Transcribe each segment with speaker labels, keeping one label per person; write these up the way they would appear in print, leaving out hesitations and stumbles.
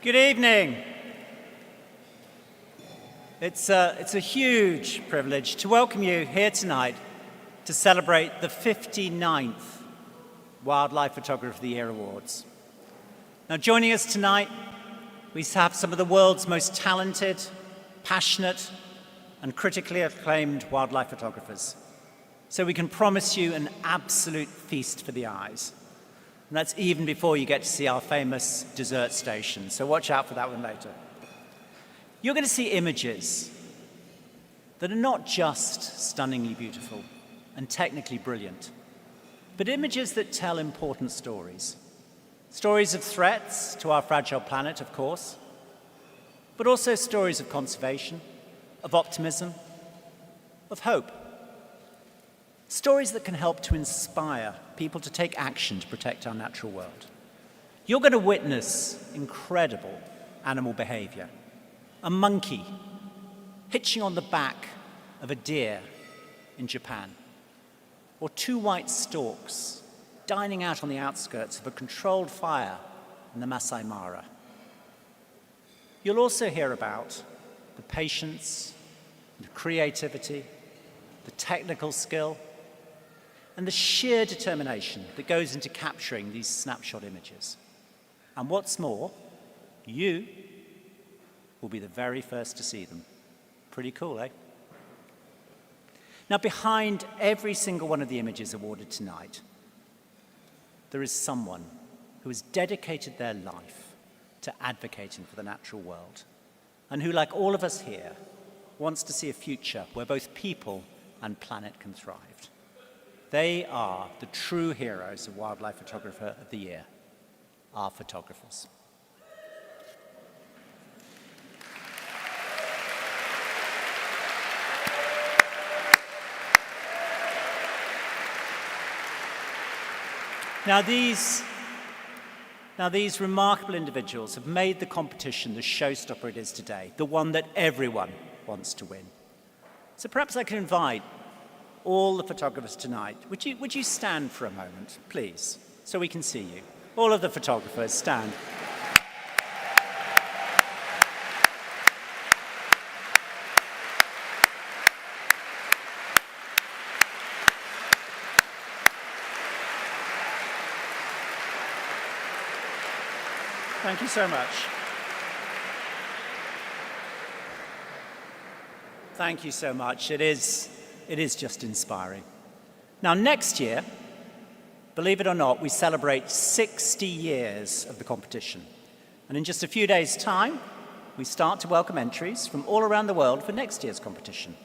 Speaker 1: Good evening. It's a huge privilege to welcome you here tonight to celebrate the 59th Wildlife Photographer of the Year Awards. Now, joining us tonight, we have some of the world's most talented, passionate, and critically acclaimed wildlife photographers. So we can promise you an absolute feast for the eyes. And that's even before you get to see our famous dessert station, so watch out for that one later. You're going to see images that are not just stunningly beautiful and technically brilliant, but images that tell important stories. Stories of threats to our fragile planet, of course, but also stories of conservation, of optimism, of hope. Stories that can help to inspire people to take action to protect our natural world. You're going to witness incredible animal behavior. A monkey hitching on the back of a deer in Japan, or two white storks dining out on the outskirts of a controlled fire in the Masai Mara. You'll also hear about the patience, the creativity, the technical skill, and the sheer determination that goes into capturing these snapshot images. And what's more, you will be the very first to see them. Pretty cool, eh? Now, behind every single one of the images awarded tonight, there is someone who has dedicated their life to advocating for the natural world, and who, like all of us here, wants to see a future where both people and planet can thrive. They are the true heroes of Wildlife Photographer of the Year, our photographers. Now these remarkable individuals have made the competition the showstopper it is today, the one that everyone wants to win. So perhaps I can invite all the photographers tonight. Would you stand for a moment, please, so we can see you? All of the photographers, stand. Thank you so much. Thank you so much. It is just inspiring. Now, next year, believe it or not, we celebrate 60 years of the competition. And in just a few days' time, we start to welcome entries from all around the world for next year's competition.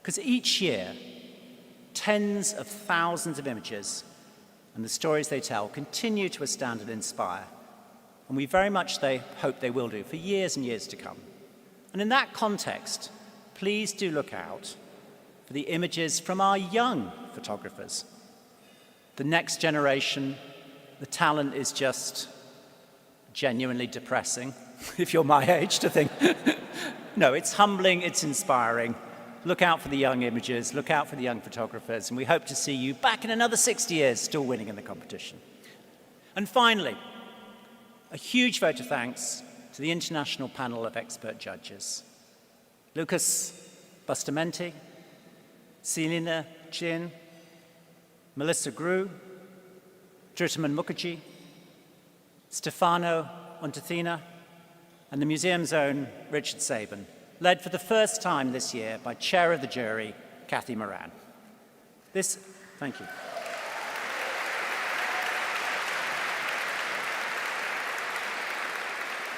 Speaker 1: Because each year, tens of thousands of images and the stories they tell continue to astound and inspire. And we very much hope they will do for years and years to come. And in that context, please do look out for the images from our young photographers. The next generation, the talent is just genuinely depressing, if you're my age, to think. No, it's humbling, it's inspiring. Look out for the young images, look out for the young photographers, and we hope to see you back in another 60 years still winning in the competition. And finally, a huge vote of thanks to the international panel of expert judges. Lucas Bustamante, Selina Chin, Melissa Grew, Dritaman Mukherjee, Stefano Ontathina, and the museum's own Richard Sabin, led for the first time this year by chair of the jury, Kathy Moran. Thank you.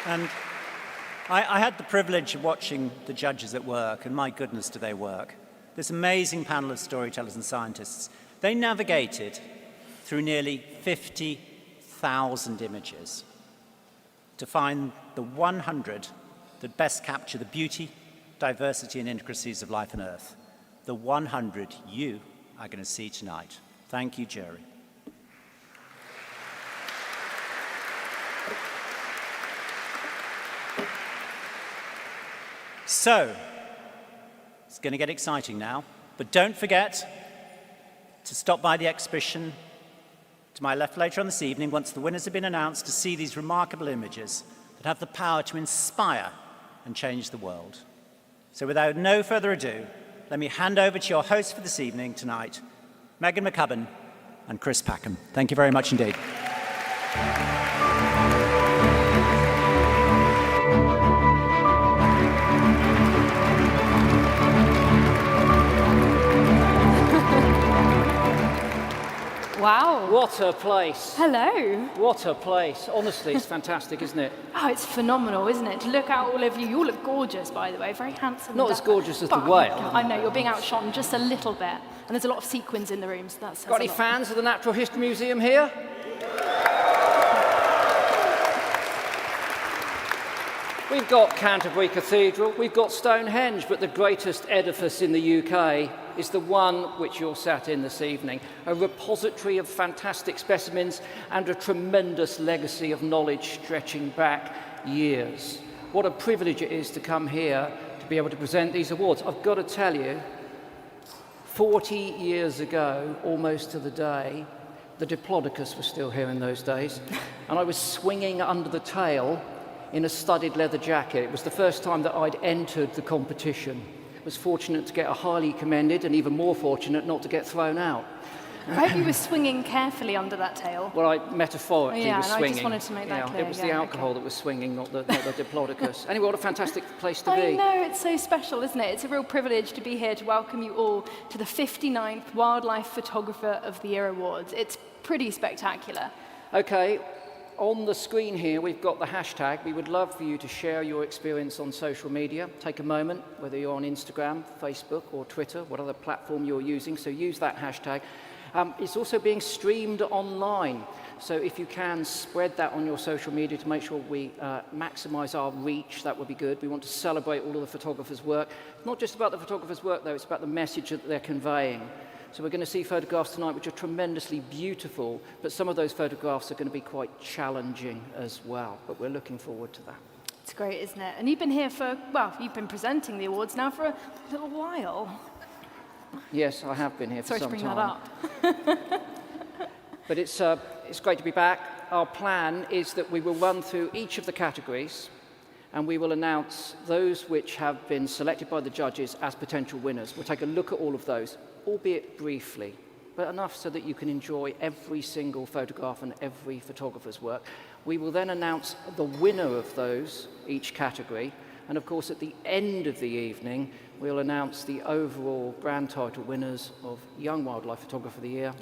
Speaker 1: And I had the privilege of watching the judges at work, and my goodness, do they work. This amazing panel of storytellers and scientists, they navigated through nearly 50,000 images to find the 100 that best capture the beauty, diversity, and intricacies of life on Earth. The 100 you are going to see tonight. Thank you, jury. So, it's going to get exciting now, but don't forget to stop by the exhibition to my left later on this evening, once the winners have been announced, to see these remarkable images that that have the power to inspire and change the world. So without no further ado, let me hand over to your hosts for this evening tonight, Megan McCubbin and Chris Packham. Thank you very much indeed.
Speaker 2: Wow.
Speaker 3: What a place.
Speaker 2: Hello.
Speaker 3: What a place. Honestly, it's fantastic, isn't it?
Speaker 2: Oh, it's phenomenal, isn't it? To look out all of you. You all look gorgeous, by the way. Very handsome.
Speaker 3: Not as gorgeous as the whale.
Speaker 2: I know, you're being outshone just a little bit. And there's a lot of sequins in the room, so that's...
Speaker 3: Got any fans of the Natural History Museum here? We've got Canterbury Cathedral, we've got Stonehenge, but the greatest edifice in the UK is the one which you're sat in this evening, a repository of fantastic specimens and a tremendous legacy of knowledge stretching back years. What a privilege it is to come here to be able to present these awards. I've got to tell you, 40 years ago, almost to the day, the Diplodocus was still here in those days, and I was swinging under the tail in a studded leather jacket. It was the first time that I'd entered the competition. I was fortunate to get a highly commended and even more fortunate not to get thrown out.
Speaker 2: I hope you were swinging carefully under that tail.
Speaker 3: Well, I metaphorically was swinging.
Speaker 2: I just wanted to make that clear.
Speaker 3: It was the alcohol that was swinging, not the Diplodocus. Anyway, what a fantastic place to be.
Speaker 2: I know, it's so special, isn't it? It's a real privilege to be here to welcome you all to the 59th Wildlife Photographer of the Year Awards. It's pretty spectacular.
Speaker 3: Okay. On the screen here, we've got the hashtag. We would love for you to share your experience on social media. Take a moment, whether you're on Instagram, Facebook, or Twitter, whatever platform you're using, so use that hashtag. It's also being streamed online, so if you can, spread that on your social media to make sure we maximize our reach. That would be good. We want to celebrate all of the photographers' work. Not just about the photographers' work, though, it's about the message that they're conveying. So we're going to see photographs tonight which are tremendously beautiful, but some of those photographs are going to be quite challenging as well. But we're looking forward to that.
Speaker 2: It's great, isn't it? And you've been here for, well, you've been presenting the awards now for a little while.
Speaker 3: Yes, I have been here for some time.
Speaker 2: Sorry to bring that up.
Speaker 3: But it's great to be back. Our plan is that we will run through each of the categories and we will announce those which have been selected by the judges as potential winners. We'll take a look at all of those, albeit briefly, but enough so that you can enjoy every single photograph and every photographer's work. We will then announce the winner of those, each category, and of course at the end of the evening, we'll announce the overall grand title winners of Young Wildlife Photographer of the Year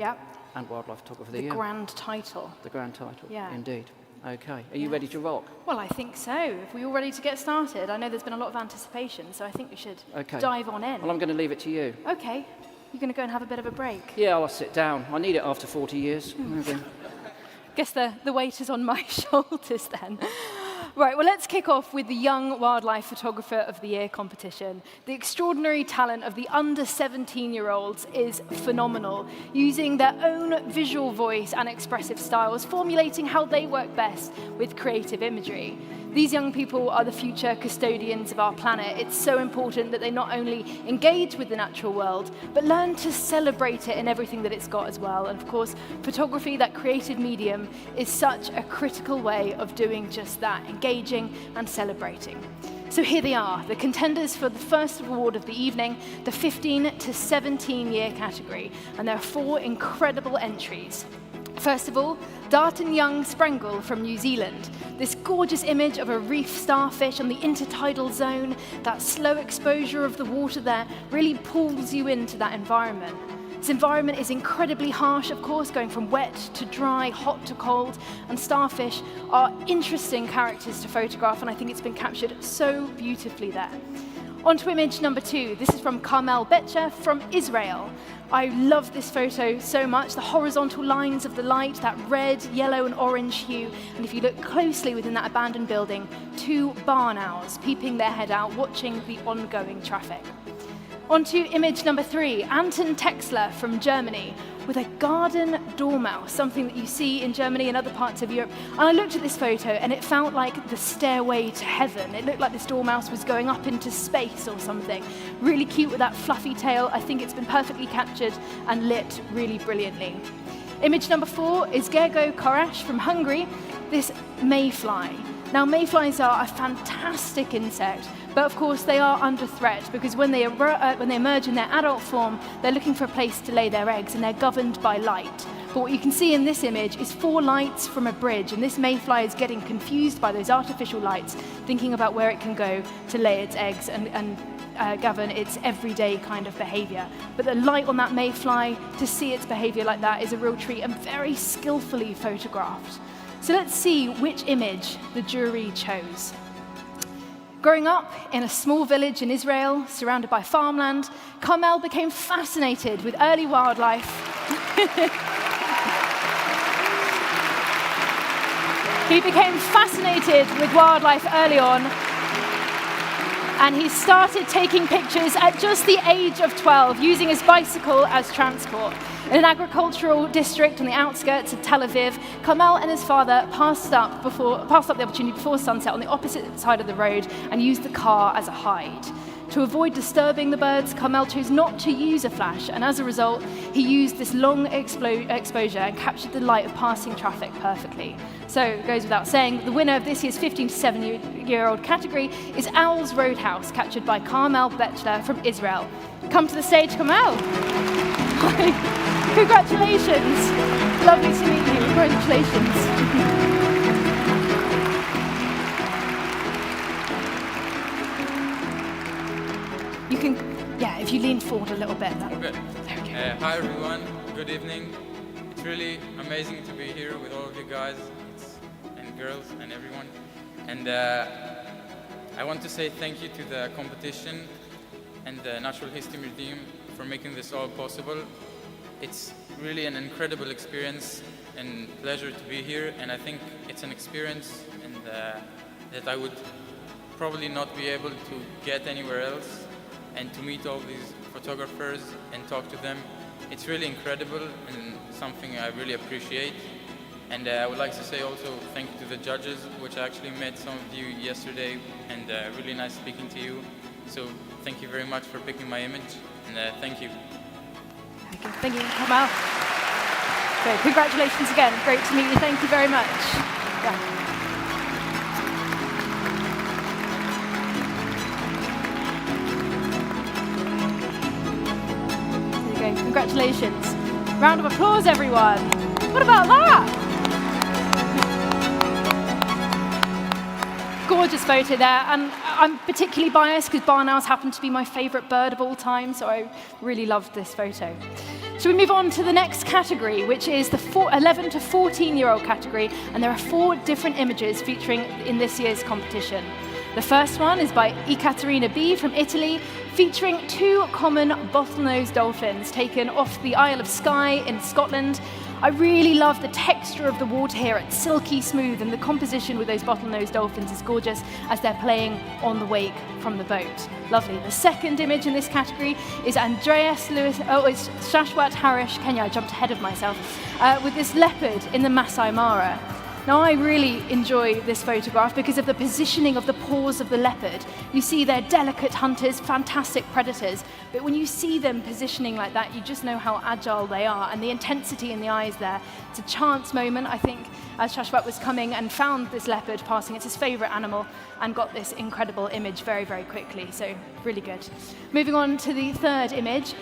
Speaker 3: and Wildlife Photographer of the Year.
Speaker 2: The grand title.
Speaker 3: The grand title,
Speaker 2: yeah.
Speaker 3: Indeed. Okay, are you ready to rock?
Speaker 2: Well, I think so. If we're all ready to get started, I know there's been a lot of anticipation, so I think we should dive on in.
Speaker 3: Well, I'm going to leave it to you.
Speaker 2: Okay. You're going to go and have a bit of a break?
Speaker 3: Yeah, I'll sit down. I need it after 40 years.
Speaker 2: Guess the weight is on my shoulders then. Right, well, let's kick off with the Young Wildlife Photographer of the Year competition. The extraordinary talent of the under 17-year-olds is phenomenal, using their own visual voice and expressive styles, formulating how they work best with creative imagery. These young people are the future custodians of our planet. It's so important that they not only engage with the natural world, but learn to celebrate it in everything that it's got as well. And of course, photography, that creative medium, is such a critical way of doing just that, engaging and celebrating. So here they are, the contenders for the first award of the evening, the 15 to 17-year category. And there are 4 incredible entries. First of all, Darton Young Sprangle from New Zealand. This gorgeous image of a reef starfish on the intertidal zone, that slow exposure of the water there really pulls you into that environment. This environment is incredibly harsh, of course, going from wet to dry, hot to cold, and starfish are interesting characters to photograph, and I think it's been captured so beautifully there. On to image number 2. This is from Carmel Betcher from Israel. I love this photo so much. The horizontal lines of the light, that red, yellow, and orange hue. And if you look closely within that abandoned building, 2 barn owls peeping their head out, watching the ongoing traffic. On to image number 3, Anton Texler from Germany, with a garden dormouse, something that you see in Germany and other parts of Europe. And I looked at this photo and it felt like the stairway to heaven. It looked like this dormouse was going up into space or something. Really cute with that fluffy tail. I think it's been perfectly captured and lit really brilliantly. Image number 4 is Gergo Korash from Hungary, this mayfly. Now, mayflies are a fantastic insect, but of course they are under threat because when they emerge in their adult form, they're looking for a place to lay their eggs, and they're governed by light. But what you can see in this image is 4 lights from a bridge, and this mayfly is getting confused by those artificial lights, thinking about where it can go to lay its eggs and govern its everyday kind of behavior. But the light on that mayfly, to see its behavior like that, is a real treat and very skillfully photographed. So let's see which image the jury chose. Growing up in a small village in Israel, surrounded by farmland, Carmel became fascinated with early wildlife. He became fascinated with wildlife early on, and he started taking pictures at just the age of 12, using his bicycle as transport. In an agricultural district on the outskirts of Tel Aviv, Carmel and his father passed up the opportunity before sunset on the opposite side of the road and used the car as a hide. To avoid disturbing the birds, Carmel chose not to use a flash, and as a result, he used this long exposure and captured the light of passing traffic perfectly. So it goes without saying, the winner of this year's 15 to 7-year-old category is Owl's Roadhouse, captured by Carmel Betchler from Israel. Come to the stage, Carmel. Congratulations. Lovely to meet you. Congratulations. You can, if you lean forward a little bit.
Speaker 4: Okay. Hi everyone, good evening. It's really amazing to be here with all of you guys and girls and everyone. And I want to say thank you to the competition and the Natural History Museum for making this all possible. It's really an incredible experience and pleasure to be here, and I think it's an experience that I would probably not be able to get anywhere else. And to meet all these photographers and talk to them, it's really incredible and something I really appreciate. And I would like to say also thank you to the judges, which I actually met some of you yesterday, and really nice speaking to you. So thank you very much for picking my image, and thank you.
Speaker 2: Thank you, Kamal. Great, congratulations again. Great to meet you. Thank you very much. Yeah. Congratulations. Round of applause, everyone. What about that? Gorgeous photo there, and I'm particularly biased because barn owls happen to be my favorite bird of all time, so I really loved this photo. Shall we move on to the next category, which is the 11 to 14-year-old category, and there are 4 different images featuring in this year's competition. The first one is by Ekaterina B. from Italy, featuring 2 common bottlenose dolphins taken off the Isle of Skye in Scotland. I really love the texture of the water here. It's silky smooth, and the composition with those bottlenose dolphins is gorgeous as they're playing on the wake from the boat. Lovely. The second image in this category is Andreas Lewis, it's Shashwat Harish, Kenya, I jumped ahead of myself, with this leopard in the Masai Mara. Now, I really enjoy this photograph because of the positioning of the paws of the leopard. You see they're delicate hunters, fantastic predators, but when you see them positioning like that, you just know how agile they are, and the intensity in the eyes there. It's a chance moment, I think, as Shashwat was coming and found this leopard passing. It's his favorite animal, and got this incredible image very, very quickly, so really good. Moving on to the third image.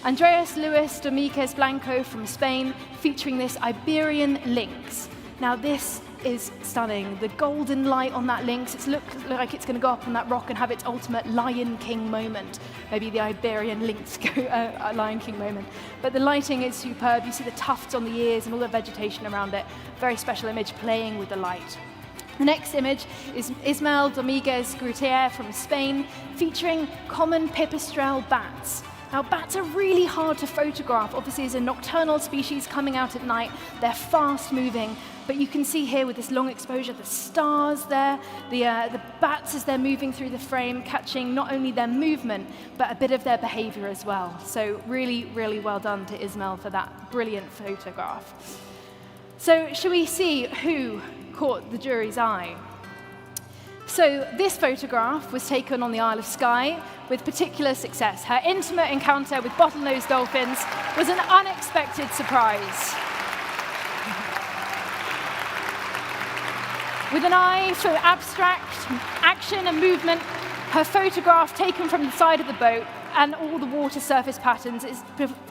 Speaker 2: Andreas Luis Dominguez Blanco from Spain, featuring this Iberian lynx. Now this is stunning. The golden light on that lynx, it looks like it's going to go up on that rock and have its ultimate Lion King moment. Maybe the Iberian lynx Lion King moment. But the lighting is superb. You see the tufts on the ears and all the vegetation around it. Very special image playing with the light. The next image is Ismael Dominguez Grutier from Spain, featuring common pipistrelle bats. Now, bats are really hard to photograph. Obviously, as a nocturnal species coming out at night, they're fast moving. But you can see here with this long exposure, the stars there, the bats as they're moving through the frame, catching not only their movement, but a bit of their behavior as well. So really, really well done to Ismail for that brilliant photograph. So shall we see who caught the jury's eye? So this photograph was taken on the Isle of Skye with particular success. Her intimate encounter with bottlenose dolphins was an unexpected surprise. With an eye for abstract action and movement, her photograph taken from the side of the boat and all the water surface patterns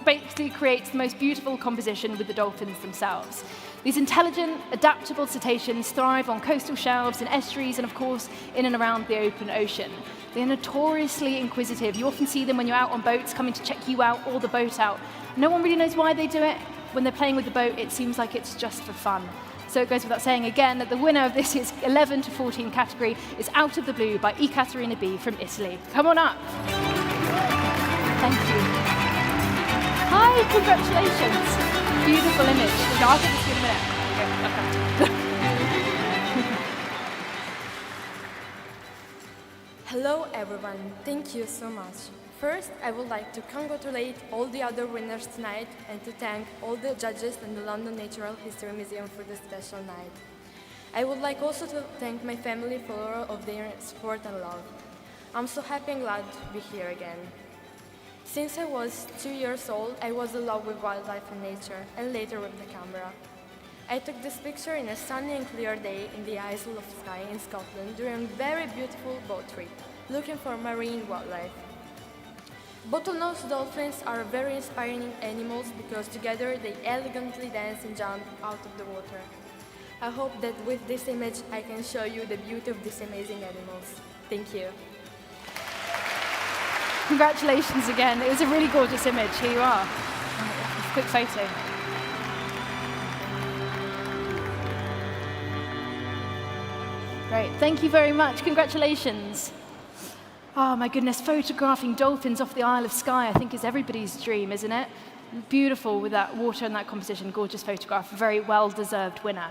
Speaker 2: basically creates the most beautiful composition with the dolphins themselves. These intelligent, adaptable cetaceans thrive on coastal shelves and estuaries and, of course, in and around the open ocean. They're notoriously inquisitive. You often see them when you're out on boats coming to check you out or the boat out. No one really knows why they do it. When they're playing with the boat, it seems like it's just for fun. So it goes without saying again that the winner of this is 11 to 14 category is Out of the Blue by Ekaterina B. from Italy. Come on up. Thank you. Hi, congratulations. Beautiful image. I'll get this in a minute. Okay.
Speaker 5: Hello everyone, thank you so much. First, I would like to congratulate all the other winners tonight and to thank all the judges and the London Natural History Museum for this special night. I would like also to thank my family for all of their support and love. I'm so happy and glad to be here again. Since I was 2 years old, I was in love with wildlife and nature, and later with the camera. I took this picture in a sunny and clear day in the Isle of Skye in Scotland during a very beautiful boat trip, looking for marine wildlife. Bottlenose dolphins are very inspiring animals because together they elegantly dance and jump out of the water. I hope that with this image I can show you the beauty of these amazing animals. Thank you.
Speaker 2: Congratulations again. It was a really gorgeous image. Here you are. Quick photo. Great. Thank you very much. Congratulations. Oh my goodness, photographing dolphins off the Isle of Skye, I think is everybody's dream, isn't it? Beautiful with that water and that composition, gorgeous photograph, very well-deserved winner.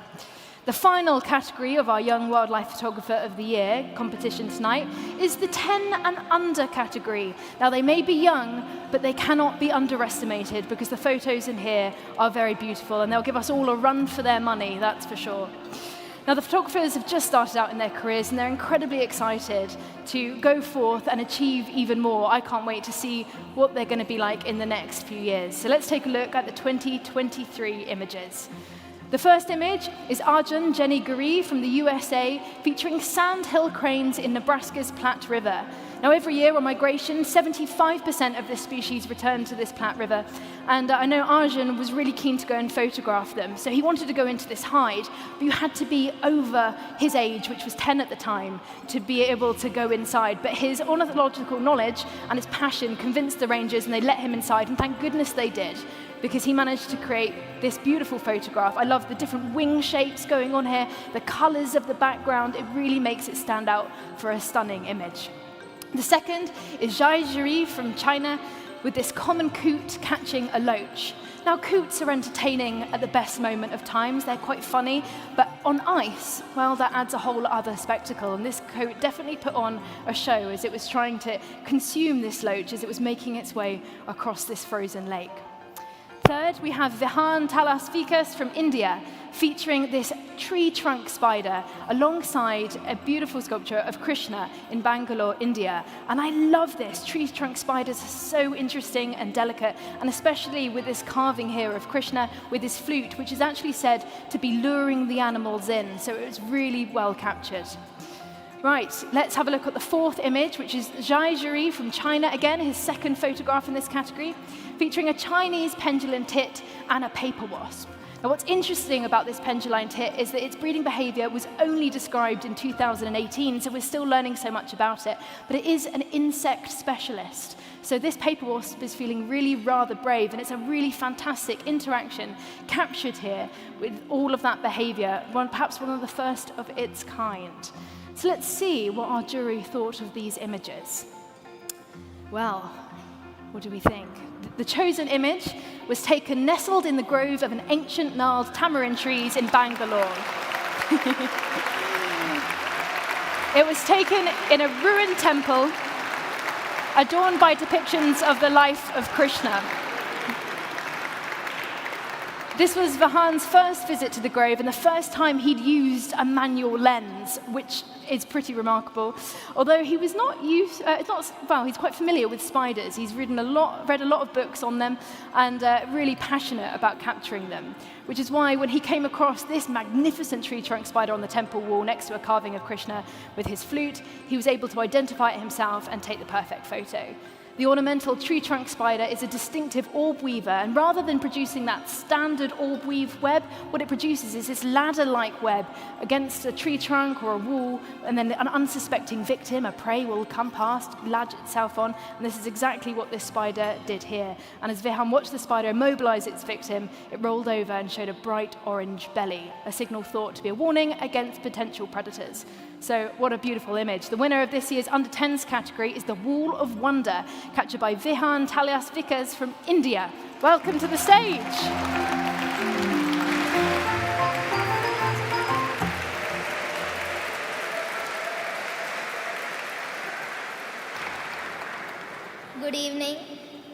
Speaker 2: The final category of our Young Wildlife Photographer of the Year competition tonight is the 10 and under category. Now they may be young, but they cannot be underestimated because the photos in here are very beautiful and they'll give us all a run for their money, that's for sure. Now, the photographers have just started out in their careers, and they're incredibly excited to go forth and achieve even more. I can't wait to see what they're going to be like in the next few years. So let's take a look at the 2023 images. The first image is Arjun Jenny Guri from the USA, featuring sandhill cranes in Nebraska's Platte River. Now, every year on migration, 75% of this species return to this Platte River. And I know Arjun was really keen to go and photograph them. So he wanted to go into this hide, but you had to be over his age, which was 10 at the time, to be able to go inside. But his ornithological knowledge and his passion convinced the rangers, and they let him inside. And thank goodness they did, because he managed to create this beautiful photograph. I love the different wing shapes going on here, the colors of the background. It really makes it stand out for a stunning image. The second is Zhai Zhiri from China with this common coot catching a loach. Now, coots are entertaining at the best moment of times. They're quite funny, but on ice, well, that adds a whole other spectacle. And this coot definitely put on a show as it was trying to consume this loach as it was making its way across this frozen lake. Third, we have Vihan Talas Ficus from India, featuring this tree trunk spider alongside a beautiful sculpture of Krishna in Bangalore, India. And I love this. Tree trunk spiders are so interesting and delicate, and especially with this carving here of Krishna with his flute, which is actually said to be luring the animals in. So it was really well captured. Right, let's have a look at the fourth image, which is Zhai Zhiri from China, again, his second photograph in this category, featuring a Chinese pendulum tit and a paper wasp. Now, what's interesting about this pendulum tit is that its breeding behavior was only described in 2018, so we're still learning so much about it, but it is an insect specialist. So this paper wasp is feeling really rather brave, and it's a really fantastic interaction captured here with all of that behavior, perhaps one of the first of its kind. So let's see what our jury thought of these images. Well, what do we think? The chosen image was taken nestled in the grove of an ancient gnarled tamarind trees in Bangalore. It was taken in a ruined temple adorned by depictions of the life of Krishna. This was Vahan's first visit to the grove and the first time he'd used a manual lens, which is pretty remarkable. Although he was not used, he's quite familiar with spiders. He's read a lot of books on them and really passionate about capturing them, which is why when he came across this magnificent tree trunk spider on the temple wall next to a carving of Krishna with his flute, he was able to identify it himself and take the perfect photo. The ornamental tree trunk spider is a distinctive orb weaver, and rather than producing that standard orb weave web, what it produces is this ladder-like web against a tree trunk or a wall, and then an unsuspecting victim, a prey, will come past, latch itself on, and this is exactly what this spider did here. And as Vahan watched the spider immobilize its victim, it rolled over and showed a bright orange belly, a signal thought to be a warning against potential predators. So what a beautiful image. The winner of this year's Under-10s category is the Wall of Wonder, captured by Vihan Talias Vikas from India. Welcome to the stage.
Speaker 6: Good evening.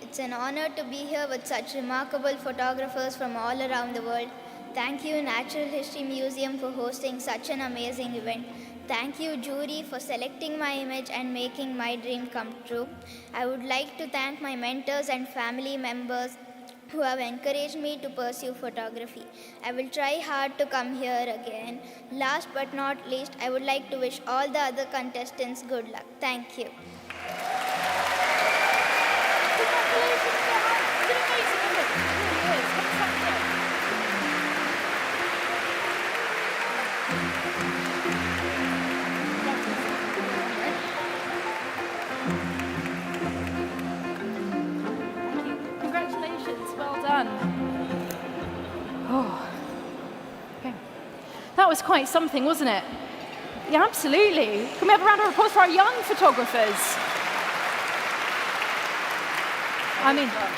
Speaker 6: It's an honor to be here with such remarkable photographers from all around the world. Thank you, Natural History Museum, for hosting such an amazing event. Thank you, jury, for selecting my image and making my dream come true. I would like to thank my mentors and family members who have encouraged me to pursue photography. I will try hard to come here again. Last but not least, I would like to wish all the other contestants good luck. Thank you.
Speaker 2: Oh, okay. That was quite something, wasn't it? Yeah, absolutely. Can we have a round of applause for our young photographers? I mean,
Speaker 3: I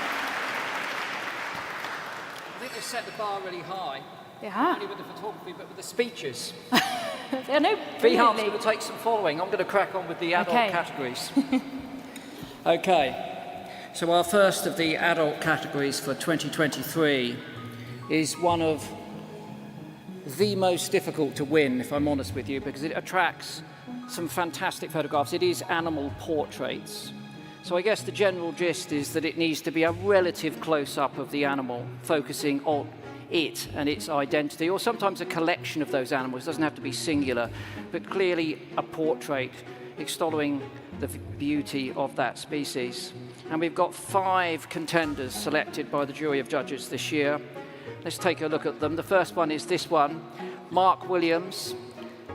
Speaker 3: think they set the bar really high.
Speaker 2: yeah.
Speaker 3: Not only with the photography, but with the speeches.
Speaker 2: Yeah, no,
Speaker 3: Vihan's
Speaker 2: brilliantly.
Speaker 3: going to take some following. I'm going to crack on with the adult
Speaker 2: Okay.
Speaker 3: categories. Okay. So our first of the adult categories for 2023 is one of the most difficult to win, if I'm honest with you, because it attracts some fantastic photographs. It is animal portraits. So I guess the general gist is that it needs to be a relative close-up of the animal, focusing on it and its identity, or sometimes a collection of those animals. It doesn't have to be singular, but clearly a portrait extolling the beauty of that species. And we've got 5 contenders selected by the jury of judges this year. Let's take a look at them. The first one is this one. Mark Williams,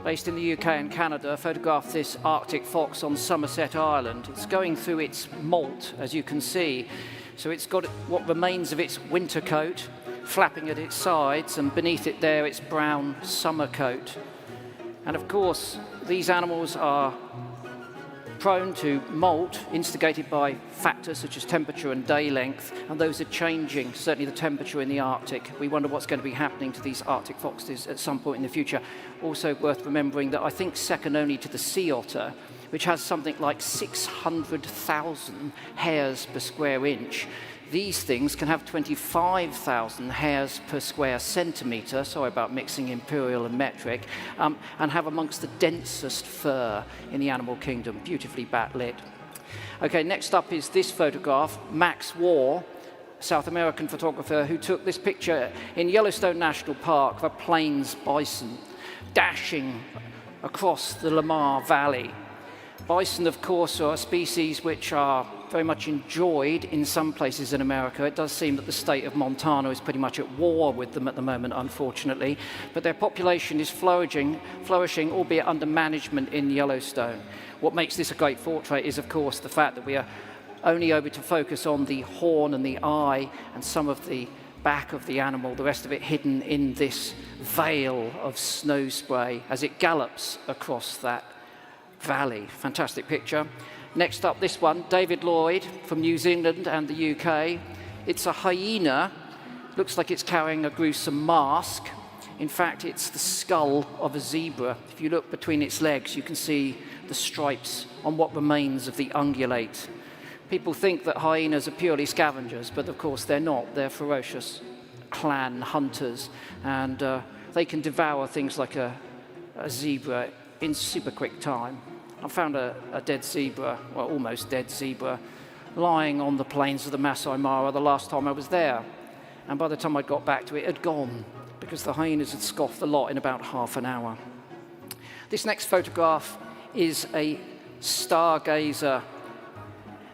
Speaker 3: based in the UK and Canada, photographed this Arctic fox on Somerset Island. It's going through its molt, as you can see. So it's got what remains of its winter coat flapping at its sides, and beneath it there its brown summer coat. And of course, these animals are prone to molt, instigated by factors such as temperature and day length, and those are changing, certainly the temperature in the Arctic. We wonder what's going to be happening to these Arctic foxes at some point in the future. Also worth remembering that I think second only to the sea otter, which has something like 600,000 hairs per square inch, these things can have 25,000 hairs per square centimetre, sorry about mixing imperial and metric, and have amongst the densest fur in the animal kingdom, beautifully backlit. Okay, next up is this photograph. Max Waugh, South American photographer, who took this picture in Yellowstone National Park of a plains bison dashing across the Lamar Valley. Bison, of course, are a species which are very much enjoyed in some places in America. It does seem that the state of Montana is pretty much at war with them at the moment, unfortunately. But their population is flourishing, albeit under management in Yellowstone. What makes this a great portrait is, of course, the fact that we are only able to focus on the horn and the eye and some of the back of the animal, the rest of it hidden in this veil of snow spray as it gallops across that valley. Fantastic picture. Next up, this one, David Lloyd from New Zealand and the UK. It's a hyena. Looks like it's carrying a gruesome mask. In fact, it's the skull of a zebra. If you look between its legs, you can see the stripes on what remains of the ungulate. People think that hyenas are purely scavengers, but of course they're not. They're ferocious clan hunters, and they can devour things like a zebra in super quick time. I found a dead zebra, well, almost dead zebra, lying on the plains of the Masai Mara the last time I was there. And by the time I got back to it, it had gone, because the hyenas had scoffed the lot in about half an hour. This next photograph is a stargazer,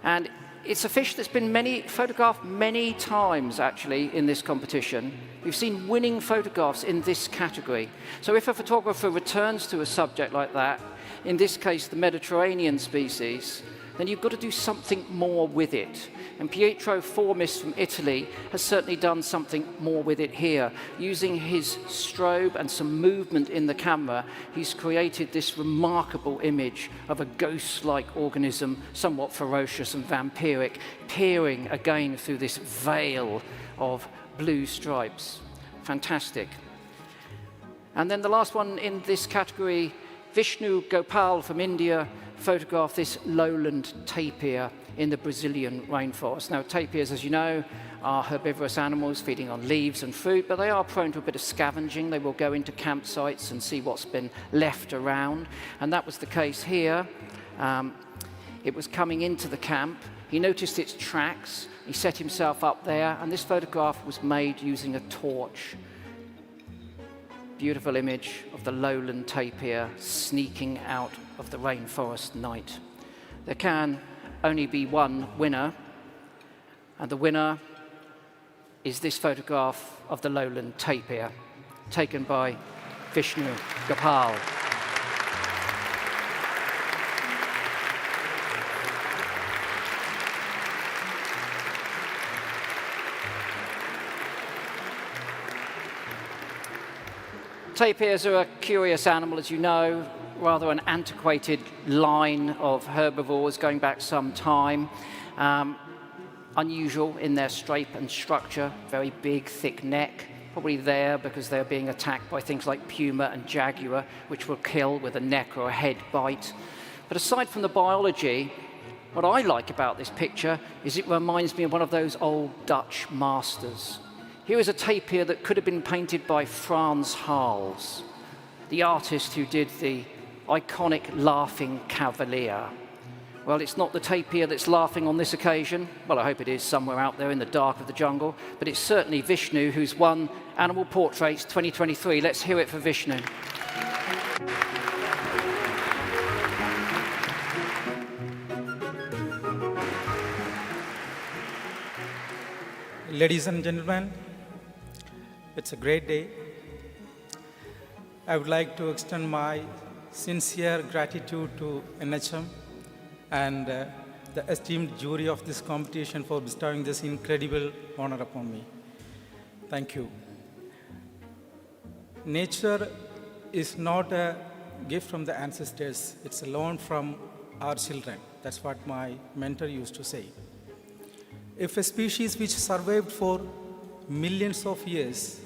Speaker 3: and it's a fish that's been photographed many times, actually, in this competition. We've seen winning photographs in this category. So if a photographer returns to a subject like that, in this case the Mediterranean species, then you've got to do something more with it. And Pietro Formis from Italy has certainly done something more with it here. Using his strobe and some movement in the camera, he's created this remarkable image of a ghost-like organism, somewhat ferocious and vampiric, peering again through this veil of blue stripes. Fantastic. And then the last one in this category, Vishnu Gopal from India photographed this lowland tapir in the Brazilian rainforest. Now, tapirs, as you know, are herbivorous animals feeding on leaves and fruit, but they are prone to a bit of scavenging. They will go into campsites and see what's been left around, and that was the case here. It was coming into the camp. He noticed its tracks. He set himself up there, and this photograph was made using a torch. Beautiful image of the lowland tapir sneaking out of the rainforest night. There can only be one winner, and the winner is this photograph of the lowland tapir, taken by Vishnu Gopal. Tapirs are a curious animal, as you know, rather an antiquated line of herbivores going back some time. Unusual in their shape and structure, very big, thick neck, probably there because they're being attacked by things like puma and jaguar, which will kill with a neck or a head bite. But aside from the biology, what I like about this picture is it reminds me of one of those old Dutch masters. Here is a tapir that could have been painted by Frans Hals, the artist who did the iconic Laughing Cavalier. Well, it's not the tapir that's laughing on this occasion. Well, I hope it is somewhere out there in the dark of the jungle, but it's certainly Vishnu, who's won Animal Portraits 2023. Let's hear it for Vishnu.
Speaker 7: Ladies and gentlemen, it's a great day. I would like to extend my sincere gratitude to NHM and the esteemed jury of this competition for bestowing this incredible honor upon me. Thank you. Nature is not a gift from the ancestors, it's a loan from our children. That's what my mentor used to say. If a species which survived for millions of years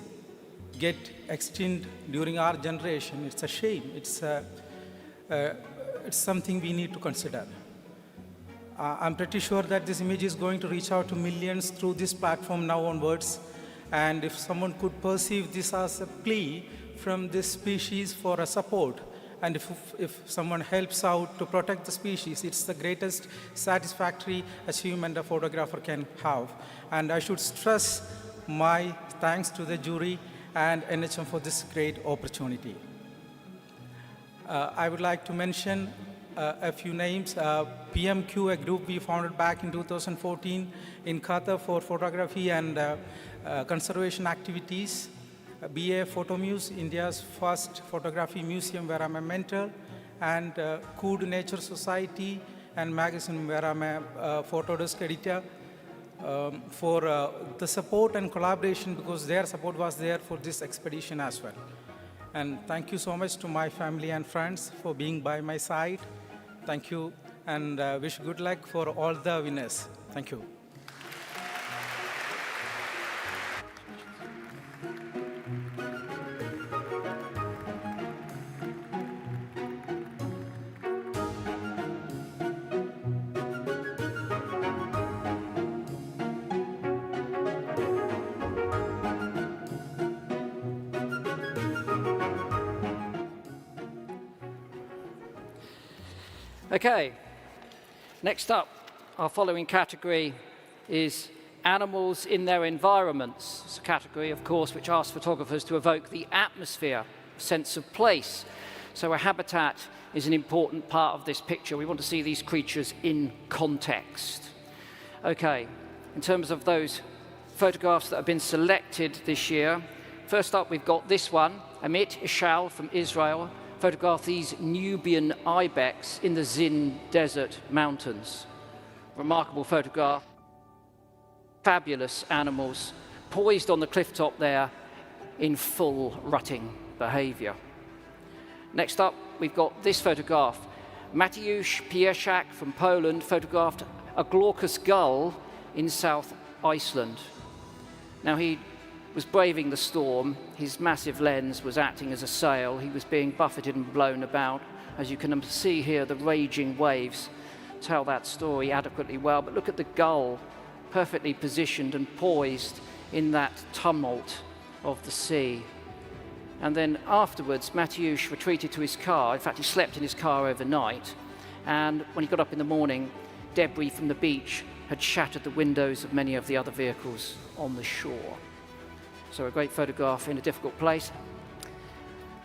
Speaker 7: get extinct during our generation, it's a shame. It's something we need to consider. I'm pretty sure that this image is going to reach out to millions through this platform now onwards. And if someone could perceive this as a plea from this species for a support, and if someone helps out to protect the species, it's the greatest satisfactory achievement a photographer can have. And I should stress my thanks to the jury and NHM for this great opportunity. I would like to mention a few names. PMQ, a group we founded back in 2014 in Qatar for photography and conservation activities. BA Photomuse, India's first photography museum where I'm a mentor, and Cood Nature Society and magazine where I'm a photo desk editor, for the support and collaboration, because their support was there for this expedition as well. And thank you so much to my family and friends for being by my side. Thank you, and wish good luck for all the winners. Thank you.
Speaker 3: Okay, next up, our following category is animals in their environments. It's a category, of course, which asks photographers to evoke the atmosphere, sense of place. So a habitat is an important part of this picture. We want to see these creatures in context. Okay, in terms of those photographs that have been selected this year, first up we've got this one, Amit Ishal from Israel, photographed these Nubian ibex in the Zin Desert Mountains. Remarkable photograph. Fabulous animals, poised on the cliff top there in full rutting behavior. Next up, we've got this photograph. Mateusz Pieszak from Poland photographed a glaucous gull in South Iceland. Now, he was braving the storm. His massive lens was acting as a sail. He was being buffeted and blown about. As you can see here, the raging waves tell that story adequately well. But look at the gull, perfectly positioned and poised in that tumult of the sea. And then afterwards, Mateusz retreated to his car. In fact, he slept in his car overnight. And when he got up in the morning, debris from the beach had shattered the windows of many of the other vehicles on the shore. So a great photograph in a difficult place.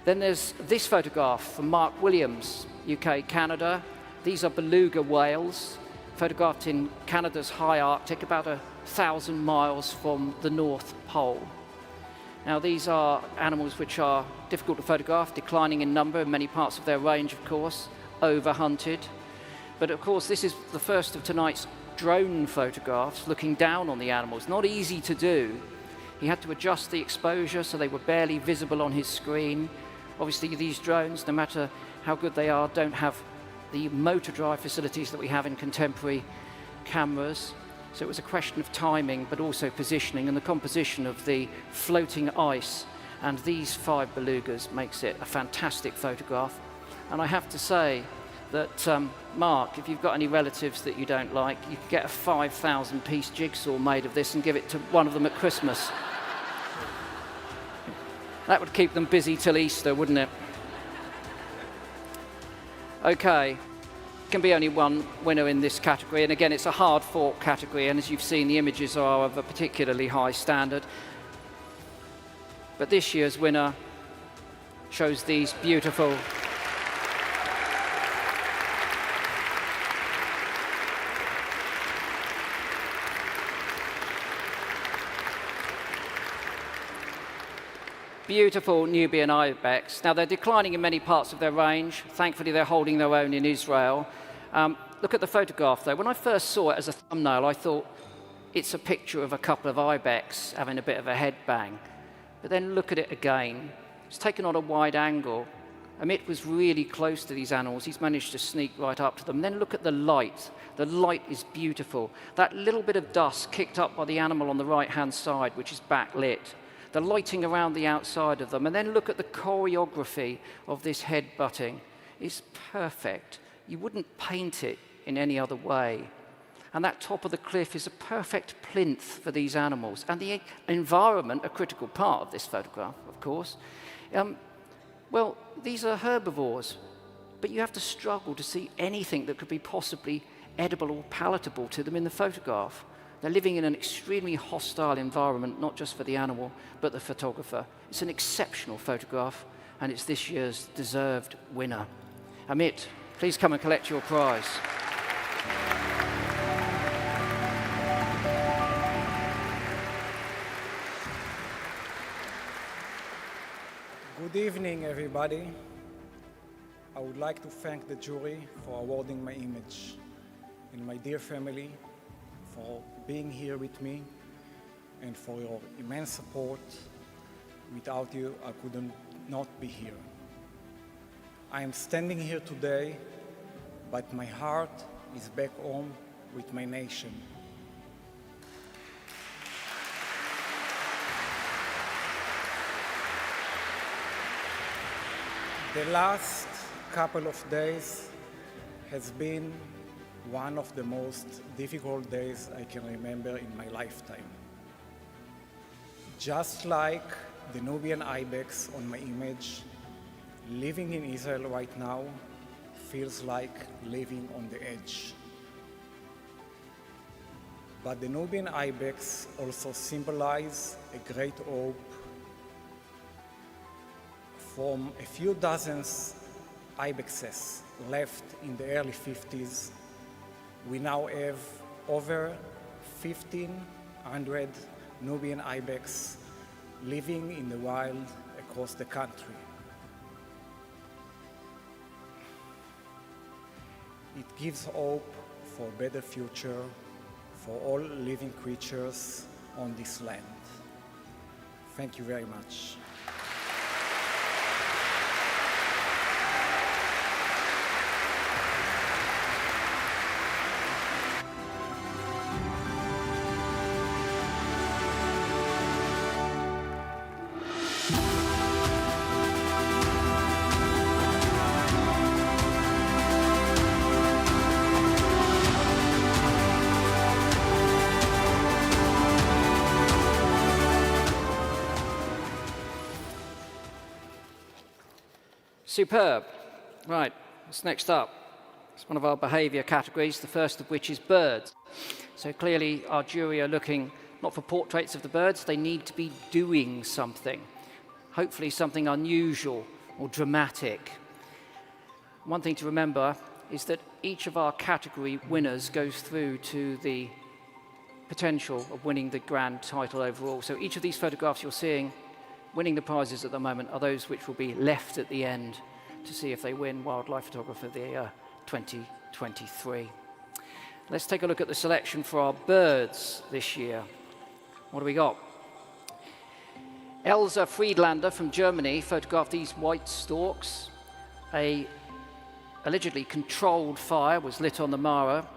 Speaker 3: Then there's this photograph from Mark Williams, UK, Canada. These are beluga whales, photographed in Canada's high Arctic, about 1,000 miles from the North Pole. Now, these are animals which are difficult to photograph, declining in number in many parts of their range, of course, overhunted. But of course, this is the first of tonight's drone photographs, looking down on the animals. Not easy to do. He had to adjust the exposure so they were barely visible on his screen. Obviously, these drones, no matter how good they are, don't have the motor drive facilities that we have in contemporary cameras. So it was a question of timing, but also positioning, and the composition of the floating ice and these 5 belugas makes it a fantastic photograph. And I have to say that, Mark, if you've got any relatives that you don't like, you could get a 5,000-piece jigsaw made of this and give it to one of them at Christmas. That would keep them busy till Easter, wouldn't it? Okay. Can be only one winner in this category, and again, it's a hard-fought category, and as you've seen, the images are of a particularly high standard. But this year's winner shows these beautiful Nubian ibex. Now, they're declining in many parts of their range. Thankfully, they're holding their own in Israel. Look at the photograph, though. When I first saw it as a thumbnail, I thought it's a picture of a couple of ibex having a bit of a headbang. But then look at it again. It's taken on a wide angle. Amit was really close to these animals. He's managed to sneak right up to them. Then look at the light. The light is beautiful. That little bit of dust kicked up by the animal on the right-hand side, which is backlit. The lighting around the outside of them. And then look at the choreography of this head-butting. It's perfect. You wouldn't paint it in any other way. And that top of the cliff is a perfect plinth for these animals. And the environment, a critical part of this photograph, of course. Well, these are herbivores, but you have to struggle to see anything that could be possibly edible or palatable to them in the photograph. They're living in an extremely hostile environment, not just for the animal, but the photographer. It's an exceptional photograph, and it's this year's deserved winner. Amit, please come and collect your prize.
Speaker 8: Good evening, everybody. I would like to thank the jury for awarding my image, and my dear family for being here with me, and for your immense support. Without you, I could not be here. I am standing here today, but my heart is back home with my nation. The last couple of days has been one of the most difficult days I can remember in my lifetime. Just like the Nubian ibex on my image, living in Israel right now, feels like living on the edge. But the Nubian ibex also symbolize a great hope. From a few dozens ibexes left in the early 50s, we now have over 1,500 Nubian ibex living in the wild across the country. It gives hope for a better future for all living creatures on this land. Thank you very much.
Speaker 3: Superb. Right, what's next up? It's one of our behaviour categories, the first of which is birds. So clearly our jury are looking not for portraits of the birds, they need to be doing something. Hopefully something unusual or dramatic. One thing to remember is that each of our category winners goes through to the potential of winning the grand title overall. So each of these photographs you're seeing winning the prizes at the moment are those which will be left at the end to see if they win Wildlife Photographer of the Year 2023. Let's take a look at the selection for our birds this year. What do we got? Elsa Friedlander from Germany photographed these white storks. A allegedly controlled fire was lit on the Mara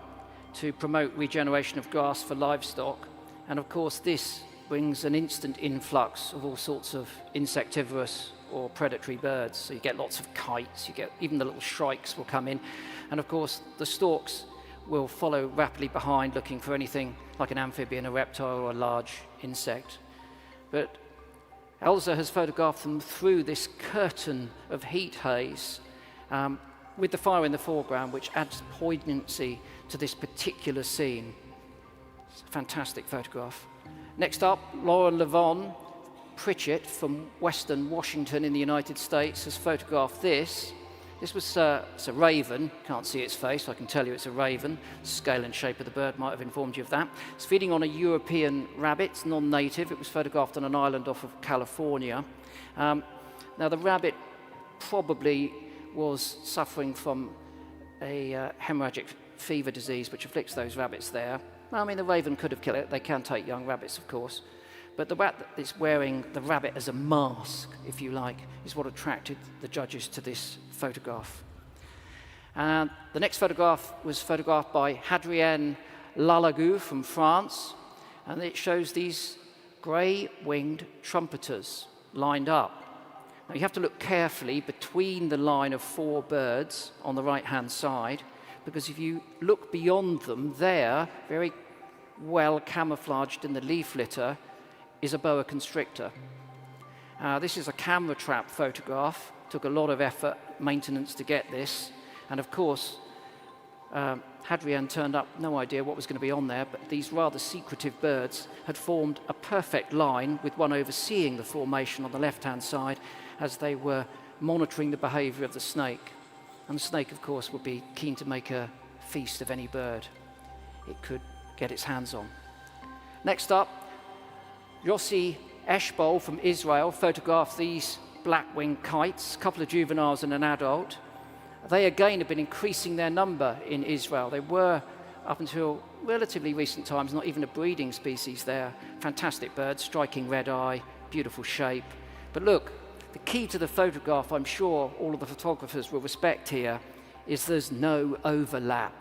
Speaker 3: to promote regeneration of grass for livestock. And of course, this brings an instant influx of all sorts of insectivorous or predatory birds. So you get lots of kites, you get even the little shrikes will come in. And of course, the storks will follow rapidly behind looking for anything like an amphibian, a reptile, or a large insect. But Elsa has photographed them through this curtain of heat haze with the fire in the foreground, which adds poignancy to this particular scene. It's a fantastic photograph. Next up, Laura Levon Pritchett from Western Washington in the United States has photographed this. This was it's a raven. Can't see its face, so I can tell you it's a raven. Scale and shape of the bird might have informed you of that. It's feeding on a European rabbit, it's non-native. It was photographed on an island off of California. Now, the rabbit probably was suffering from a hemorrhagic fever disease which afflicts those rabbits there. I mean, the raven could have killed it. They can take young rabbits, of course. But the rat that's wearing the rabbit as a mask, if you like, is what attracted the judges to this photograph. And the next photograph was photographed by Hadrienne Lalagou from France. And it shows these grey-winged trumpeters lined up. Now, you have to look carefully between the line of 4 birds on the right-hand side, because if you look beyond them, there, very well camouflaged in the leaf litter, is a boa constrictor. This is a camera trap photograph. Took a lot of effort, maintenance to get this. And of course, Hadrienne turned up, no idea what was going to be on there, but these rather secretive birds had formed a perfect line with one overseeing the formation on the left-hand side as they were monitoring the behavior of the snake. And the snake, of course, would be keen to make a feast of any bird it could get its hands on. Next up, Yossi Eshbol from Israel photographed these black-winged kites, a couple of juveniles and an adult. They again have been increasing their number in Israel. They were, up until relatively recent times, not even a breeding species there. Fantastic birds, striking red eye, beautiful shape. But look, the key to the photograph, I'm sure all of the photographers will respect here, is there's no overlap.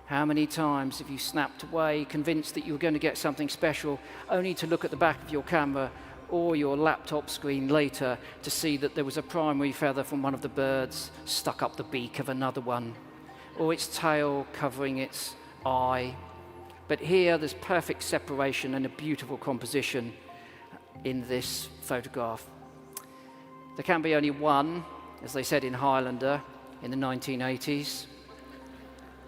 Speaker 3: How many times have you snapped away, convinced that you were going to get something special, only to look at the back of your camera or your laptop screen later to see that there was a primary feather from one of the birds stuck up the beak of another one, or its tail covering its eye. But here there's perfect separation and a beautiful composition in this photograph. There can be only one, as they said in Highlander. in the 1980s.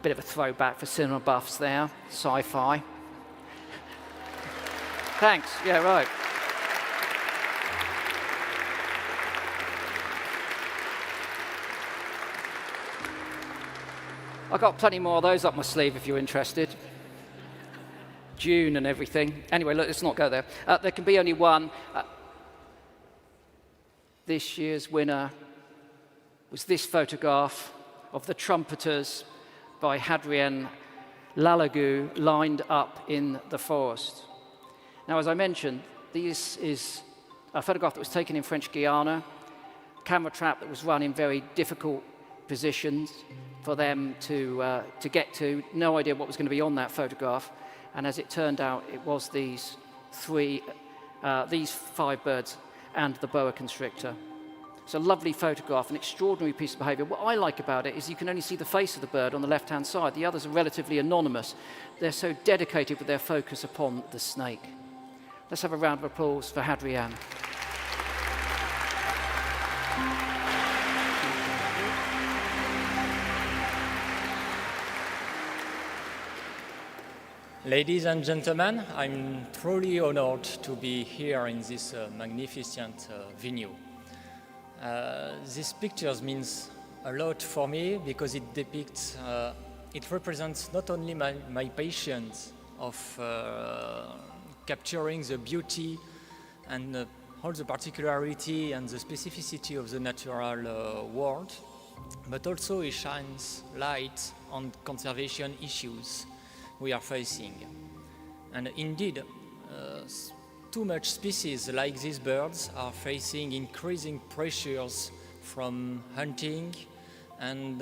Speaker 3: Bit of a throwback for cinema buffs there, sci-fi. Thanks, yeah, right. I've got plenty more of those up my sleeve if you're interested. June and everything. Anyway, look, let's not go there. There can be only one. This year's winner was this photograph of the trumpeters by Hadrien Lalagou lined up in the forest. Now, as I mentioned, this is a photograph that was taken in French Guiana, a camera trap that was run in very difficult positions for them to get to. No idea what was going to be on that photograph. And as it turned out, it was these 5 birds and the boa constrictor. It's a lovely photograph, an extraordinary piece of behavior. What I like about it is you can only see the face of the bird on the left-hand side. The others are relatively anonymous. They're so dedicated with their focus upon the snake. Let's have a round of applause for Hadrien.
Speaker 9: Ladies and gentlemen, I'm truly honored to be here in this magnificent venue. These pictures means a lot for me because it depicts, it represents not only my passion of capturing the beauty and all the particularity and the specificity of the natural world, but also it shines light on conservation issues we are facing. And indeed, too much species like these birds are facing increasing pressures from hunting and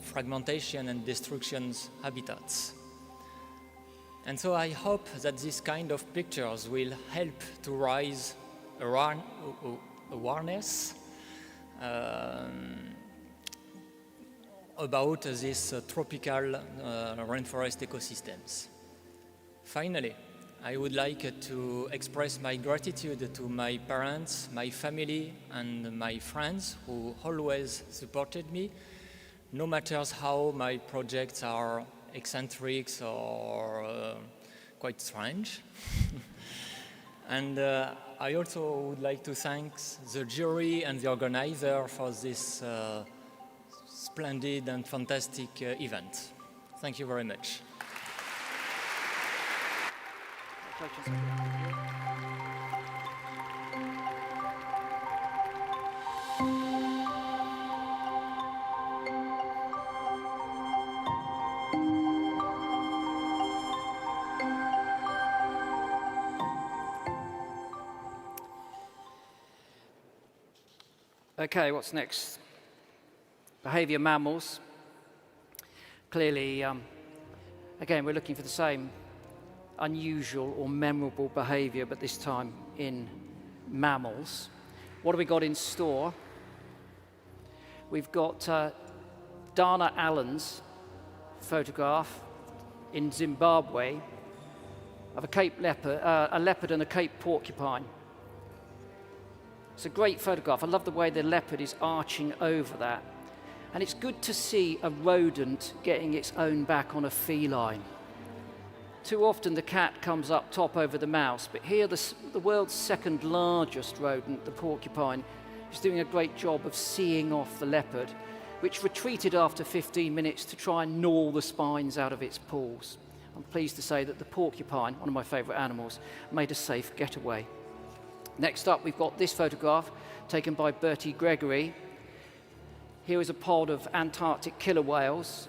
Speaker 9: fragmentation and destruction habitats. And so I hope that this kind of pictures will help to raise awareness about these tropical rainforest ecosystems. Finally, I would like to express my gratitude to my parents, my family, and my friends who always supported me, no matter how my projects are eccentric or quite strange. And I also would like to thank the jury and the organizer for this splendid and fantastic event. Thank you very much.
Speaker 3: Okay, what's next? Behaviour mammals. Clearly, again, we're looking for the same unusual or memorable behavior, but this time in mammals. What have we got in store? We've got Dana Allen's photograph in Zimbabwe of a leopard and a Cape porcupine. It's a great photograph. I love the way the leopard is arching over that. And it's good to see a rodent getting its own back on a feline. Too often the cat comes up top over the mouse, but here the world's second largest rodent, the porcupine, is doing a great job of seeing off the leopard, which retreated after 15 minutes to try and gnaw the spines out of its paws. I'm pleased to say that the porcupine, one of my favourite animals, made a safe getaway. Next up, we've got this photograph taken by Bertie Gregory. Here is a pod of Antarctic killer whales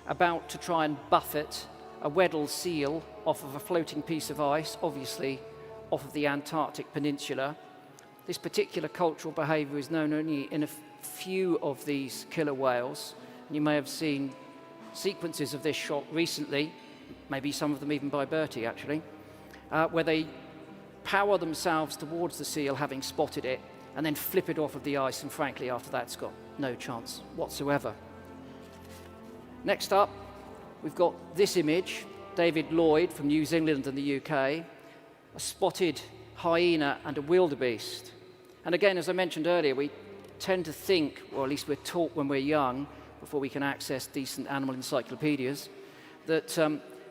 Speaker 3: about to try and buffet a Weddell seal off of a floating piece of ice, obviously off of the Antarctic peninsula. This particular cultural behavior is known only in a few of these killer whales. You may have seen sequences of this shot recently, maybe some of them even by Bertie actually, where they power themselves towards the seal having spotted it and then flip it off of the ice, and frankly after that it's got no chance whatsoever. Next up, we've got this image, David Lloyd from New Zealand and the UK, a spotted hyena and a wildebeest. And again, as I mentioned earlier, we tend to think, or at least we're taught when we're young, before we can access decent animal encyclopedias, that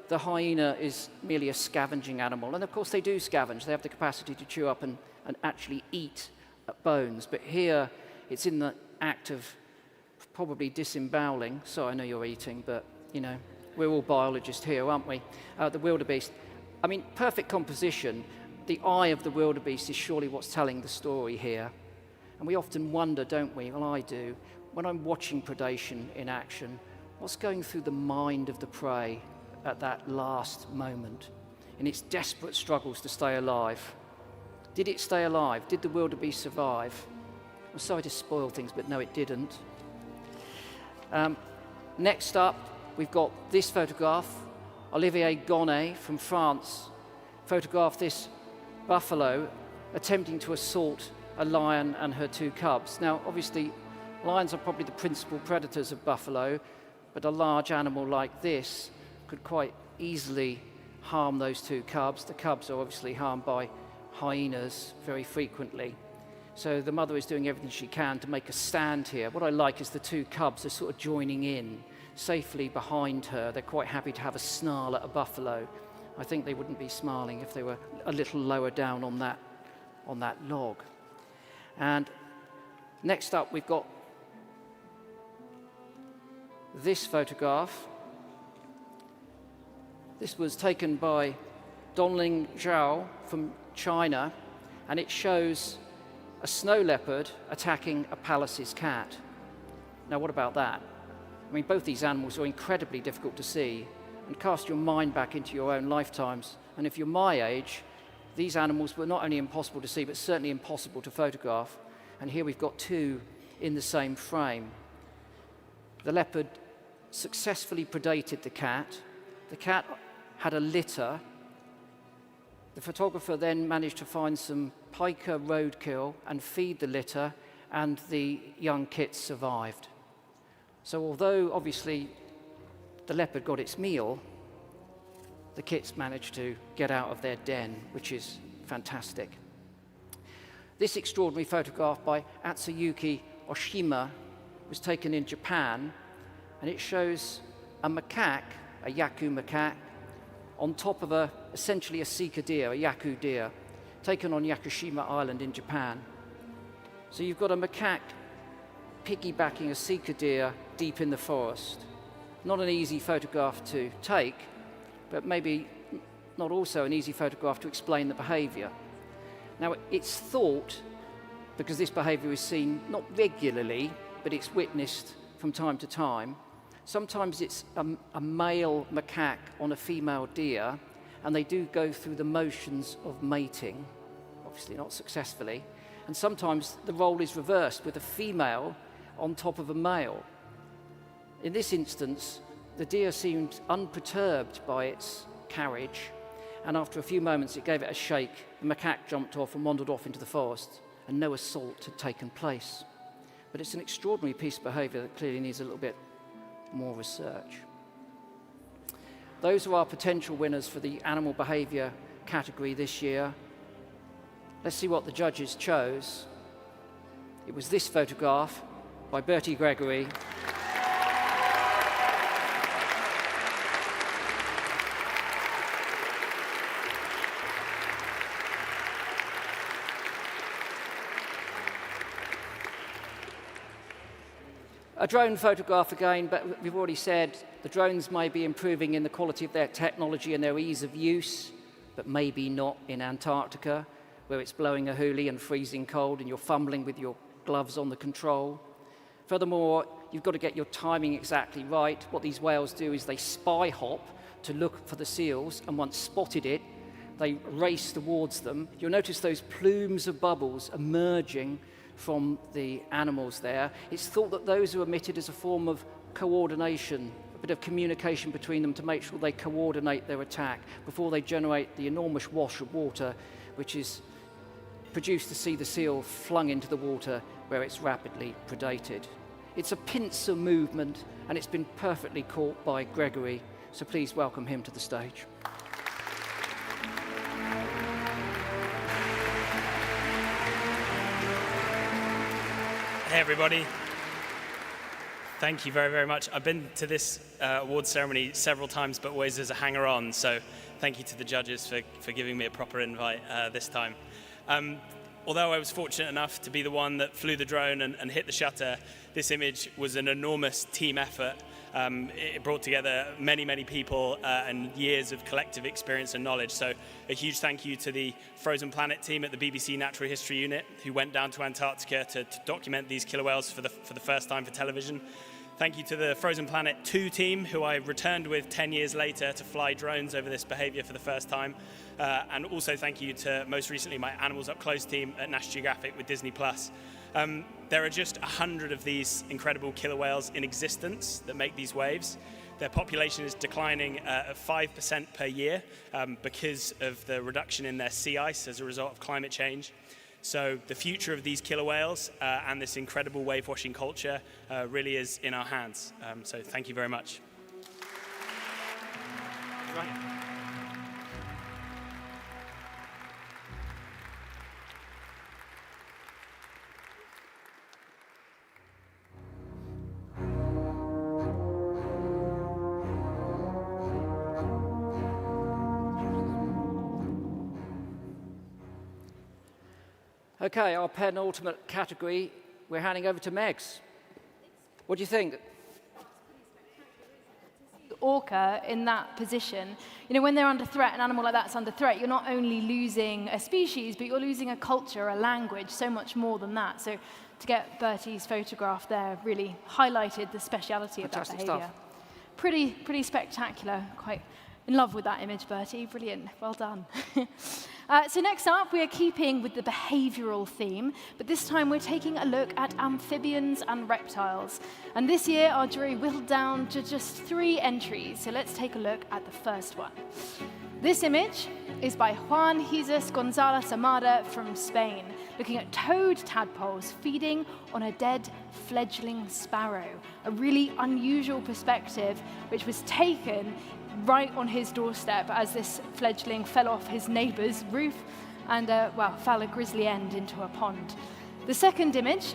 Speaker 3: the hyena is merely a scavenging animal. And of course they do scavenge. They have the capacity to chew up and actually eat bones. But here it's in the act of probably disemboweling. So I know you're eating, but you know, we're all biologists here, aren't we? The wildebeest. I mean, perfect composition. The eye of the wildebeest is surely what's telling the story here. And we often wonder, don't we? Well, I do. When I'm watching predation in action, what's going through the mind of the prey at that last moment in its desperate struggles to stay alive? Did it stay alive? Did the wildebeest survive? I'm sorry to spoil things, but no, it didn't. Next up, we've got this photograph. Olivier Gonnet from France photographed this buffalo attempting to assault a lion and her 2 cubs. Now, obviously, lions are probably the principal predators of buffalo, but a large animal like this could quite easily harm those 2 cubs. The cubs are obviously harmed by hyenas very frequently. So the mother is doing everything she can to make a stand here. What I like is the 2 cubs are sort of joining in safely behind her. They're quite happy to have a snarl at a buffalo. I think they wouldn't be smiling if they were a little lower down on that log. And next up, we've got this photograph. This was taken by Donling Zhao from China, and it shows a snow leopard attacking a Pallas's cat. Now, what about that? I mean, both these animals are incredibly difficult to see, and cast your mind back into your own lifetimes. And if you're my age, these animals were not only impossible to see, but certainly impossible to photograph. And here we've got 2 in the same frame. The leopard successfully predated the cat. The cat had a litter. The photographer then managed to find some pica roadkill and feed the litter, and the young kits survived. So although obviously the leopard got its meal, the kits managed to get out of their den, which is fantastic. This extraordinary photograph by Atsuyuki Oshima was taken in Japan, and it shows a macaque, a yaku macaque, on top of essentially a sika deer, a yaku deer, taken on Yakushima Island in Japan. So you've got a macaque piggybacking a sika deer deep in the forest. Not an easy photograph to take, but maybe not also an easy photograph to explain the behavior. Now, it's thought, because this behavior is seen not regularly, but it's witnessed from time to time, sometimes it's a male macaque on a female deer, and they do go through the motions of mating, obviously not successfully, and sometimes the role is reversed with a female on top of a male. In this instance, the deer seemed unperturbed by its carriage, and after a few moments it gave it a shake. The macaque jumped off and wandered off into the forest, and no assault had taken place. But it's an extraordinary piece of behavior that clearly needs a little bit more research. Those are our potential winners for the animal behavior category this year. Let's see what the judges chose. It was this photograph by Bertie Gregory. A drone photograph again, but we've already said the drones may be improving in the quality of their technology and their ease of use, but maybe not in Antarctica, where it's blowing a hoolie and freezing cold and you're fumbling with your gloves on the control. Furthermore, you've got to get your timing exactly right. What these whales do is they spy hop to look for the seals, and once spotted it, they race towards them. You'll notice those plumes of bubbles emerging from the animals there. It's thought that those are emitted as a form of coordination, a bit of communication between them to make sure they coordinate their attack before they generate the enormous wash of water, which is produced to see the seal flung into the water where it's rapidly predated. It's a pincer movement, and it's been perfectly caught by Gregory, so please welcome him to the stage.
Speaker 10: Hey everybody. Thank you very, very much. I've been to this awards ceremony several times, but always as a hanger-on, so thank you to the judges for giving me a proper invite this time. Although I was fortunate enough to be the one that flew the drone and hit the shutter, this image was an enormous team effort. It brought together many, many people and years of collective experience and knowledge. So a huge thank you to the Frozen Planet team at the BBC Natural History Unit, who went down to Antarctica to document these killer whales for the first time for television. Thank you to the Frozen Planet 2 team, who I returned with 10 years later to fly drones over this behavior for the first time. And also thank you to, most recently, my Animals Up Close team at National Geographic with Disney+. There are just 100 of these incredible killer whales in existence that make these waves. Their population is declining at 5% per year because of the reduction in their sea ice as a result of climate change. So the future of these killer whales and this incredible wave washing culture really is in our hands. So thank you very much. Right.
Speaker 3: Okay, our penultimate category, we're handing over to Megs. What do you think?
Speaker 2: Orca in that position, you know, when they're under threat, an animal like that's under threat, you're not only losing a species, but you're losing a culture, a language, so much more than that. So to get Bertie's photograph there really highlighted the speciality of that behavior.
Speaker 3: Stuff.
Speaker 2: Pretty spectacular. Quite in love with that image, Bertie. Brilliant. Well done. So next up, we are keeping with the behavioral theme, but this time we're taking a look at amphibians and reptiles. And this year, our jury whittled down to just 3 entries. So let's take a look at the first one. This image is by Juan Jesus González Amada from Spain, looking at toad tadpoles feeding on a dead fledgling sparrow. A really unusual perspective, which was taken right on his doorstep as this fledgling fell off his neighbour's roof and, fell a grisly end into a pond. The second image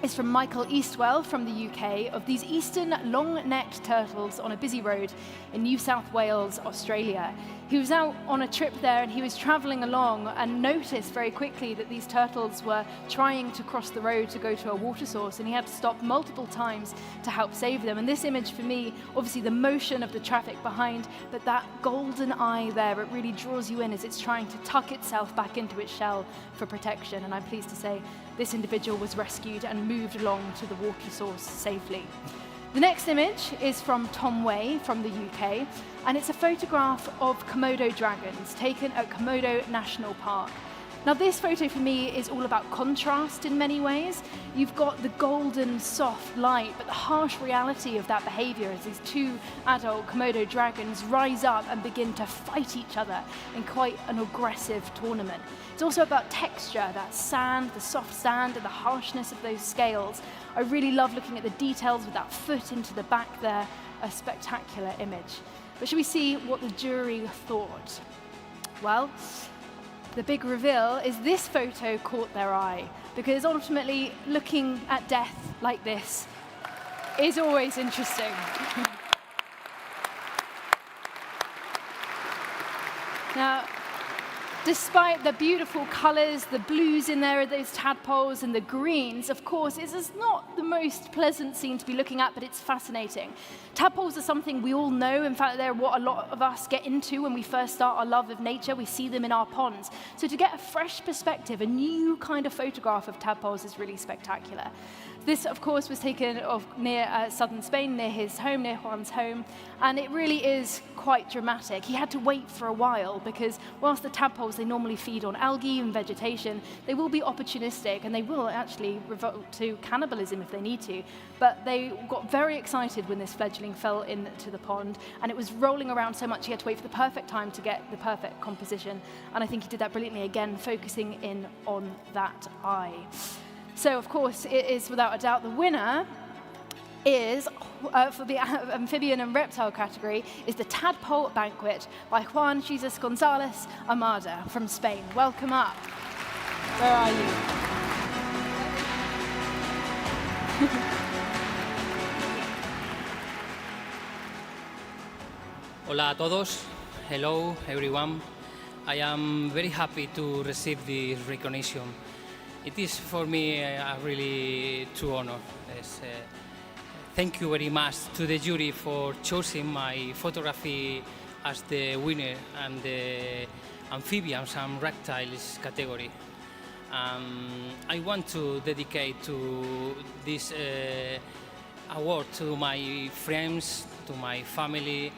Speaker 2: is from Michael Eastwell from the UK of these eastern long-necked turtles on a busy road in New South Wales, Australia. He was out on a trip there and he was travelling along and noticed very quickly that these turtles were trying to cross the road to go to a water source, and he had to stop multiple times to help save them. And this image for me, obviously the motion of the traffic behind, but that golden eye there, it really draws you in as it's trying to tuck itself back into its shell for protection. And I'm pleased to say this individual was rescued and moved along to the water source safely. The next image is from Tom Way from the UK, and it's a photograph of Komodo dragons taken at Komodo National Park. Now this photo for me is all about contrast in many ways. You've got the golden soft light, but the harsh reality of that behavior as these 2 adult Komodo dragons rise up and begin to fight each other in quite an aggressive tournament. It's also about texture, that sand, the soft sand and the harshness of those scales. I really love looking at the details with that foot into the back there, a spectacular image. But should we see what the jury thought? Well, the big reveal is this photo caught their eye, because ultimately looking at death like this is always interesting. Now, despite the beautiful colors, the blues in there of those tadpoles and the greens, of course, this is not the most pleasant scene to be looking at, but it's fascinating. Tadpoles are something we all know. In fact, they're what a lot of us get into when we first start our love of nature. We see them in our ponds. So to get a fresh perspective, a new kind of photograph of tadpoles is really spectacular. This, of course, was taken near southern Spain, near his home, near Juan's home, and it really is quite dramatic. He had to wait for a while because whilst the tadpoles, they normally feed on algae and vegetation, they will be opportunistic and they will actually revert to cannibalism if they need to. But they got very excited when this fledgling fell into the pond, and it was rolling around so much he had to wait for the perfect time to get the perfect composition. And I think he did that brilliantly again, focusing in on that eye. So, of course, it is without a doubt the winner is, for the amphibian and reptile category, is the Tadpole Banquet by Juan Jesus González Amada from Spain. Welcome up. Where are you?
Speaker 11: Hola a todos. Hello, everyone. I am very happy to receive this recognition. It is for me a really true honor. Thank you very much to the jury for choosing my photography as the winner and the Amphibians and Reptiles category. I want to dedicate to this award to my friends, to my family,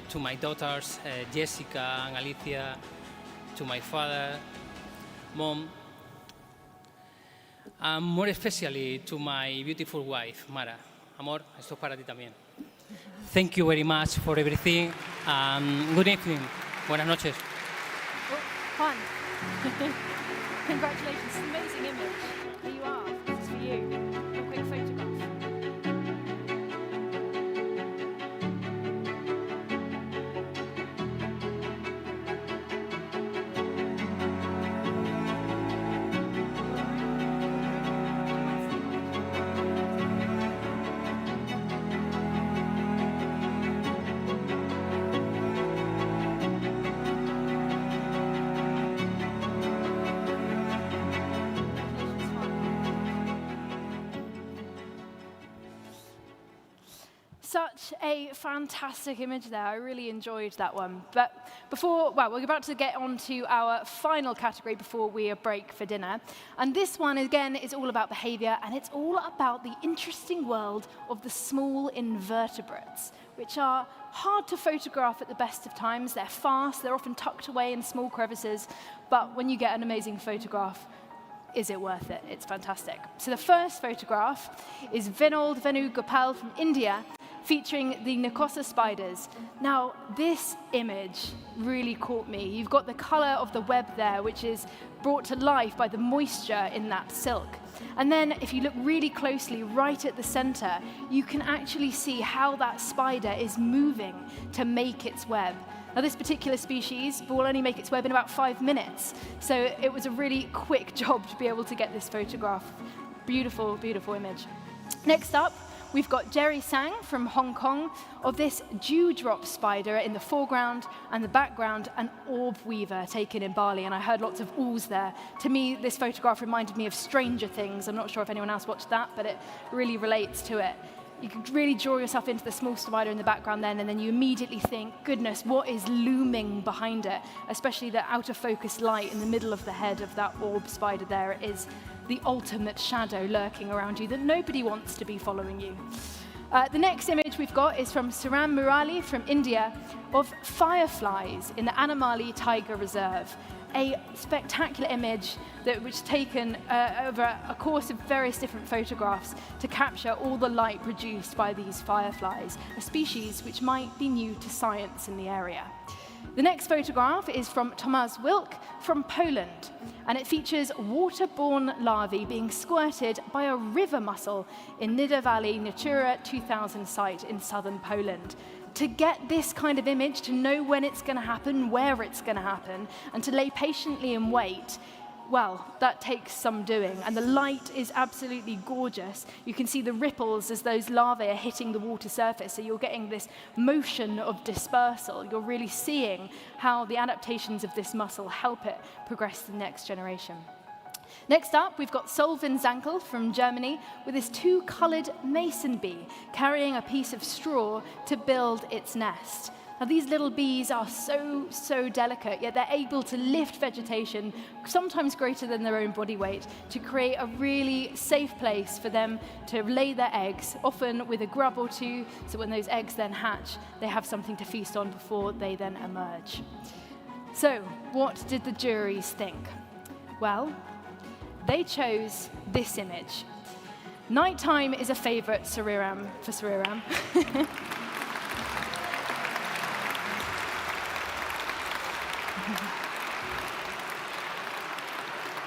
Speaker 11: to my daughters, Jessica and Alicia, to my father, mom, and more especially to my beautiful wife, Mara. Amor, esto es para ti también. Thank you very much for everything. Good evening. Buenas noches.
Speaker 2: Oh, Juan. Congratulations. Amazing image. Here you are. This is for you. A quick photograph. Such a fantastic image there. I really enjoyed that one. But before, well, we're about to get on to our final category before we break for dinner. And this one, again, is all about behavior, and it's all about the interesting world of the small invertebrates, which are hard to photograph at the best of times. They're fast, they're often tucked away in small crevices, but when you get an amazing photograph, is it worth it? It's fantastic. So the first photograph is Vinod Venugopal from India, featuring the Nicosa spiders. Now, this image really caught me. You've got the color of the web there, which is brought to life by the moisture in that silk. And then, if you look really closely, right at the center, you can actually see how that spider is moving to make its web. Now, this particular species will only make its web in about 5 minutes. So it was a really quick job to be able to get this photograph. Beautiful, beautiful image. Next up, we've got Jerry Sang from Hong Kong of this dewdrop spider in the foreground, and the background, an orb weaver taken in Bali. And I heard lots of oohs there. To me, this photograph reminded me of Stranger Things. I'm not sure if anyone else watched that, but it really relates to it. You can really draw yourself into the small spider in the background then, and then you immediately think, goodness, what is looming behind it? Especially the out of focus light in the middle of the head of that orb spider there is the ultimate shadow lurking around you that nobody wants to be following you. The next image we've got is from Suram Murali from India of fireflies in the Anamali Tiger Reserve. A spectacular image that was taken over a course of various different photographs to capture all the light produced by these fireflies, a species which might be new to science in the area. The next photograph is from Tomasz Wilk from Poland, and it features waterborne larvae being squirted by a river mussel in Nida Valley Natura 2000 site in southern Poland. To get this kind of image, to know when it's going to happen, where it's going to happen, and to lay patiently in wait, well, that takes some doing. And the light is absolutely gorgeous. You can see the ripples as those larvae are hitting the water surface, so you're getting this motion of dispersal. You're really seeing how the adaptations of this mussel help it progress to the next generation. Next up, we've got Solvin Zankel from Germany with this two-colored mason bee carrying a piece of straw to build its nest. Now, these little bees are so delicate, yet they're able to lift vegetation, sometimes greater than their own body weight, to create a really safe place for them to lay their eggs, often with a grub or two, so when those eggs then hatch, they have something to feast on before they then emerge. So, what did the juries think? Well, they chose this image. Nighttime is a favorite for Sriram.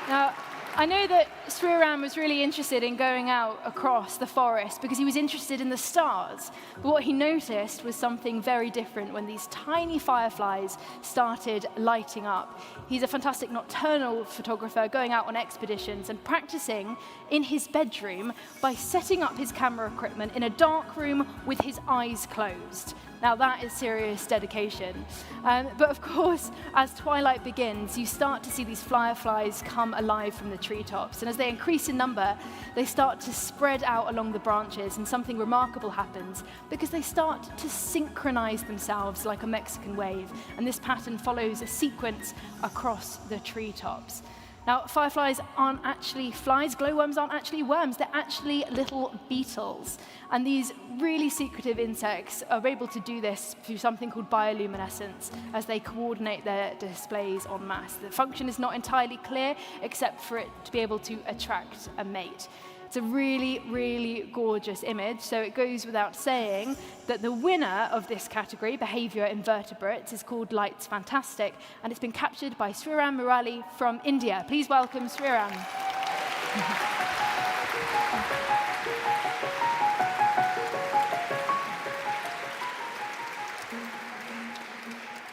Speaker 2: Now, I know that Sriram was really interested in going out across the forest because he was interested in the stars. But what he noticed was something very different when these tiny fireflies started lighting up. He's a fantastic nocturnal photographer going out on expeditions and practicing in his bedroom by setting up his camera equipment in a dark room with his eyes closed. Now that is serious dedication. But of course, as twilight begins, you start to see these fireflies come alive from the treetops. And as they increase in number, they start to spread out along the branches, and something remarkable happens because they start to synchronize themselves like a Mexican wave. And this pattern follows a sequence across the treetops. Now, fireflies aren't actually flies, glowworms aren't actually worms, they're actually little beetles. And these really secretive insects are able to do this through something called bioluminescence as they coordinate their displays en masse. The function is not entirely clear, except for it to be able to attract a mate. It's a really, really gorgeous image, so it goes without saying that the winner of this category, Behaviour Invertebrates, is called Lights Fantastic, and it's been captured by Sriram Murali from India. Please welcome Sriram.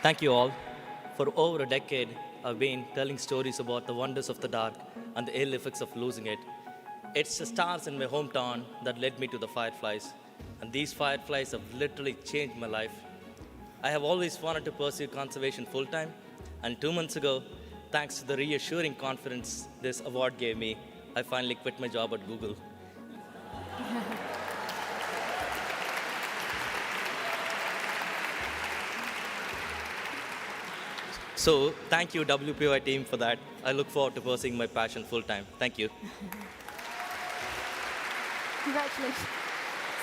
Speaker 12: Thank you all. For over a decade, I've been telling stories about the wonders of the dark and the ill effects of losing it. It's the stars in my hometown that led me to the fireflies, and these fireflies have literally changed my life. I have always wanted to pursue conservation full-time, and 2 months ago, thanks to the reassuring confidence this award gave me, I finally quit my job at Google. So, thank you WPY team for that. I look forward to pursuing my passion full-time. Thank you.
Speaker 2: Congratulations.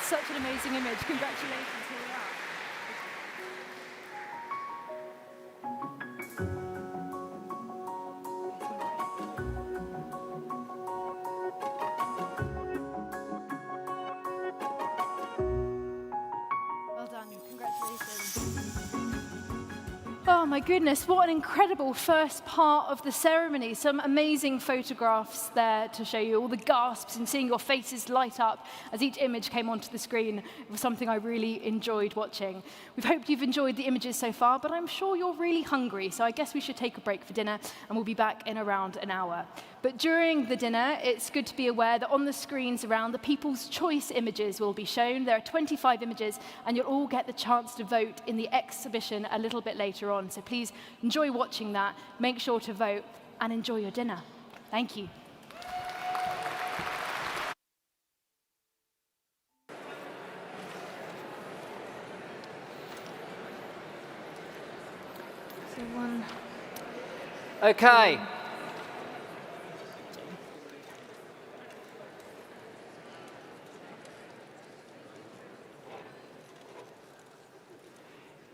Speaker 2: Such an amazing image. Congratulations. Here we are. Well done. Congratulations. Oh my goodness, what an incredible first part of the ceremony. Some amazing photographs there to show you all the gasps and seeing your faces light up as each image came onto the screen. It was something I really enjoyed watching. We've hoped you've enjoyed the images so far, but I'm sure you're really hungry, so I guess we should take a break for dinner and we'll be back in around an hour. But during the dinner, it's good to be aware that on the screens around, the People's Choice images will be shown. There are 25 images, and you'll all get the chance to vote in the exhibition a little bit later on. So please enjoy watching that, make sure to vote, and enjoy your dinner. Thank you.
Speaker 3: Okay.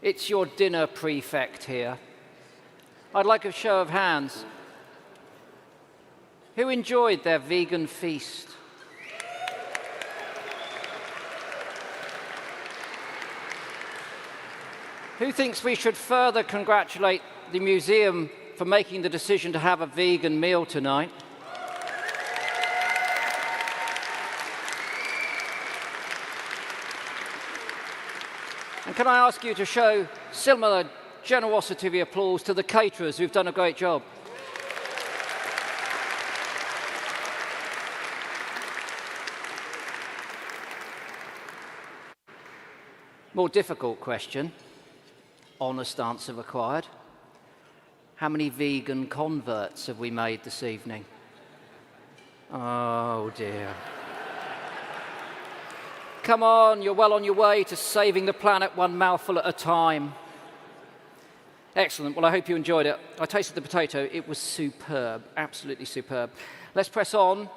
Speaker 3: It's your dinner prefect here. I'd like a show of hands. Who enjoyed their vegan feast? Who thinks we should further congratulate the museum for making the decision to have a vegan meal tonight? And can I ask you to show similar generosity of applause to the caterers who've done a great job? More difficult question. Honest answer required. How many vegan converts have we made this evening? Oh dear. Come on, you're well on your way to saving the planet one mouthful at a time. Excellent. Well, I hope you enjoyed it. I tasted the potato. It was superb, absolutely superb. Let's press on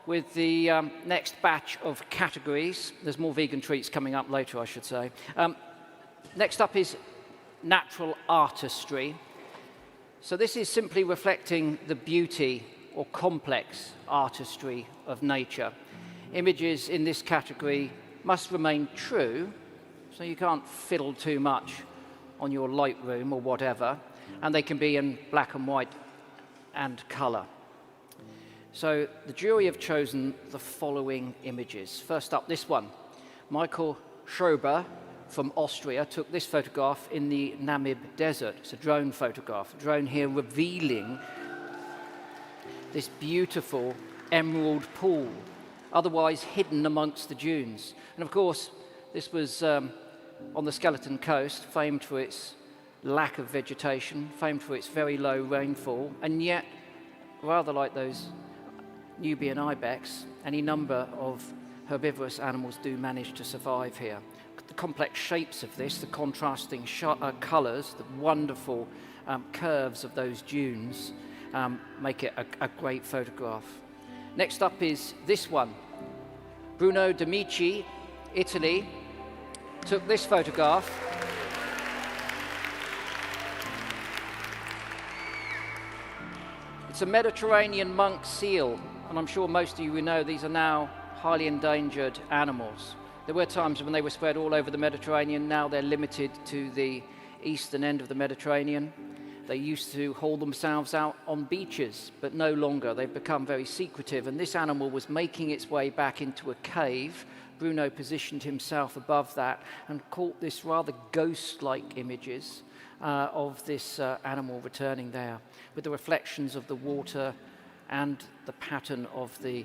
Speaker 3: with the next batch of categories. There's more vegan treats coming up later, I should say. Next up is natural artistry. So this is simply reflecting the beauty or complex artistry of nature. Images in this category must remain true, so you can't fiddle too much on your Lightroom or whatever, and they can be in black and white and color. So the jury have chosen the following images. First up, this one. Michael Schober from Austria took this photograph in the Namib Desert. It's a drone photograph. A drone here revealing this beautiful emerald pool, otherwise hidden amongst the dunes. And of course, this was on the Skeleton Coast, famed for its lack of vegetation, famed for its very low rainfall, and yet, rather like those Nubian ibex, any number of herbivorous animals do manage to survive here. The complex shapes of this, the contrasting colours, the wonderful curves of those dunes make it a great photograph. Next up is this one. Bruno D'Amici, Italy, took this photograph. It's a Mediterranean monk seal, and I'm sure most of you will know these are now highly endangered animals. There were times when they were spread all over the Mediterranean. Now they're limited to the eastern end of the Mediterranean. They used to haul themselves out on beaches, but no longer. They've become very secretive, and this animal was making its way back into a cave. Bruno positioned himself above that and caught this rather ghost-like images of this animal returning there, with the reflections of the water and the pattern of the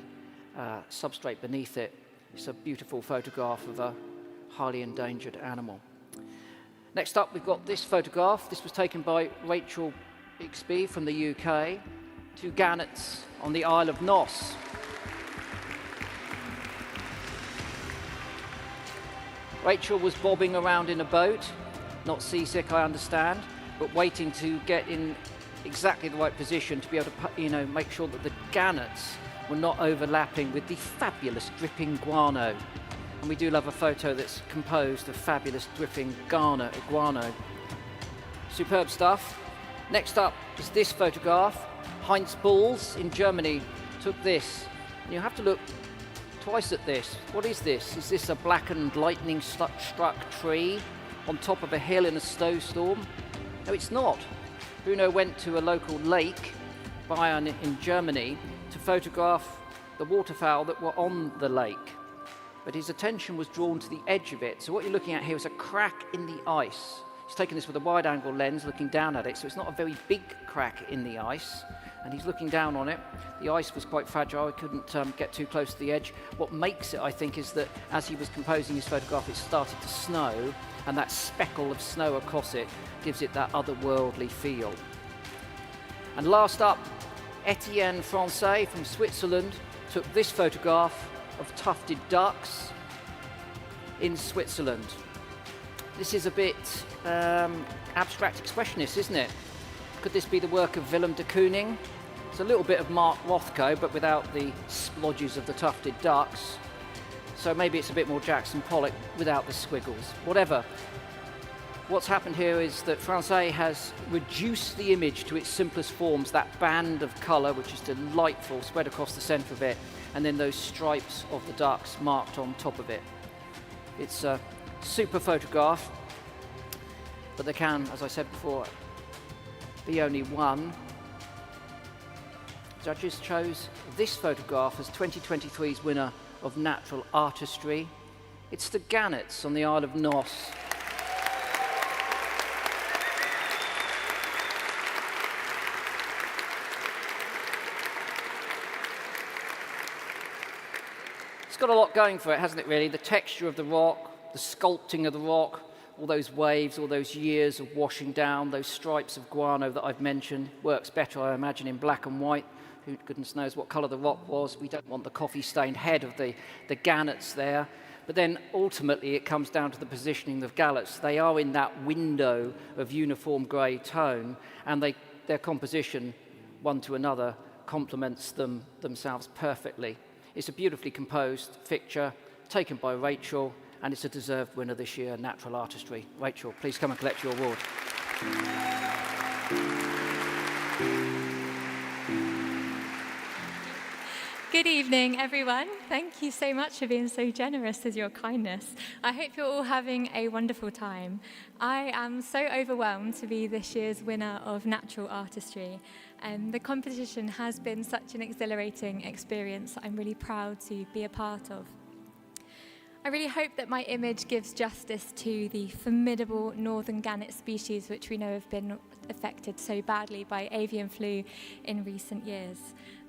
Speaker 3: substrate beneath it. It's a beautiful photograph of a highly endangered animal. Next up, we've got this photograph. This was taken by Rachel Bixby from the UK. Two gannets on the Isle of Nos. Rachel was bobbing around in a boat, not seasick, I understand, but waiting to get in exactly the right position to be able to, make sure that the gannets were not overlapping with the fabulous dripping guano. And we do love a photo that's composed of fabulous dripping guano. Superb stuff. Next up is this photograph. Heinz Bulls in Germany took this. And you have to look twice at this. What is this? Is this a blackened lightning-struck tree on top of a hill in a snowstorm? No, it's not. Bruno went to a local lake, Bayern in Germany, to photograph the waterfowl that were on the lake. But his attention was drawn to the edge of it. So what you're looking at here is a crack in the ice. He's taken this with a wide-angle lens, looking down at it, so it's not a very big crack in the ice. And he's looking down on it. The ice was quite fragile. He couldn't get too close to the edge. What makes it, I think, is that as he was composing his photograph, it started to snow, and that speckle of snow across it gives it that otherworldly feel. And last up, Etienne Francais from Switzerland took this photograph of tufted ducks in Switzerland. This is a bit abstract expressionist, isn't it? Could this be the work of Willem de Kooning? It's a little bit of Mark Rothko, but without the splodges of the tufted ducks. So maybe it's a bit more Jackson Pollock without the squiggles. Whatever. What's happened here is that Francais has reduced the image to its simplest forms, that band of colour, which is delightful, spread across the centre of it, and then those stripes of the ducks marked on top of it. It's a super photograph, but there can, as I said before, be only one. Judges chose this photograph as 2023's winner of Natural Artistry. It's the gannets on the Isle of Nos. It's got a lot going for it, hasn't it, really? The texture of the rock, the sculpting of the rock, all those waves, all those years of washing down, those stripes of guano that I've mentioned. Works better, I imagine, in black and white. Who goodness knows what colour the rock was. We don't want the coffee-stained head of the gannets there. But then ultimately it comes down to the positioning of gannets. They are in that window of uniform grey tone, and their composition, one to another, complements themselves perfectly. It's a beautifully composed picture taken by Rachel, and it's a deserved winner this year, Natural Artistry. Rachel, please come and collect your award.
Speaker 13: Good evening, everyone. Thank you so much for being so generous with your kindness. I hope you're all having a wonderful time. I am so overwhelmed to be this year's winner of Natural Artistry. The competition has been such an exhilarating experience that I'm really proud to be a part of. I really hope that my image gives justice to the formidable northern gannet species which we know have been affected so badly by avian flu in recent years.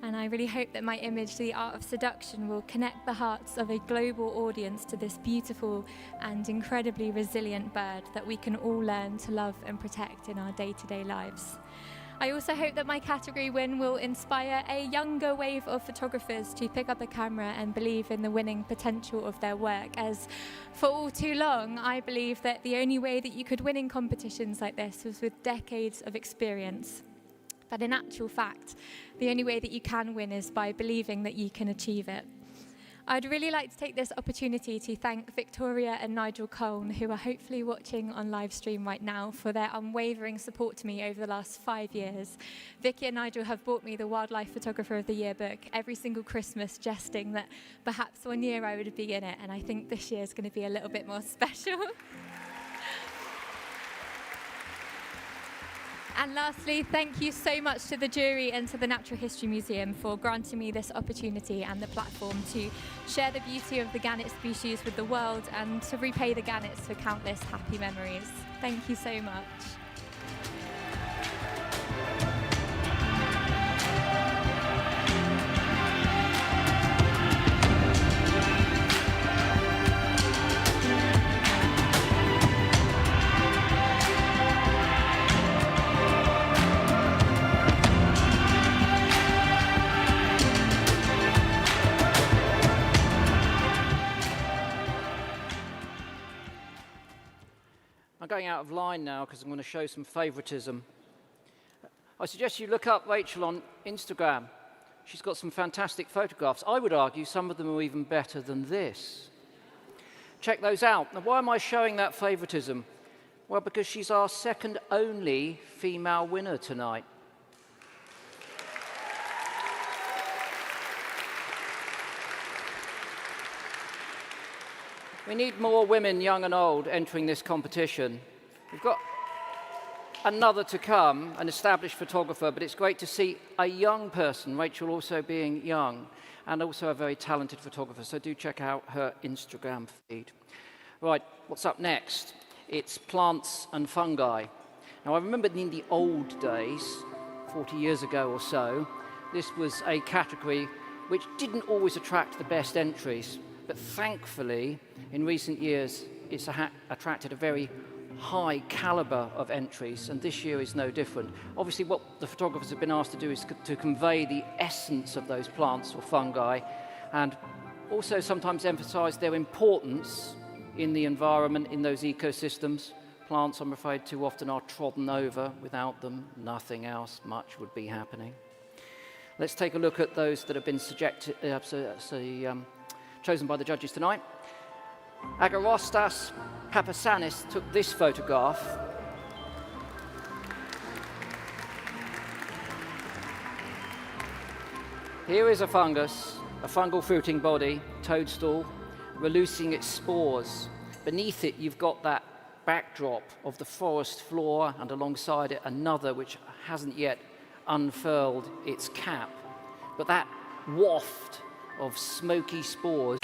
Speaker 13: And I really hope that my image, The Art of Seduction, will connect the hearts of a global audience to this beautiful and incredibly resilient bird that we can all learn to love and protect in our day-to-day lives. I also hope that my category win will inspire a younger wave of photographers to pick up a camera and believe in the winning potential of their work, as for all too long I believe that the only way that you could win in competitions like this was with decades of experience. But in actual fact, the only way that you can win is by believing that you can achieve it. I'd really like to take this opportunity to thank Victoria and Nigel Colne, who are hopefully watching on live stream right now, for their unwavering support to me over the last 5 years. Vicky and Nigel have bought me the Wildlife Photographer of the Year book every single Christmas, jesting that perhaps one year I would be in it, and I think this year is going to be a little bit more special. And lastly, thank you so much to the jury and to the Natural History Museum for granting me this opportunity and the platform to share the beauty of the gannet species with the world and to repay the gannets for countless happy memories. Thank you so much.
Speaker 3: I'm going out of line now because I'm going to show some favoritism. I suggest you look up Rachel on Instagram. She's got some fantastic photographs. I would argue some of them are even better than this. Check those out. Now, why am I showing that favoritism? Well, because she's our second only female winner tonight. We need more women, young and old, entering this competition. We've got another to come, an established photographer, but it's great to see a young person, Rachel also being young, and also a very talented photographer, so do check out her Instagram feed. Right, what's up next? It's plants and fungi. Now, I remember in the old days, 40 years ago or so, this was a category which didn't always attract the best entries. But thankfully, in recent years, it's attracted a very high caliber of entries, and this year is no different. Obviously, what the photographers have been asked to do is to convey the essence of those plants or fungi, and also sometimes emphasize their importance in the environment, in those ecosystems. Plants, I'm afraid, too often are trodden over. Without them, nothing else much would be happening. Let's take a look at those that have been chosen by the judges tonight. Agarostas Papasanis took this photograph. Here is a fungus, a fungal fruiting body, toadstool, releasing its spores. Beneath it, you've got that backdrop of the forest floor, and alongside it, another which hasn't yet unfurled its cap. But that waft of smoky spores.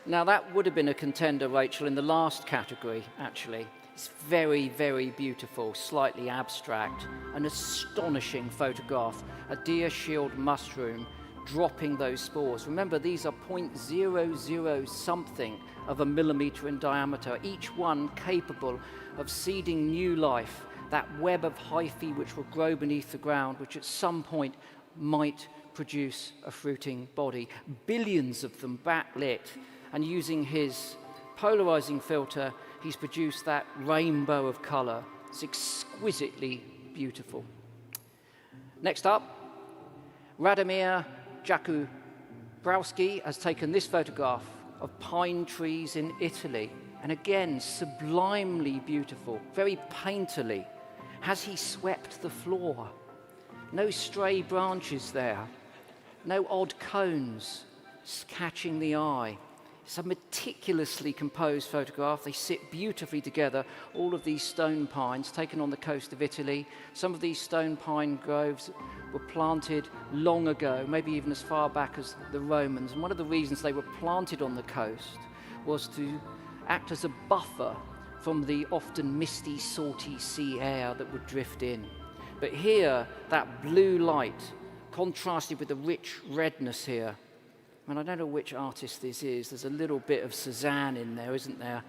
Speaker 3: Now, that would have been a contender, Rachel, in the last category, actually. It's very, very beautiful, slightly abstract, an astonishing photograph, a deer shield mushroom dropping those spores. Remember, these are 0.00 something of a millimeter in diameter, each one capable of seeding new life, that web of hyphae which will grow beneath the ground, which at some point might produce a fruiting body. Billions of them backlit, and using his polarizing filter, he's produced that rainbow of color. It's exquisitely beautiful. Next up, Radomir Jakubrowski has taken this photograph of pine trees in Italy, and again, sublimely beautiful, very painterly. Has he swept the floor? No stray branches there. No odd cones catching the eye. It's a meticulously composed photograph. They sit beautifully together. All of these stone pines taken on the coast of Italy. Some of these stone pine groves were planted long ago, maybe even as far back as the Romans. And one of the reasons they were planted on the coast was to act as a buffer from the often misty, salty sea air that would drift in. But here, that blue light contrasted with the rich redness here. And I don't know which artist this is. There's a little bit of Cézanne in there, isn't there?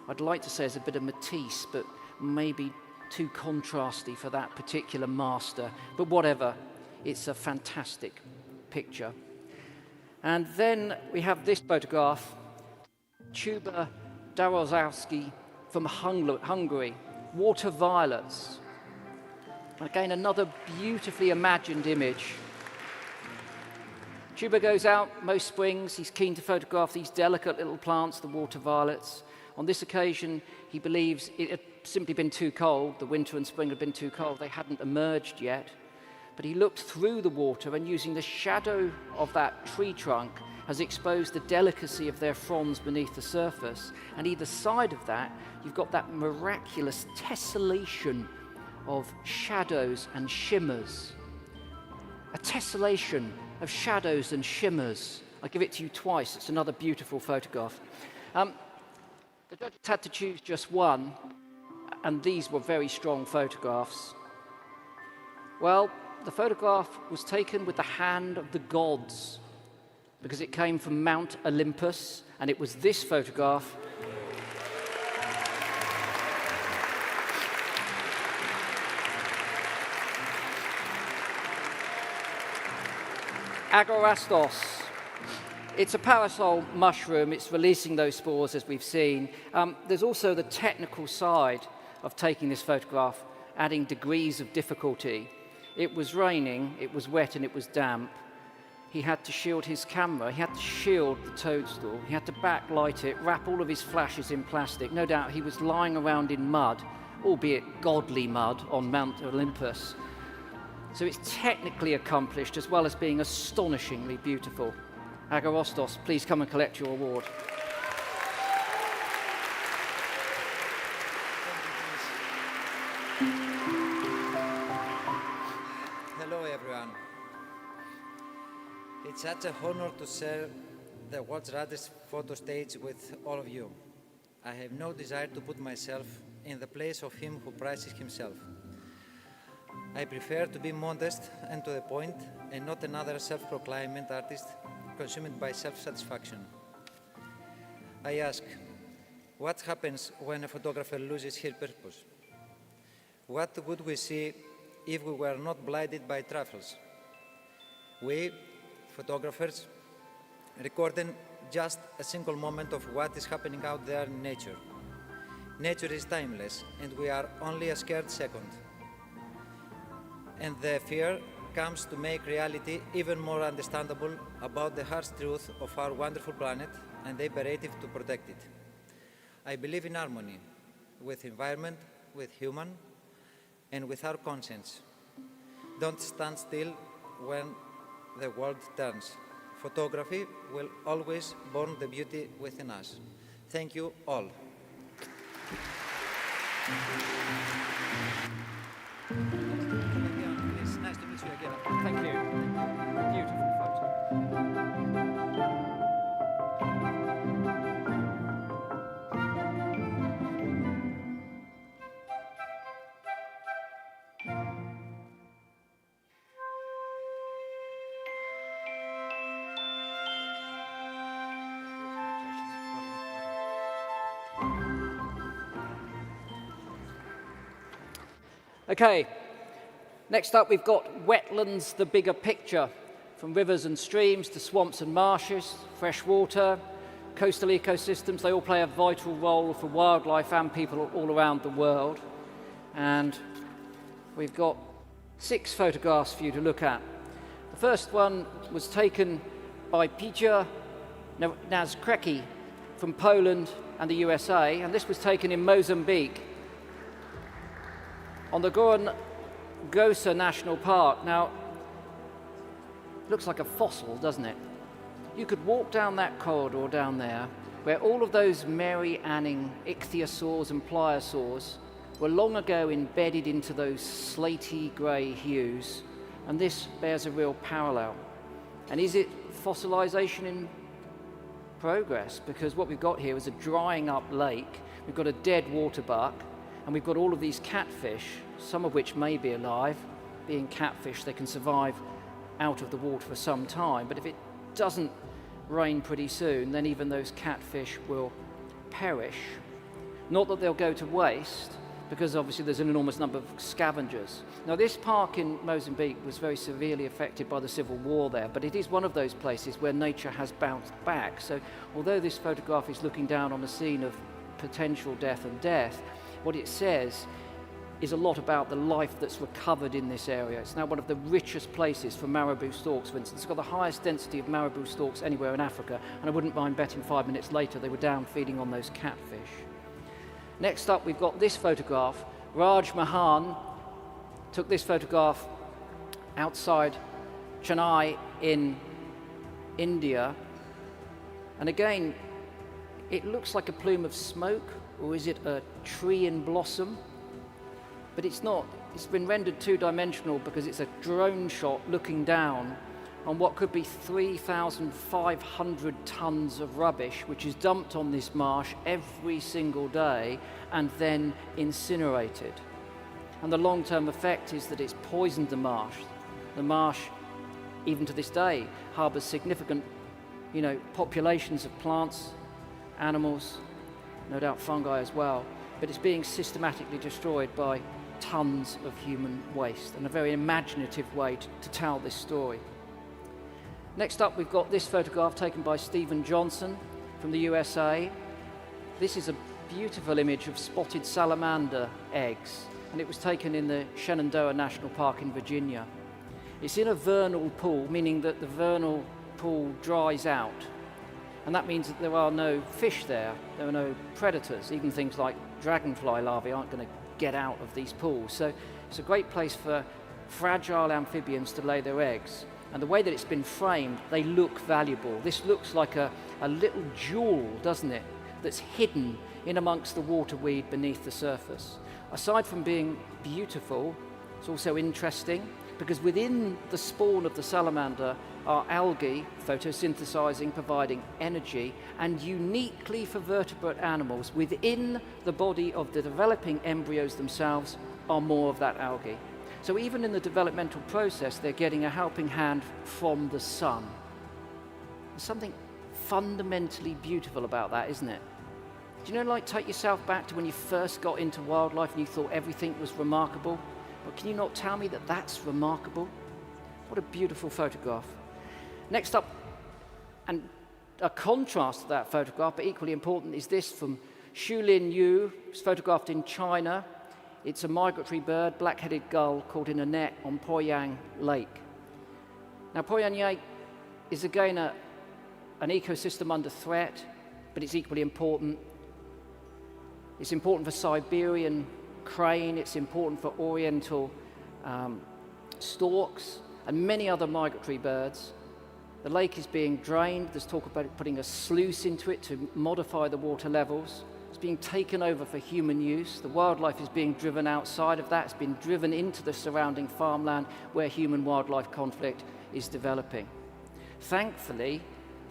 Speaker 3: I'd like to say there's a bit of Matisse, but maybe too contrasty for that particular master. But whatever, it's a fantastic picture. And then we have this photograph, Tuba Darozowski from Hungary, water violets. Again, another beautifully imagined image. Tuba goes out most springs. He's keen to photograph these delicate little plants, the water violets. On this occasion, he believes it had simply been too cold. The winter and spring had been too cold. They hadn't emerged yet. But he looked through the water and using the shadow of that tree trunk has exposed the delicacy of their fronds beneath the surface. And either side of that, you've got that miraculous tessellation of shadows and shimmers. A tessellation of shadows and shimmers. I'll give it to you twice. It's another beautiful photograph. The judges had to choose just one, and these were very strong photographs. Well, the photograph was taken with the hand of the gods because it came from Mount Olympus, and it was this photograph. Agorastos. It's a parasol mushroom. It's releasing those spores, as we've seen. There's also the technical side of taking this photograph, adding degrees of difficulty. It was raining, it was wet, and it was damp. He had to shield his camera. He had to shield the toadstool. He had to backlight it, wrap all of his flashes in plastic. No doubt he was lying around in mud, albeit godly mud, on Mount Olympus. So it's technically accomplished as well as being astonishingly beautiful. Agorastos, please come and collect your award.
Speaker 14: Hello everyone. It's such an honor to share the world's rarest photo stage with all of you. I have no desire to put myself in the place of him who prizes himself. I prefer to be modest and to the point, and not another self-proclaimed artist consumed by self-satisfaction. I ask, what happens when a photographer loses his purpose? What would we see if we were not blinded by truffles? We, photographers, recording just a single moment of what is happening out there in nature. Nature is timeless, and we are only a scared second. And the fear comes to make reality even more understandable about the harsh truth of our wonderful planet and the imperative to protect it. I believe in harmony with environment, with human, and with our conscience. Don't stand still when the world turns. Photography will always born the beauty within us. Thank you all.
Speaker 3: Nice to meet you again. Thank you. Beautiful photo. Okay. Next up, we've got Wetlands, the bigger picture. From rivers and streams to swamps and marshes, fresh water, coastal ecosystems, they all play a vital role for wildlife and people all around the world. And we've got 6 photographs for you to look at. The first one was taken by Piotr Nazkreki from Poland and the USA, and this was taken in Mozambique. On the Goron Gosa National Park. Now, looks like a fossil, doesn't it? You could walk down that corridor down there where all of those Mary-Anning ichthyosaurs and pliosaurs were long ago embedded into those slaty grey hues, and this bears a real parallel. And is it fossilization in progress? Because what we've got here is a drying up lake, we've got a dead waterbuck, and we've got all of these catfish, some of which may be alive. Being catfish, they can survive out of the water for some time, but if it doesn't rain pretty soon, then even those catfish will perish. Not that they'll go to waste, because obviously there's an enormous number of scavengers. Now, this park in Mozambique was very severely affected by the civil war there, but it is one of those places where nature has bounced back. So although this photograph is looking down on a scene of potential death and death, what it says is a lot about the life that's recovered in this area. It's now one of the richest places for marabou storks, for instance. It's got the highest density of marabou storks anywhere in Africa, and I wouldn't mind betting 5 minutes later they were down feeding on those catfish. Next up, we've got this photograph. Raj Mahan took this photograph outside Chennai in India. And again, it looks like a plume of smoke, or is it a tree in blossom? But it's not. It's been rendered two-dimensional because it's a drone shot looking down on what could be 3,500 tons of rubbish, which is dumped on this marsh every single day and then incinerated. And the long-term effect is that it's poisoned the marsh. The marsh, even to this day, harbours significant, populations of plants, animals, no doubt fungi as well, but it's being systematically destroyed by tons of human waste, and a very imaginative way to tell this story. Next up, we've got this photograph taken by Stephen Johnson from the USA. This is a beautiful image of spotted salamander eggs, and it was taken in the Shenandoah National Park in Virginia. It's in a vernal pool, meaning that the vernal pool dries out, and that means that there are no fish there. There are no predators. Even things like dragonfly larvae aren't going to get out of these pools. So it's a great place for fragile amphibians to lay their eggs. And the way that it's been framed, they look valuable. This looks like a little jewel, doesn't it, that's hidden in amongst the waterweed beneath the surface. Aside from being beautiful, it's also interesting, because within the spawn of the salamander are algae photosynthesizing, providing energy, and uniquely for vertebrate animals, within the body of the developing embryos themselves are more of that algae. So even in the developmental process, they're getting a helping hand from the sun. There's something fundamentally beautiful about that, isn't it? Do you know, take yourself back to when you first got into wildlife and you thought everything was remarkable? But can you not tell me that that's remarkable? What a beautiful photograph. Next up, and a contrast to that photograph, but equally important, is this from Xulin Yu. It's photographed in China. It's a migratory bird, black-headed gull, caught in a net on Poyang Lake. Now, Poyang Lake is again an ecosystem under threat, but it's equally important. It's important for Siberian crane, it's important for oriental storks, and many other migratory birds. The lake is being drained. There's talk about putting a sluice into it to modify the water levels. It's being taken over for human use. The wildlife is being driven outside of that. It's been driven into the surrounding farmland where human-wildlife conflict is developing. Thankfully,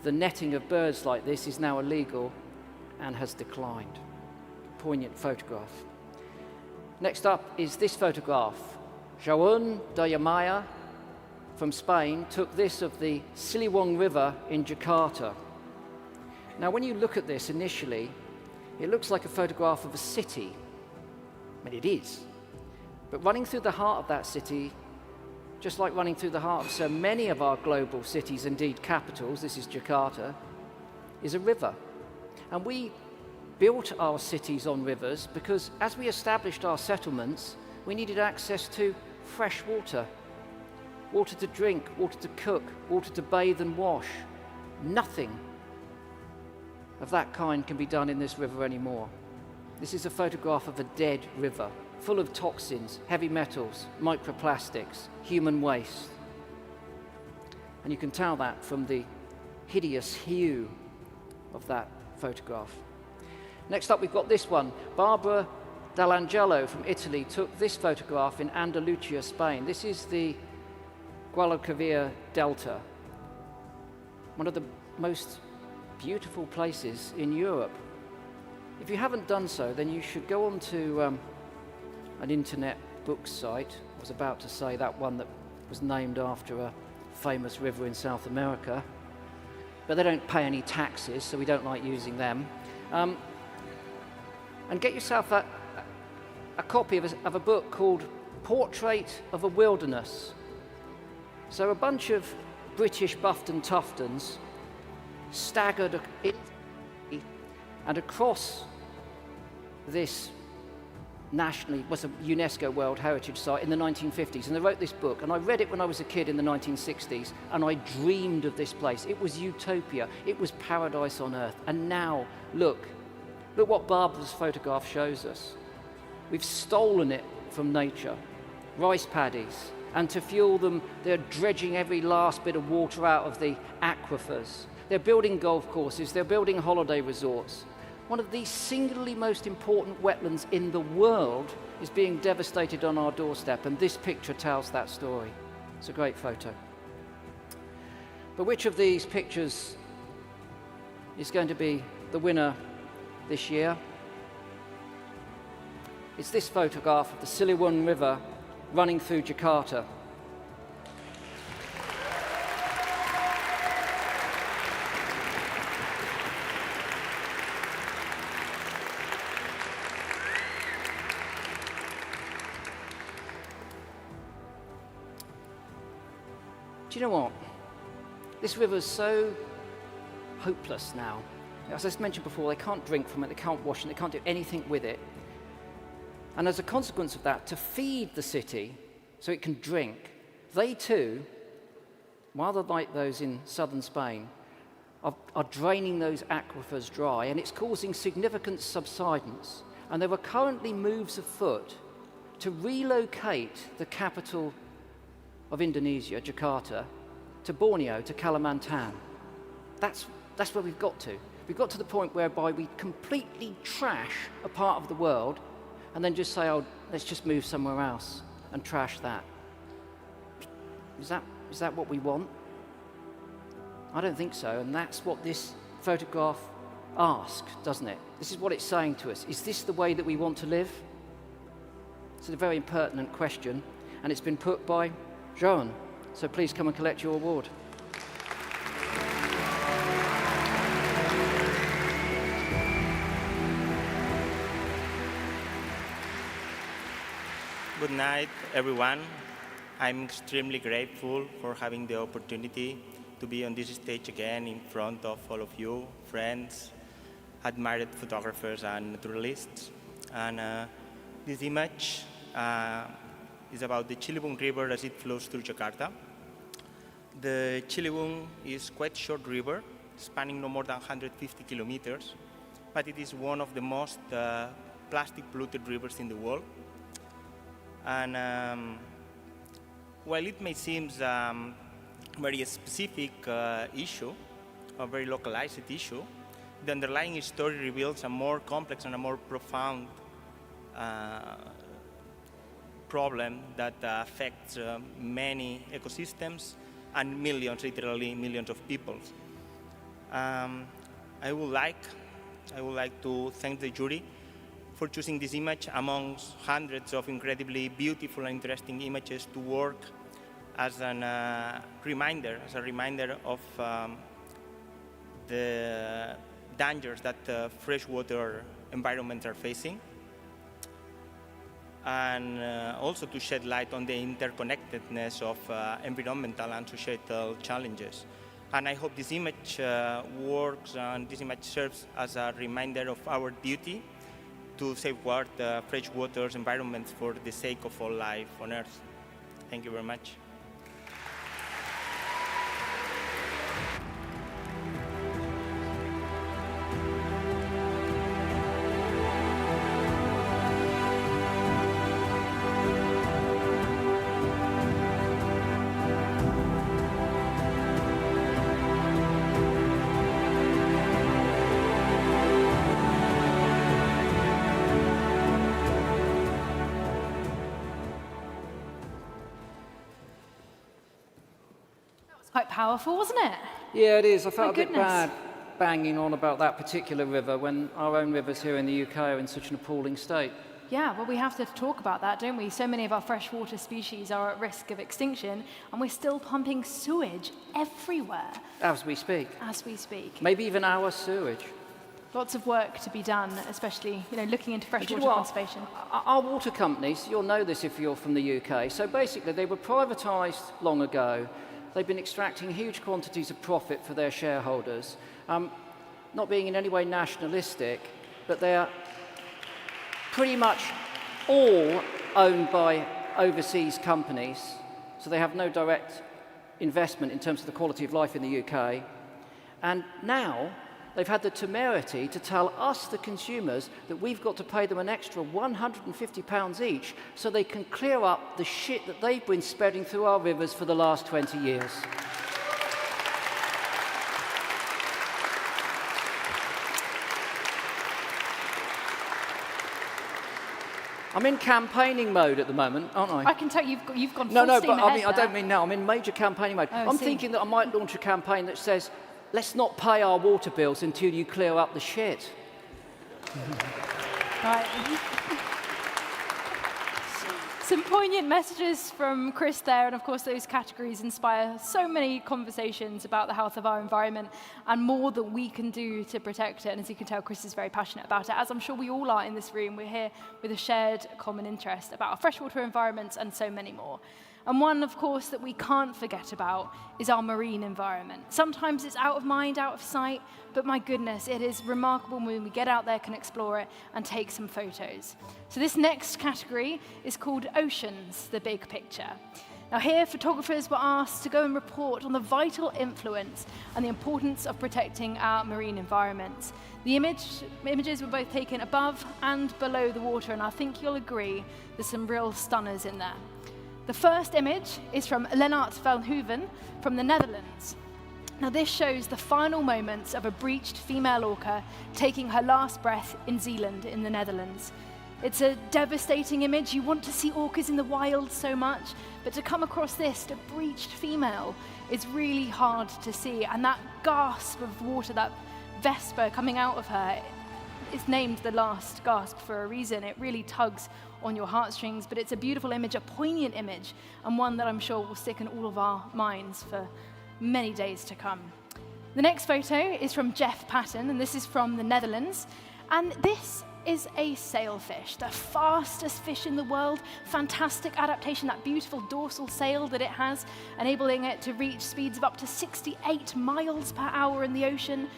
Speaker 3: the netting of birds like this is now illegal and has declined. Poignant photograph. Next up is this photograph. Joan Dayamaya from Spain took this of the Siliwang River in Jakarta. Now, when you look at this initially, it looks like a photograph of a city. I mean, it is. But running through the heart of that city, just like running through the heart of so many of our global cities, indeed capitals, this is Jakarta, is a river. And we built our cities on rivers because as we established our settlements, we needed access to fresh water. Water to drink, water to cook, water to bathe and wash. Nothing of that kind can be done in this river anymore. This is a photograph of a dead river. full of toxins, heavy metals, microplastics, human waste. And you can tell that from the hideous hue of that photograph. Next up, we've got this one. Barbara Dall'Angelo from Italy took this photograph in Andalusia, Spain. This is the Guadalquivir Delta, one of the most beautiful places in Europe. If you haven't done so, then you should go on to an internet book site. I was about to say that one that was named after a famous river in South America, but they don't pay any taxes, so we don't like using them. And get yourself a copy of a book called Portrait of a Wilderness. So a bunch of British Bufton Tuftons staggered and across this was a UNESCO World Heritage Site in the 1950s, and they wrote this book, and I read it when I was a kid in the 1960s, and I dreamed of this place. It was utopia, it was paradise on earth, and now, look what Barbara's photograph shows us. We've stolen it from nature, rice paddies, and to fuel them, they're dredging every last bit of water out of the aquifers. They're building golf courses, they're building holiday resorts. One of the singularly most important wetlands in the world is being devastated on our doorstep, and this picture tells that story. It's a great photo. But which of these pictures is going to be the winner this year? It's this photograph of the Ciliwung River running through Jakarta. Do you know what? This river's so hopeless now. As I mentioned before, they can't drink from it, they can't wash it, they can't do anything with it. And as a consequence of that, to feed the city so it can drink, they too, rather like those in southern Spain, are draining those aquifers dry, and it's causing significant subsidence. And there are currently moves afoot to relocate the capital of Indonesia, Jakarta, to Borneo, to Kalimantan. That's where we've got to. We've got to the point whereby we completely trash a part of the world and then just say, oh, let's just move somewhere else and trash that. Is that what we want? I don't think so, and that's what this photograph asks, doesn't it? This is what it's saying to us. Is this the way that we want to live? It's a very pertinent question, and it's been put by Joan. So please come and collect your award.
Speaker 15: Good night, everyone. I'm extremely grateful for having the opportunity to be on this stage again in front of all of you, friends, admired photographers and naturalists. And this image is about the Ciliwung River as it flows through Jakarta. The Ciliwung is quite a short river, spanning no more than 150 kilometers, but it is one of the most plastic-polluted rivers in the world. And while it may seem a very specific issue, a very localized issue, the underlying story reveals a more complex and a more profound problem that affects many ecosystems and millions, literally millions of people. I would like to thank the jury for choosing this image amongst hundreds of incredibly beautiful and interesting images to work as a reminder of the dangers that freshwater environments are facing, and also to shed light on the interconnectedness of environmental and societal challenges. And I hope this image works, and this image serves as a reminder of our duty to safeguard freshwater environments for the sake of all life on Earth. Thank you very much.
Speaker 2: Quite powerful, wasn't it?
Speaker 3: Yeah, it is. I felt
Speaker 2: My
Speaker 3: a bit bad banging on about that particular river when our own rivers here in the UK are in such an appalling state.
Speaker 2: Yeah, well, we have to talk about that, don't we? So many of our freshwater species are at risk of extinction, and we're still pumping sewage everywhere.
Speaker 3: As we speak.
Speaker 2: As we speak.
Speaker 3: Maybe even our sewage.
Speaker 2: Lots of work to be done, especially, looking into freshwater conservation.
Speaker 3: Our water companies, you'll know this if you're from the UK, so basically they were privatised long ago. They've been extracting huge quantities of profit for their shareholders. Not being in any way nationalistic, but they're pretty much all owned by overseas companies, so they have no direct investment in terms of the quality of life in the UK. And now they've had the temerity to tell us, the consumers, that we've got to pay them an extra £150 each so they can clear up the shit that they've been spreading through our rivers for the last 20 years. I'm in campaigning mode at the moment, aren't I?
Speaker 2: I can tell you've gone full
Speaker 3: No,
Speaker 2: steam
Speaker 3: but
Speaker 2: ahead
Speaker 3: I don't mean now. I'm in major campaigning mode. I'm thinking that I might launch a campaign that says, let's not pay our water bills until you clear up the shit.
Speaker 2: Right. Some poignant messages from Chris there, and of course those categories inspire so many conversations about the health of our environment and more that we can do to protect it. And as you can tell, Chris is very passionate about it, as I'm sure we all are in this room. We're here with a shared common interest about our freshwater environments and so many more. And one, of course, that we can't forget about is our marine environment. Sometimes it's out of mind, out of sight, but my goodness, it is remarkable when we get out there, can explore it, and take some photos. So this next category is called Oceans, the Big Picture. Now here, photographers were asked to go and report on the vital influence and the importance of protecting our marine environments. The images were both taken above and below the water, and I think you'll agree there's some real stunners in there. The first image is from Lennart van Hooven from the Netherlands. Now this shows the final moments of a breached female orca taking her last breath in Zeeland in the Netherlands. It's a devastating image. You want to see orcas in the wild so much, but to come across this, a breached female, is really hard to see. And that gasp of water, that Vespa coming out of her, is named the last gasp for a reason. It really tugs on your heartstrings, but it's a beautiful image, a poignant image, and one that I'm sure will stick in all of our minds for many days to come. The next photo is from Jeff Patton, and this is from the Netherlands. And this is a sailfish, the fastest fish in the world. Fantastic adaptation, that beautiful dorsal sail that it has, enabling it to reach speeds of up to 68 miles per hour in the ocean.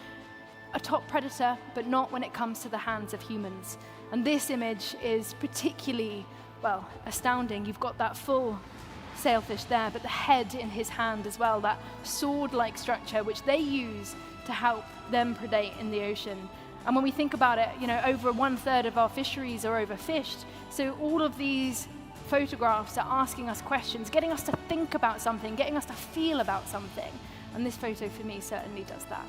Speaker 2: A top predator, but not when it comes to the hands of humans. And this image is particularly, well, astounding. You've got that full sailfish there, but the head in his hand as well, that sword-like structure which they use to help them predate in the ocean. And when we think about it, over 1/3 of our fisheries are overfished. So all of these photographs are asking us questions, getting us to think about something, getting us to feel about something. And this photo for me certainly does that.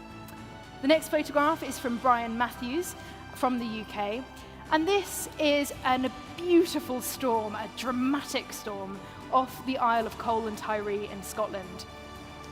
Speaker 2: The next photograph is from Brian Matthews from the UK. And this is a beautiful storm, a dramatic storm, off the Isle of Cole and Tiree in Scotland.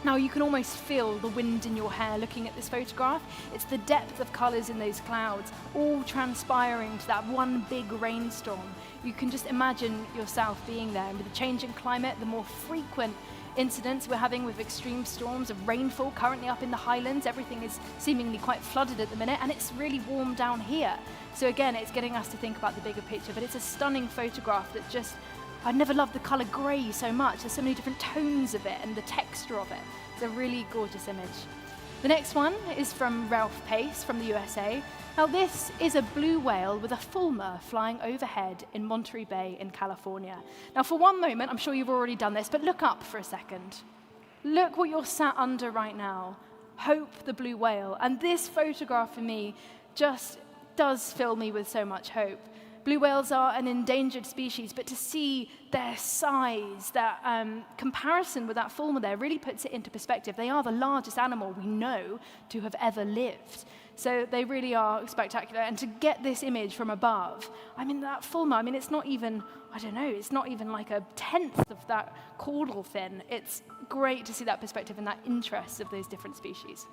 Speaker 2: Now you can almost feel the wind in your hair looking at this photograph. It's the depth of colours in those clouds, all transpiring to that one big rainstorm. You can just imagine yourself being there. And with the change in climate, the more frequent incidents we're having with extreme storms of rainfall currently up in the Highlands, everything is seemingly quite flooded at the minute, and it's really warm down here. So again, it's getting us to think about the bigger picture, but it's a stunning photograph that just, I've never loved the colour grey so much. There's so many different tones of it and the texture of it. It's a really gorgeous image. The next one is from Ralph Pace from the USA. Now this is a blue whale with a fulmar flying overhead in Monterey Bay in California. Now for one moment, I'm sure you've already done this, but look up for a second. Look what you're sat under right now. Hope the blue whale. And this photograph for me just does fill me with so much hope. Blue whales are an endangered species, but to see their size, that comparison with that fulmar there really puts it into perspective. They are the largest animal we know to have ever lived. So they really are spectacular. And to get this image from above, I mean, that fulmar, I mean, it's not even, I don't know, it's not even like a tenth of that caudal fin. It's great to see that perspective and that interest of those different species.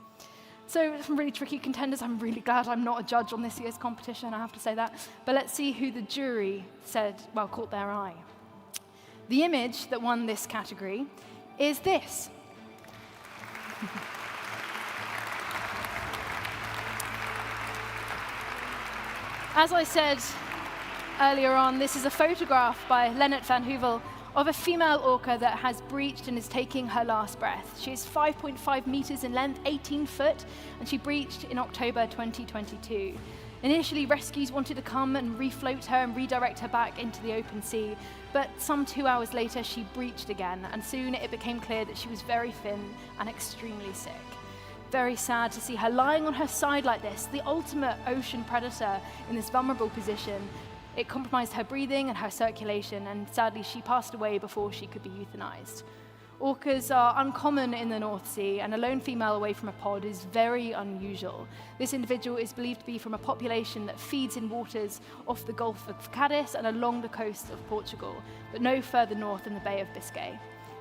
Speaker 2: So some really tricky contenders. I'm really glad I'm not a judge on this year's competition, I have to say that. But let's see who the jury said, well, caught their eye. The image that won this category is this. As I said earlier on, this is a photograph by Leonard van Heuvel of a female orca that has breached and is taking her last breath. She is 5.5 meters in length, 18 foot, and she breached in October 2022. Initially, rescues wanted to come and refloat her and redirect her back into the open sea, but some 2 hours later, she breached again, and soon it became clear that she was very thin and extremely sick. Very sad to see her lying on her side like this, the ultimate ocean predator in this vulnerable position. It compromised her breathing and her circulation, and sadly she passed away before she could be euthanized. Orcas are uncommon in the North Sea, and a lone female away from a pod is very unusual. This individual is believed to be from a population that feeds in waters off the Gulf of Cadiz and along the coast of Portugal, but no further north in the Bay of Biscay.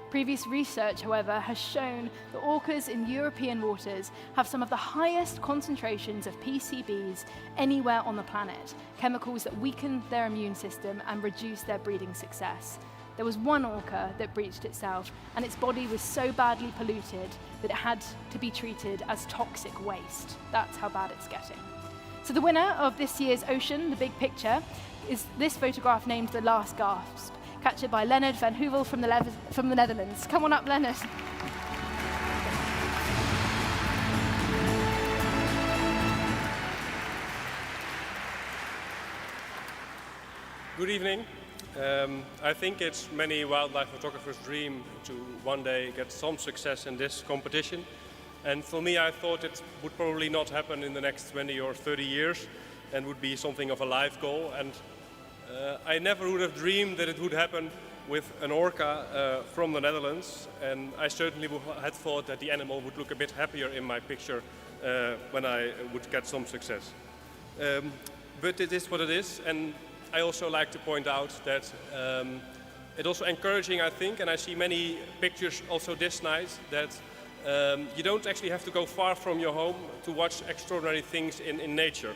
Speaker 2: Previous research, however, has shown that orcas in European waters have some of the highest concentrations of PCBs anywhere on the planet, chemicals that weaken their immune system and reduce their breeding success. There was one orca that breached itself, and its body was so badly polluted that it had to be treated as toxic waste. That's how bad it's getting. So the winner of this year's Ocean, the big picture, is this photograph named The Last Gasp, captured by Leonard van Heuvel from the Netherlands. Come on up, Leonard.
Speaker 16: Good evening. I think it's many wildlife photographers' dream to one day get some success in this competition. And for me, I thought it would probably not happen in the next 20 or 30 years and would be something of a life goal. And I never would have dreamed that it would happen with an orca from the Netherlands. And I certainly had thought that the animal would look a bit happier in my picture when I would get some success. But it is what it is. And I also like to point out that it's also encouraging, I think, and I see many pictures also this night, that you don't actually have to go far from your home to watch extraordinary things in nature.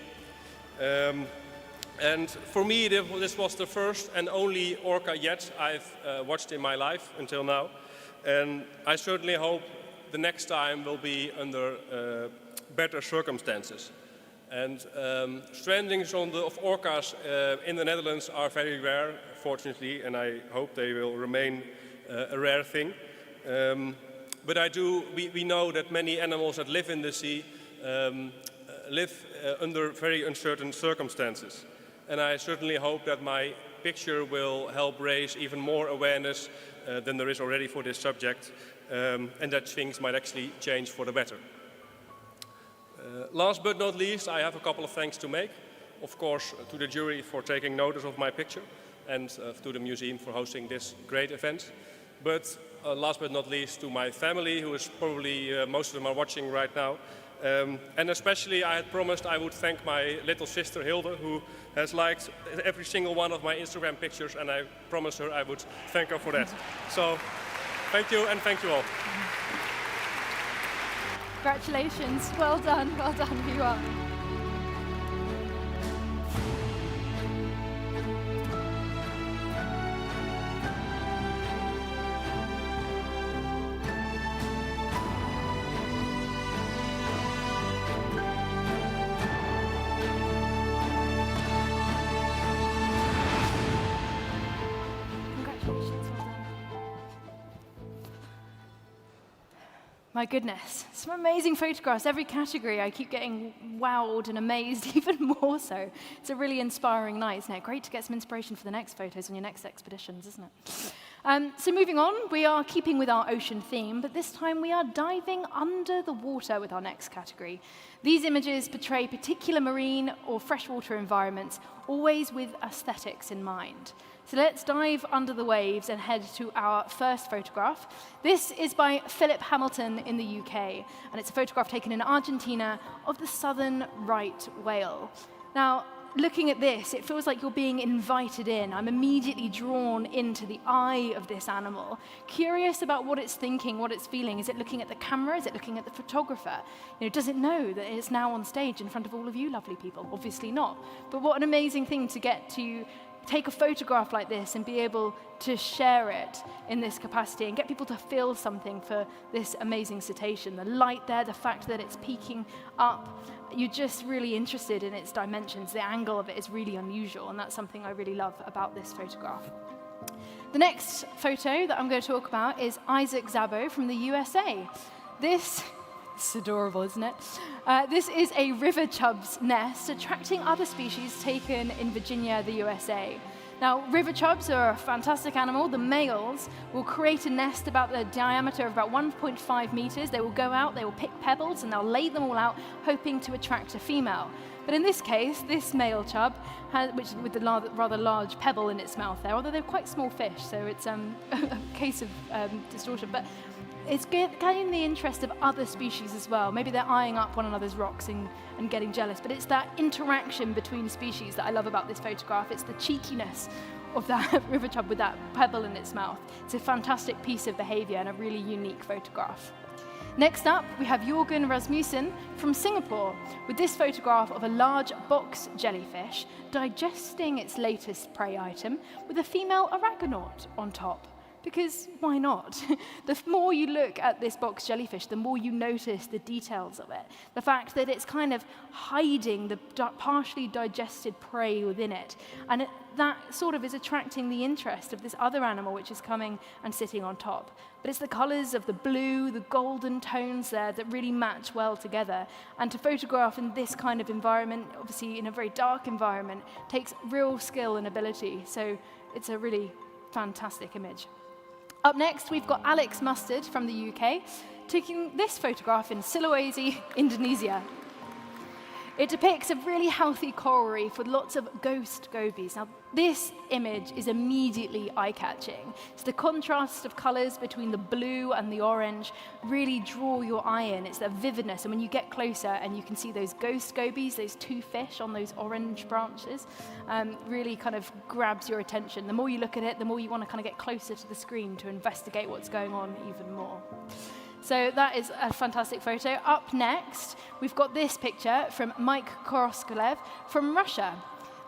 Speaker 16: And for me, this was the first and only orca yet I've watched in my life until now. And I certainly hope the next time will be under better circumstances. And strandings of orcas in the Netherlands are very rare, fortunately, and I hope they will remain a rare thing. But we know that many animals that live in the sea live under very uncertain circumstances. And I certainly hope that my picture will help raise even more awareness than there is already for this subject, and that things might actually change for the better. Last but not least, I have a couple of thanks to make. Of course, to the jury for taking notice of my picture, and to the museum for hosting this great event. But last but not least, to my family, who is probably, most of them are watching right now. And especially I had promised I would thank my little sister Hilde, who has liked every single one of my Instagram pictures, and I promised her I would thank her for that. So thank you, and thank you all.
Speaker 2: Congratulations, well done, here you are. My goodness, some amazing photographs. Every category, I keep getting wowed and amazed even more so. It's a really inspiring night, isn't it? Great to get some inspiration for the next photos on your next expeditions, isn't it? So moving on, we are keeping with our ocean theme, but this time we are diving under the water with our next category. These images portray particular marine or freshwater environments, always with aesthetics in mind. So let's dive under the waves and head to our first photograph. This is by Philip Hamilton in the UK, and it's a photograph taken in Argentina of the southern right whale. Now, looking at this, it feels like you're being invited in. I'm immediately drawn into the eye of this animal, curious about what it's thinking, what it's feeling. Is it looking at the camera? Is it looking at the photographer? Does it know that it's now on stage in front of all of you lovely people? Obviously not. But what an amazing thing to get to take a photograph like this and be able to share it in this capacity and get people to feel something for this amazing cetacean. The light there, the fact that it's peeking up, you're just really interested in its dimensions. The angle of it is really unusual, and that's something I really love about this photograph. The next photo that I'm going to talk about is Isaac Zabo from the USA. It's adorable, isn't it? This is a river chub's nest, attracting other species taken in Virginia, the USA. Now, river chubs are a fantastic animal. The males will create a nest about the diameter of about 1.5 meters. They will go out, they will pick pebbles, and they'll lay them all out, hoping to attract a female. But in this case, this male chub, with the rather large pebble in its mouth there, although they're quite small fish, so it's a case of distortion. But it's getting the interest of other species as well. Maybe they're eyeing up one another's rocks and getting jealous, but it's that interaction between species that I love about this photograph. It's the cheekiness of that river chub with that pebble in its mouth. It's a fantastic piece of behavior and a really unique photograph. Next up, we have Jorgen Rasmussen from Singapore with this photograph of a large box jellyfish digesting its latest prey item with a female arachnoid on top. Because why not? The more you look at this box jellyfish, the more you notice the details of it. The fact that it's kind of hiding the partially digested prey within it. And that sort of is attracting the interest of this other animal which is coming and sitting on top. But it's the colors of the blue, the golden tones there that really match well together. And to photograph in this kind of environment, obviously in a very dark environment, takes real skill and ability. So it's a really fantastic image. Up next, we've got Alex Mustard from the UK, taking this photograph in Sulawesi, Indonesia. It depicts a really healthy coral reef with lots of ghost gobies. Now, this image is immediately eye-catching. It's the contrast of colors between the blue and the orange really draw your eye in. It's that vividness, and when you get closer and you can see those ghost gobies, those two fish on those orange branches, really kind of grabs your attention. The more you look at it, the more you want to kind of get closer to the screen to investigate what's going on even more. So that is a fantastic photo. Up next, we've got this picture from Mike Koroskolev from Russia.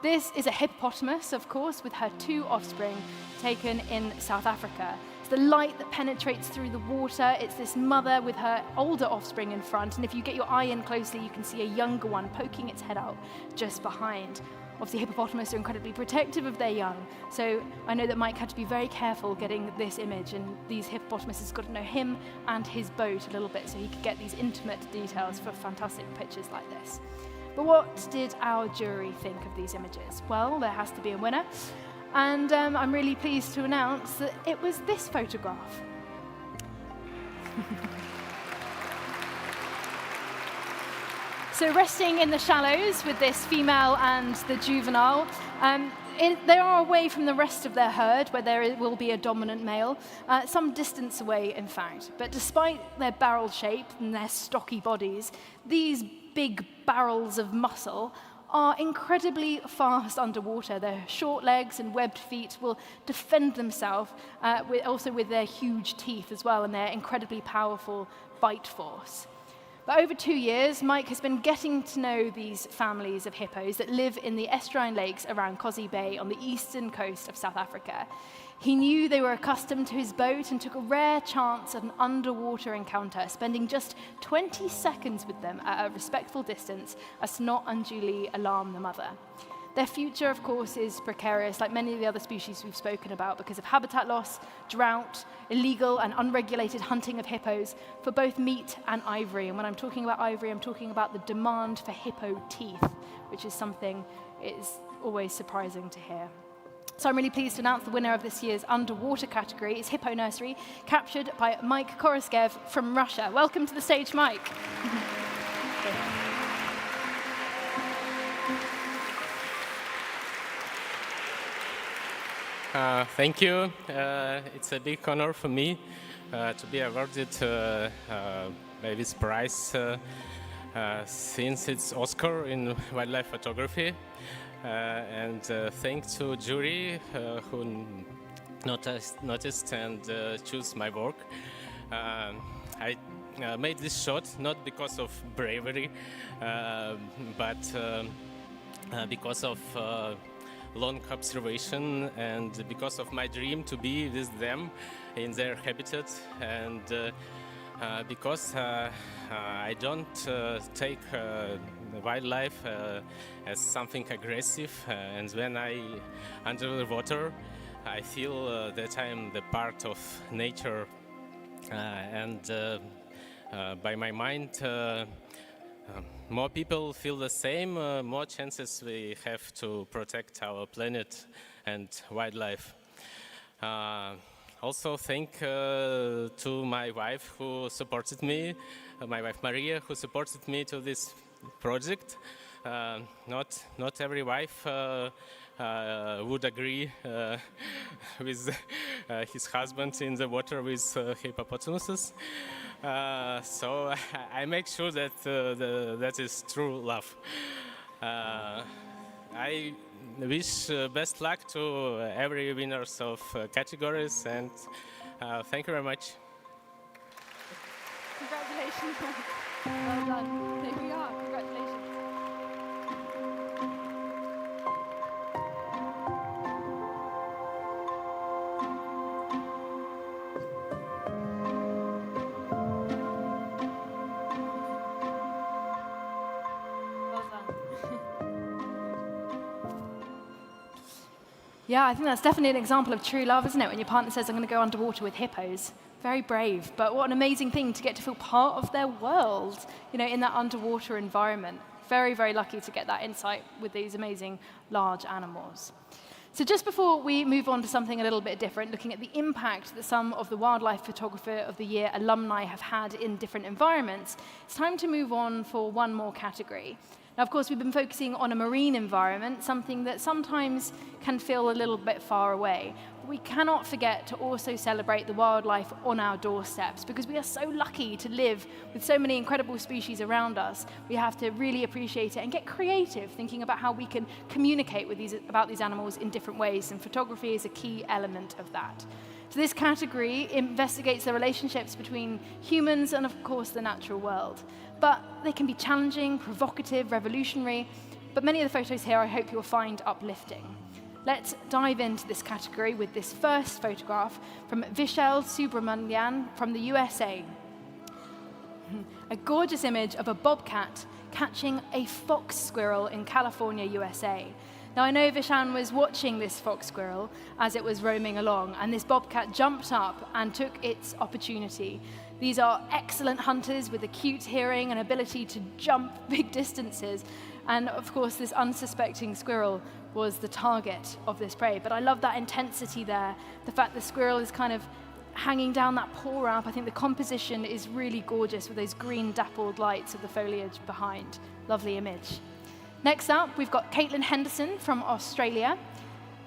Speaker 2: This is a hippopotamus, of course, with her two offspring taken in South Africa. It's the light that penetrates through the water. It's this mother with her older offspring in front, and if you get your eye in closely, you can see a younger one poking its head out just behind. Obviously, hippopotamus are incredibly protective of their young, so I know that Mike had to be very careful getting this image, and these hippopotamuses got to know him and his boat a little bit so he could get these intimate details for fantastic pictures like this. But what did our jury think of these images? Well, there has to be a winner, and I'm really pleased to announce that it was this photograph. So resting in the shallows with this female and the juvenile, they are away from the rest of their herd where there will be a dominant male, some distance away in fact. But despite their barrel shape and their stocky bodies, these big barrels of muscle are incredibly fast underwater. Their short legs and webbed feet will defend themselves, also with their huge teeth as well and their incredibly powerful bite force. But over 2 years, Mike has been getting to know these families of hippos that live in the estuarine lakes around Kosi Bay on the eastern coast of South Africa. He knew they were accustomed to his boat and took a rare chance at an underwater encounter, spending just 20 seconds with them at a respectful distance as to not unduly alarm the mother. Their future, of course, is precarious, like many of the other species we've spoken about, because of habitat loss, drought, illegal and unregulated hunting of hippos for both meat and ivory. And when I'm talking about ivory, I'm talking about the demand for hippo teeth, which is something is always surprising to hear. So I'm really pleased to announce the winner of this year's underwater category is Hippo Nursery, captured by Mike Koroskev from Russia. Welcome to the stage, Mike.
Speaker 17: Thank you. It's a big honor for me to be awarded by this prize since it's Oscar in wildlife photography. And thanks to jury who noticed and choose my work. I made this shot not because of bravery, but because of long observation and because of my dream to be with them in their habitat, and because I don't take wildlife as something aggressive, and when I under the water I feel that I'm the part of nature, and by my mind more people feel the same, more chances we have to protect our planet and wildlife. Also thank to my wife who supported me, my wife Maria, who supported me to this project. Not every wife would agree with his husband in the water with hippopotamuses. So I make sure that that is true love. I wish best luck to every winners of categories, and thank you very much.
Speaker 2: Congratulations. Well done. There we are. Congratulations. Yeah, I think that's definitely an example of true love, isn't it? When your partner says, I'm going to go underwater with hippos. Very brave, but what an amazing thing to get to feel part of their world, you know, in that underwater environment. Very, very lucky to get that insight with these amazing large animals. So just before we move on to something a little bit different, looking at the impact that some of the Wildlife Photographer of the Year alumni have had in different environments, it's time to move on for one more category. Now, of course, we've been focusing on a marine environment, something that sometimes can feel a little bit far away. But we cannot forget to also celebrate the wildlife on our doorsteps, because we are so lucky to live with so many incredible species around us. We have to really appreciate it and get creative, thinking about how we can communicate with about these animals in different ways, and photography is a key element of that. So this category investigates the relationships between humans and, of course, the natural world. But they can be challenging, provocative, revolutionary, but many of the photos here I hope you'll find uplifting. Let's dive into this category with this first photograph from Vishal Subramanian from the USA. A gorgeous image of a bobcat catching a fox squirrel in California, USA. Now, I know Vishan was watching this fox squirrel as it was roaming along, and this bobcat jumped up and took its opportunity. These are excellent hunters with acute hearing and ability to jump big distances. And of course, this unsuspecting squirrel was the target of this prey. But I love that intensity there, the fact the squirrel is kind of hanging down that paw ramp. I think the composition is really gorgeous with those green dappled lights of the foliage behind. Lovely image. Next up, we've got Caitlin Henderson from Australia.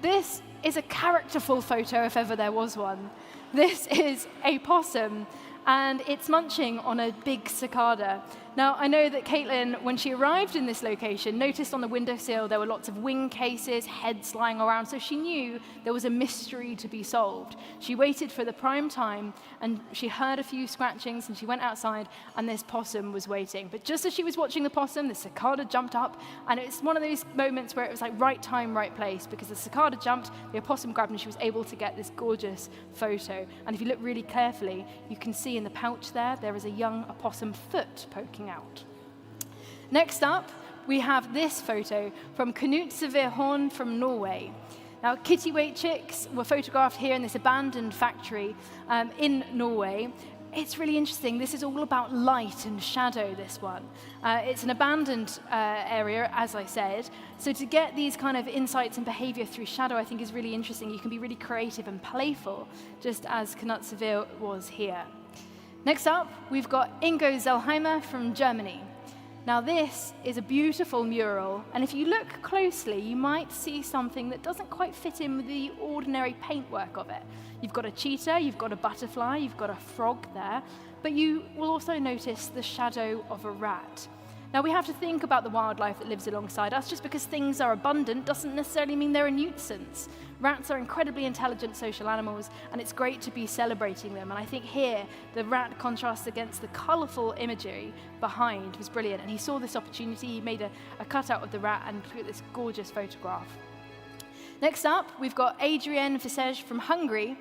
Speaker 2: This is a characterful photo, if ever there was one. This is a possum, and it's munching on a big cicada. Now, I know that Caitlin, when she arrived in this location, noticed on the windowsill there were lots of wing cases, heads lying around, so she knew there was a mystery to be solved. She waited for the prime time, and she heard a few scratchings, and she went outside, and this possum was waiting. But just as she was watching the possum, the cicada jumped up, and it's one of those moments where it was like right time, right place, because the cicada jumped, the opossum grabbed, and she was able to get this gorgeous photo. And if you look really carefully, you can see in the pouch there is a young opossum foot poking out. Next up, we have this photo from Knut Horn from Norway. Now, kittiwake chicks were photographed here in this abandoned factory in Norway. it's really interesting. This is all about light and shadow, this one. It's an abandoned area, as I said. So to get these kind of insights and behavior through shadow, I think is really interesting. You can be really creative and playful, just as Knutsevere was here. Next up, we've got Ingo Zellheimer from Germany. Now this is a beautiful mural, and if you look closely, you might see something that doesn't quite fit in with the ordinary paintwork of it. You've got a cheetah, you've got a butterfly, you've got a frog there, but you will also notice the shadow of a rat. Now we have to think about the wildlife that lives alongside us. Just because things are abundant doesn't necessarily mean they're a nuisance. Rats are incredibly intelligent social animals, and it's great to be celebrating them. And I think here, the rat contrast against the colourful imagery behind was brilliant. And he saw this opportunity, he made a cutout of the rat and took this gorgeous photograph. Next up, we've got Adrienne Visage from Hungary.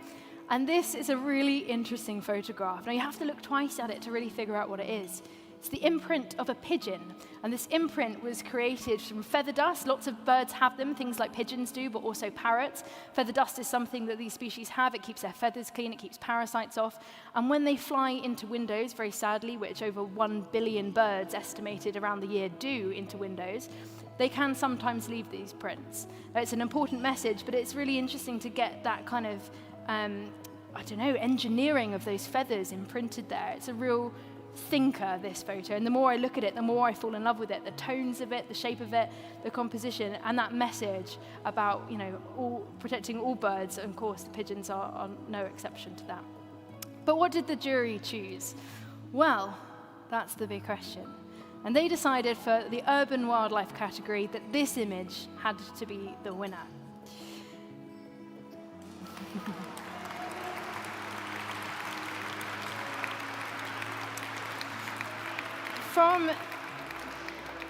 Speaker 2: And this is a really interesting photograph. Now you have to look twice at it to really figure out what it is. It's the imprint of a pigeon, and this imprint was created from feather dust. Lots of birds have them, things like pigeons do, but also parrots. Feather dust is something that these species have. It keeps their feathers clean, it keeps parasites off, and when they fly into windows, very sadly, which over 1 billion birds estimated around the year do into windows, they can sometimes leave these prints. Now, it's an important message, but it's really interesting to get that kind of, engineering of those feathers imprinted there. It's a real thinker, this photo, and the more I look at it, the more I fall in love with it. The tones of it, the shape of it, the composition, and that message about, protecting all birds, and of course the pigeons are no exception to that. But what did the jury choose? Well, that's the big question. And they decided for the urban wildlife category that this image had to be the winner.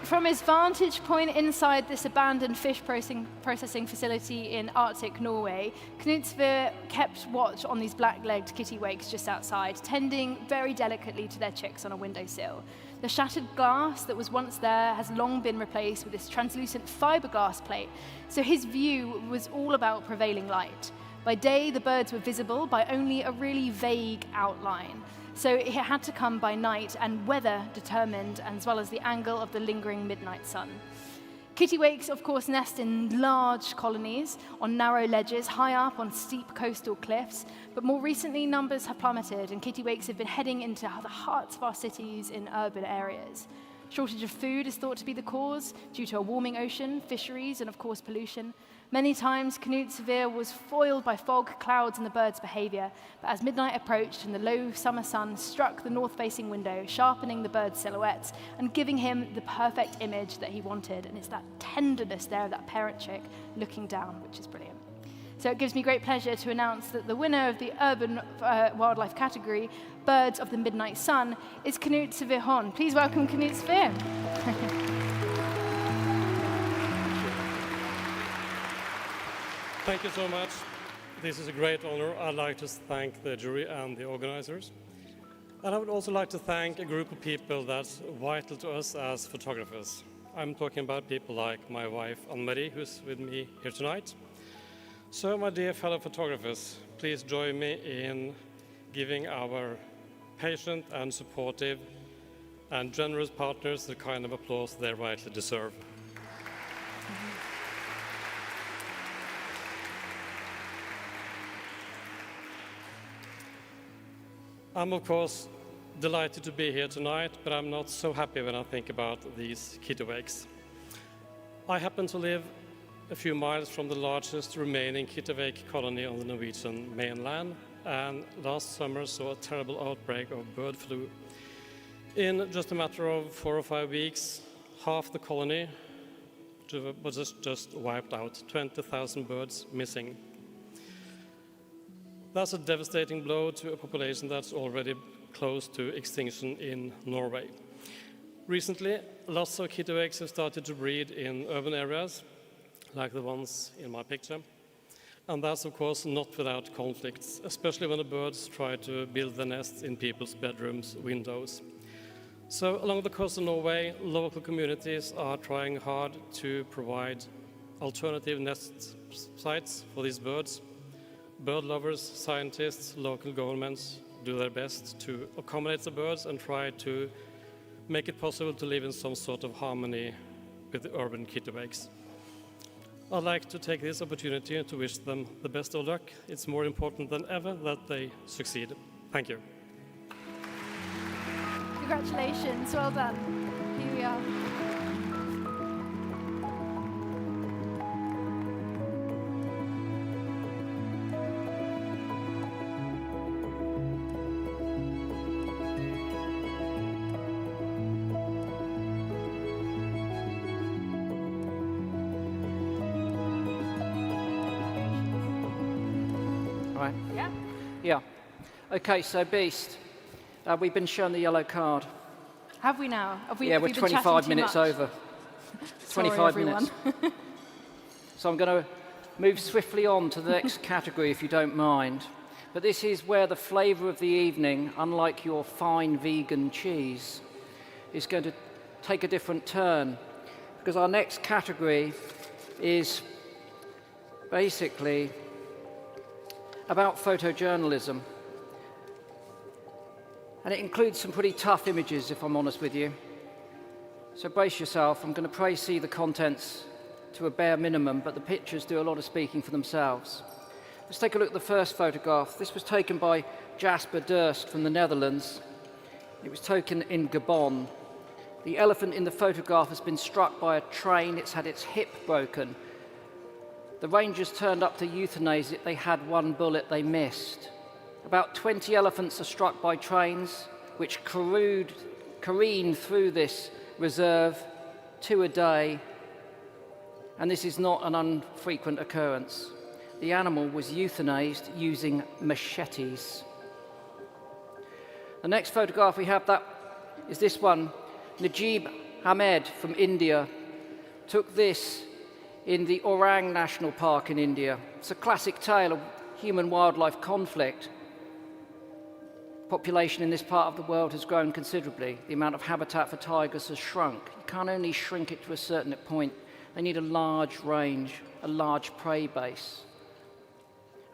Speaker 2: From his vantage point inside this abandoned fish processing facility in Arctic Norway, Knutsevere kept watch on these black-legged kittiwakes just outside, tending very delicately to their chicks on a windowsill. The shattered glass that was once there has long been replaced with this translucent fiberglass plate, so his view was all about prevailing light. By day, the birds were visible by only a really vague outline. So it had to come by night, and weather determined, as well as the angle of the lingering midnight sun. Kittiwakes, of course, nest in large colonies on narrow ledges, high up on steep coastal cliffs, but more recently numbers have plummeted, and kittiwakes have been heading into the hearts of our cities in urban areas. Shortage of food is thought to be the cause, due to a warming ocean, fisheries, and of course pollution. Many times, Knutsevere was foiled by fog, clouds, and the birds' behavior, but as midnight approached and the low summer sun struck the north-facing window, sharpening the birds' silhouettes and giving him the perfect image that he wanted, and it's that tenderness there of that parent chick looking down, which is brilliant. So it gives me great pleasure to announce that the winner of the urban wildlife category, Birds of the Midnight Sun, is Knutsevere Hon. Please welcome Knutsevere.
Speaker 18: Thank you so much. This is a great honor. I'd like to thank the jury and the organizers. And I would also like to thank a group of people that's vital to us as photographers. I'm talking about people like my wife, Anne-Marie, who's with me here tonight. So, my dear fellow photographers, please join me in giving our patient and supportive and generous partners the kind of applause they rightly deserve. I'm, of course, delighted to be here tonight, but I'm not so happy when I think about these kittiwakes. I happen to live a few miles from the largest remaining kittiwake colony on the Norwegian mainland, and last summer saw a terrible outbreak of bird flu. In just a matter of 4 or 5 weeks, half the colony was just wiped out, 20,000 birds missing. That's a devastating blow to a population that's already close to extinction in Norway. Recently, lots of kittiwakes have started to breed in urban areas, like the ones in my picture. And that's, of course, not without conflicts, especially when the birds try to build their nests in people's bedrooms, windows. So along the coast of Norway, local communities are trying hard to provide alternative nest sites for these birds. Bird lovers, scientists, local governments, do their best to accommodate the birds and try to make it possible to live in some sort of harmony with the urban kittiwakes. I'd like to take this opportunity to wish them the best of luck. It's more important than ever that they succeed. Thank you.
Speaker 2: Congratulations, well done. Here we are.
Speaker 3: Right.
Speaker 2: Yeah.
Speaker 3: Yeah. Okay, so Beast, we've been shown the yellow card.
Speaker 2: Have we now? Have we,
Speaker 3: Yeah,
Speaker 2: have
Speaker 3: we're
Speaker 2: we been
Speaker 3: 25
Speaker 2: chatting too
Speaker 3: minutes
Speaker 2: much?
Speaker 3: over.
Speaker 2: Sorry,
Speaker 3: 25
Speaker 2: everyone.
Speaker 3: minutes. So I'm going to move swiftly on to the next category, if you don't mind. But this is where the flavour of the evening, unlike your fine vegan cheese, is going to take a different turn. Because our next category is basically about photojournalism. And it includes some pretty tough images, if I'm honest with you. So brace yourself. I'm going to pray see the contents to a bare minimum, but the pictures do a lot of speaking for themselves. Let's take a look at the first photograph. This was taken by Jasper Durst from the Netherlands. It was taken in Gabon. The elephant in the photograph has been struck by a train. It's had its hip broken. The rangers turned up to euthanize it. They had one bullet they missed. About 20 elephants are struck by trains, which careen through this reserve, 2 a day, and this is not an infrequent occurrence. The animal was euthanized using machetes. The next photograph we have is this one. Najib Ahmed from India took this in the Orang National Park in India. It's a classic tale of human-wildlife conflict. Population in this part of the world has grown considerably. The amount of habitat for tigers has shrunk. You can't only shrink it to a certain point. They need a large range, a large prey base.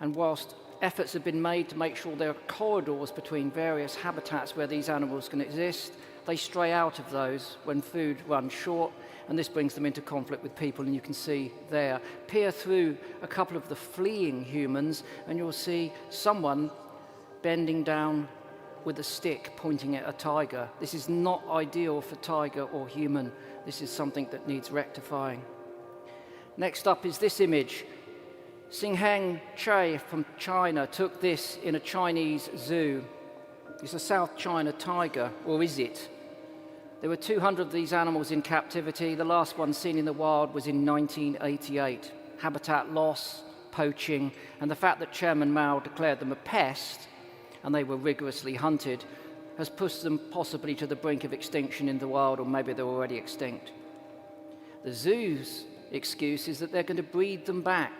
Speaker 3: And whilst efforts have been made to make sure there are corridors between various habitats where these animals can exist, they stray out of those when food runs short, and this brings them into conflict with people, and you can see there. Peer through a couple of the fleeing humans, and you'll see someone bending down with a stick pointing at a tiger. This is not ideal for tiger or human. This is something that needs rectifying. Next up is this image. Xinheng Che from China took this in a Chinese zoo. It's a South China tiger, or is it? There were 200 of these animals in captivity. The last one seen in the wild was in 1988. Habitat loss, poaching, and the fact that Chairman Mao declared them a pest and they were rigorously hunted has pushed them possibly to the brink of extinction in the wild, or maybe they're already extinct. The zoo's excuse is that they're going to breed them back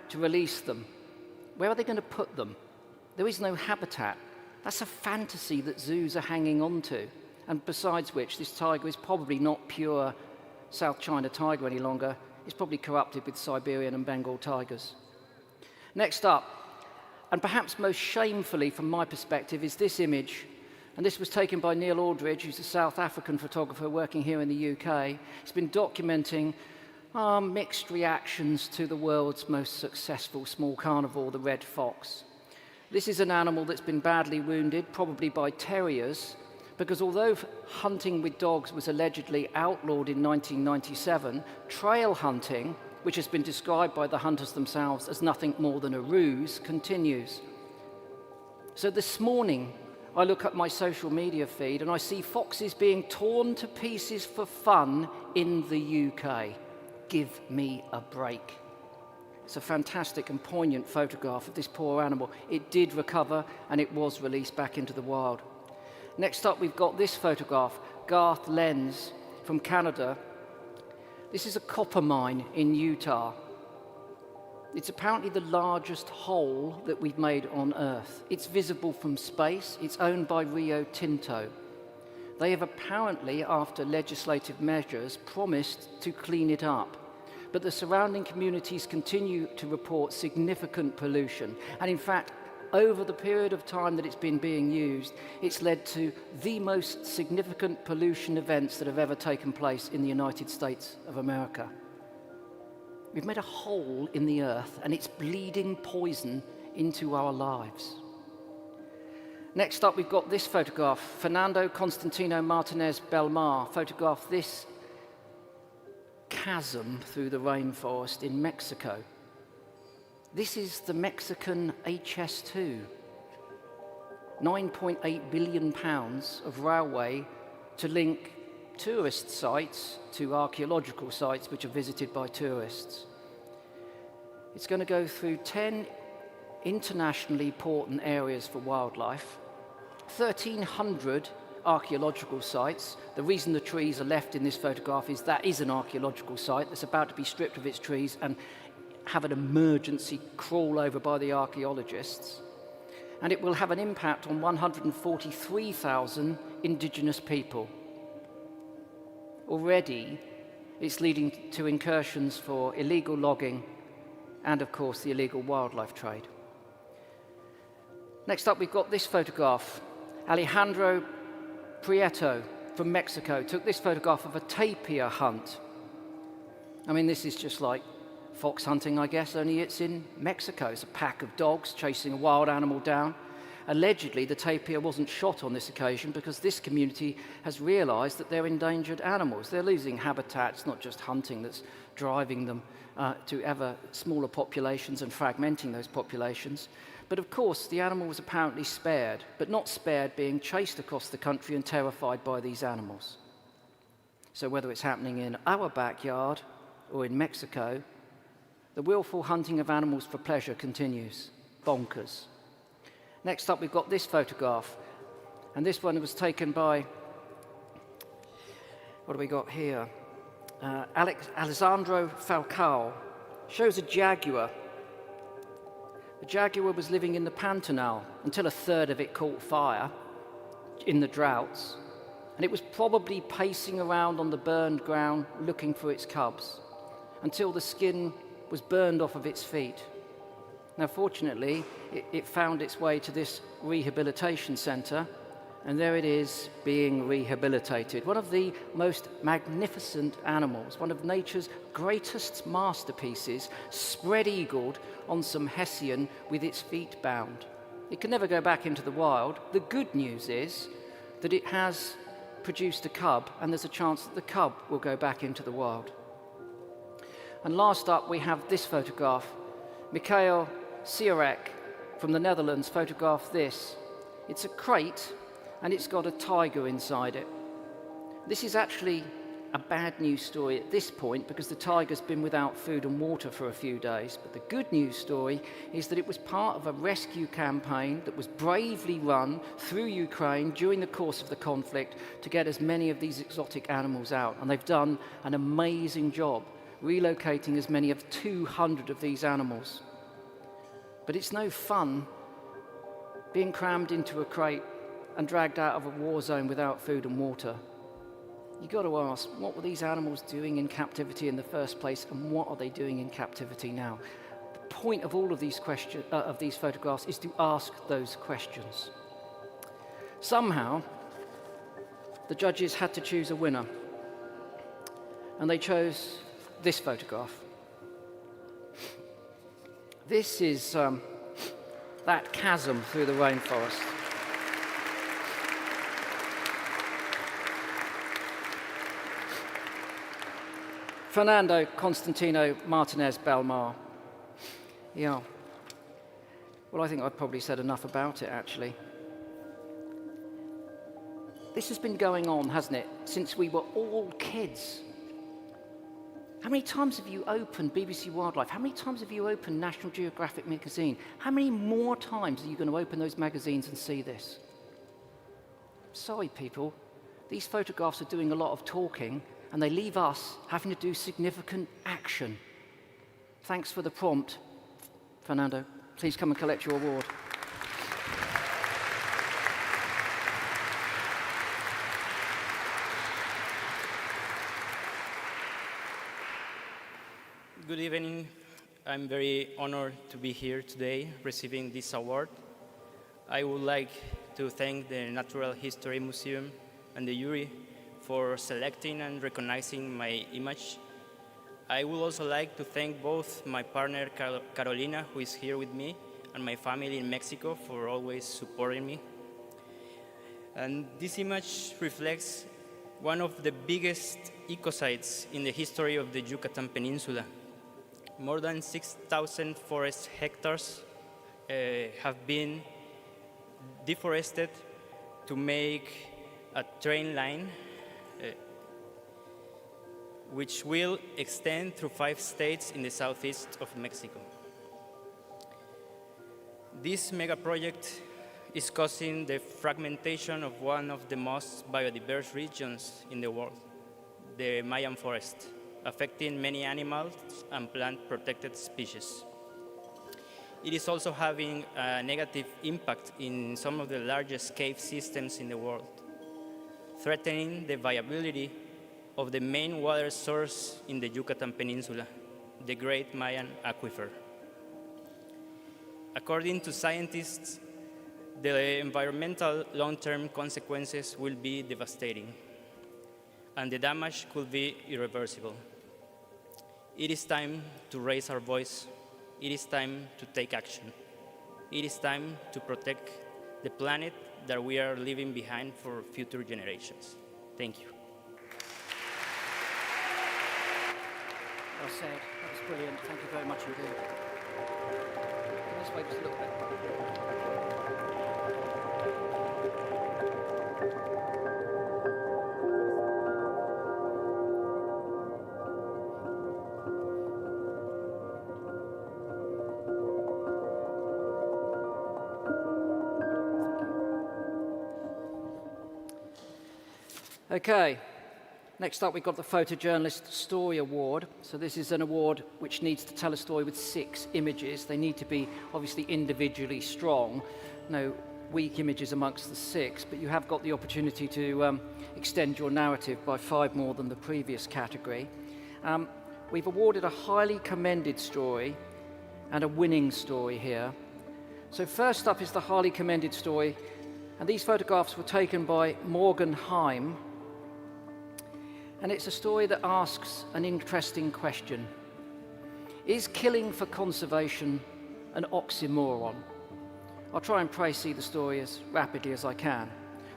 Speaker 3: to release them. Where are they going to put them? There is no habitat. That's a fantasy that zoos are hanging on to. And besides which, this tiger is probably not pure South China tiger any longer. It's probably corrupted with Siberian and Bengal tigers. Next up, and perhaps most shamefully from my perspective, is this image. And this was taken by Neil Aldridge, who's a South African photographer working here in the UK. He's been documenting mixed reactions to the world's most successful small carnivore, the red fox. This is an animal that's been badly wounded, probably by terriers, because although hunting with dogs was allegedly outlawed in 1997, trail hunting, which has been described by the hunters themselves as nothing more than a ruse, continues. So this morning, I look at my social media feed and I see foxes being torn to pieces for fun in the UK. Give me a break. It's a fantastic and poignant photograph of this poor animal. It did recover and it was released back into the wild. Next up, we've got this photograph, Garth Lenz from Canada. This is a copper mine in Utah. It's apparently the largest hole that we've made on Earth. It's visible from space. It's owned by Rio Tinto. They have apparently, after legislative measures, promised to clean it up. But the surrounding communities continue to report significant pollution. And in fact, over the period of time that it's been being used, it's led to the most significant pollution events that have ever taken place in the United States of America. We've made a hole in the earth and it's bleeding poison into our lives. Next up, we've got this photograph. Fernando Constantino Martinez Belmar photographed this chasm through the rainforest in Mexico. This is the Mexican HS2. 9.8 billion pounds of railway to link tourist sites to archaeological sites which are visited by tourists. It's going to go through 10 internationally important areas for wildlife, 1,300 archaeological sites. The reason the trees are left in this photograph is that is an archaeological site that's about to be stripped of its trees and have an emergency crawl over by the archaeologists. And it will have an impact on 143,000 indigenous people. Already, it's leading to incursions for illegal logging and, of course, the illegal wildlife trade. Next up, we've got this photograph. Alejandro Prieto from Mexico took this photograph of a tapir hunt. I mean, this is just like fox hunting, I guess, only it's in Mexico. It's a pack of dogs chasing a wild animal down. Allegedly, the tapir wasn't shot on this occasion because this community has realized that they're endangered animals. They're losing habitats, not just hunting that's driving them to ever smaller populations and fragmenting those populations. But of course, the animal was apparently spared, but not spared being chased across the country and terrified by these animals. So whether it's happening in our backyard or in Mexico, the willful hunting of animals for pleasure continues. Bonkers. Next up, we've got this photograph. And this one was taken by, what do we got here? Alessandro Falcao. Shows a jaguar. The jaguar was living in the Pantanal until a third of it caught fire in the droughts. And it was probably pacing around on the burned ground looking for its cubs until the skin was burned off of its feet. Now, fortunately, it found its way to this rehabilitation center, and there it is being rehabilitated. One of the most magnificent animals, one of nature's greatest masterpieces, spread-eagled on some Hessian with its feet bound. It can never go back into the wild. The good news is that it has produced a cub, and there's a chance that the cub will go back into the wild. And last up, we have this photograph. Mikhail Sierek from the Netherlands photographed this. It's a crate, and it's got a tiger inside it. This is actually a bad news story at this point because the tiger's been without food and water for a few days. But the good news story is that it was part of a rescue campaign that was bravely run through Ukraine during the course of the conflict to get as many of these exotic animals out. And they've done an amazing job relocating as many as 200 of these animals. But it's no fun being crammed into a crate and dragged out of a war zone without food and water. You've got to ask, what were these animals doing in captivity in the first place, and what are they doing in captivity now? The point of all of these photographs is to ask those questions. Somehow, the judges had to choose a winner, and they chose this photograph. This is that chasm through the rainforest. Fernando Constantino Martinez Belmar. Yeah. Well, I think I've probably said enough about it, actually. This has been going on, hasn't it, since we were all kids. How many times have you opened BBC Wildlife? How many times have you opened National Geographic magazine? How many more times are you going to open those magazines and see this? Sorry, people. These photographs are doing a lot of talking, and they leave us having to do significant action. Thanks for the prompt, Fernando. Please come and collect your award.
Speaker 19: Good evening. I'm very honored to be here today receiving this award. I would like to thank the Natural History Museum and the jury for selecting and recognizing my image. I would also like to thank both my partner Carolina, who is here with me, and my family in Mexico for always supporting me. And this image reflects one of the biggest ecocides in the history of the Yucatan Peninsula. More than 6,000 forest hectares have been deforested to make a train line which will extend through 5 states in the southeast of Mexico. This mega project is causing the fragmentation of one of the most biodiverse regions in the world, the Mayan forest, affecting many animals and plant protected species. It is also having a negative impact in some of the largest cave systems in the world, threatening the viability of the main water source in the Yucatan Peninsula, the Great Mayan Aquifer. According to scientists, the environmental long-term consequences will be devastating, and the damage could be irreversible. It is time to raise our voice. It is time to take action. It is time to protect the planet that we are leaving behind for future generations. Thank you.
Speaker 3: Well said. That was brilliant. Thank you very much indeed. Can this way just a little bit? Okay. Next up, we've got the Photojournalist Story Award. So this is an award which needs to tell a story with 6 images. They need to be obviously individually strong. No weak images amongst the 6, but you have got the opportunity to extend your narrative by 5 more than the previous category. We've awarded a highly commended story and a winning story here. So first up is the highly commended story, and these photographs were taken by Morgan Heim. And it's a story that asks an interesting question. Is killing for conservation an oxymoron? I'll try and see the story as rapidly as I can.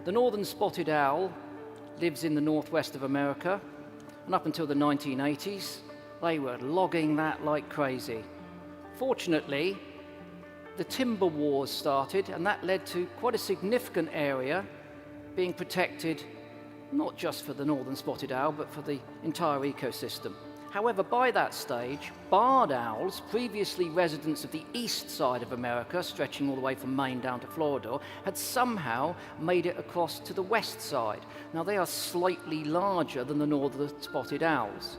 Speaker 3: The northern spotted owl lives in the northwest of America, and up until the 1980s, they were logging that like crazy. Fortunately, the timber wars started, and that led to quite a significant area being protected, not just for the northern spotted owl, but for the entire ecosystem. However, by that stage, barred owls, previously residents of the east side of America, stretching all the way from Maine down to Florida, had somehow made it across to the west side. Now, they are slightly larger than the northern spotted owls.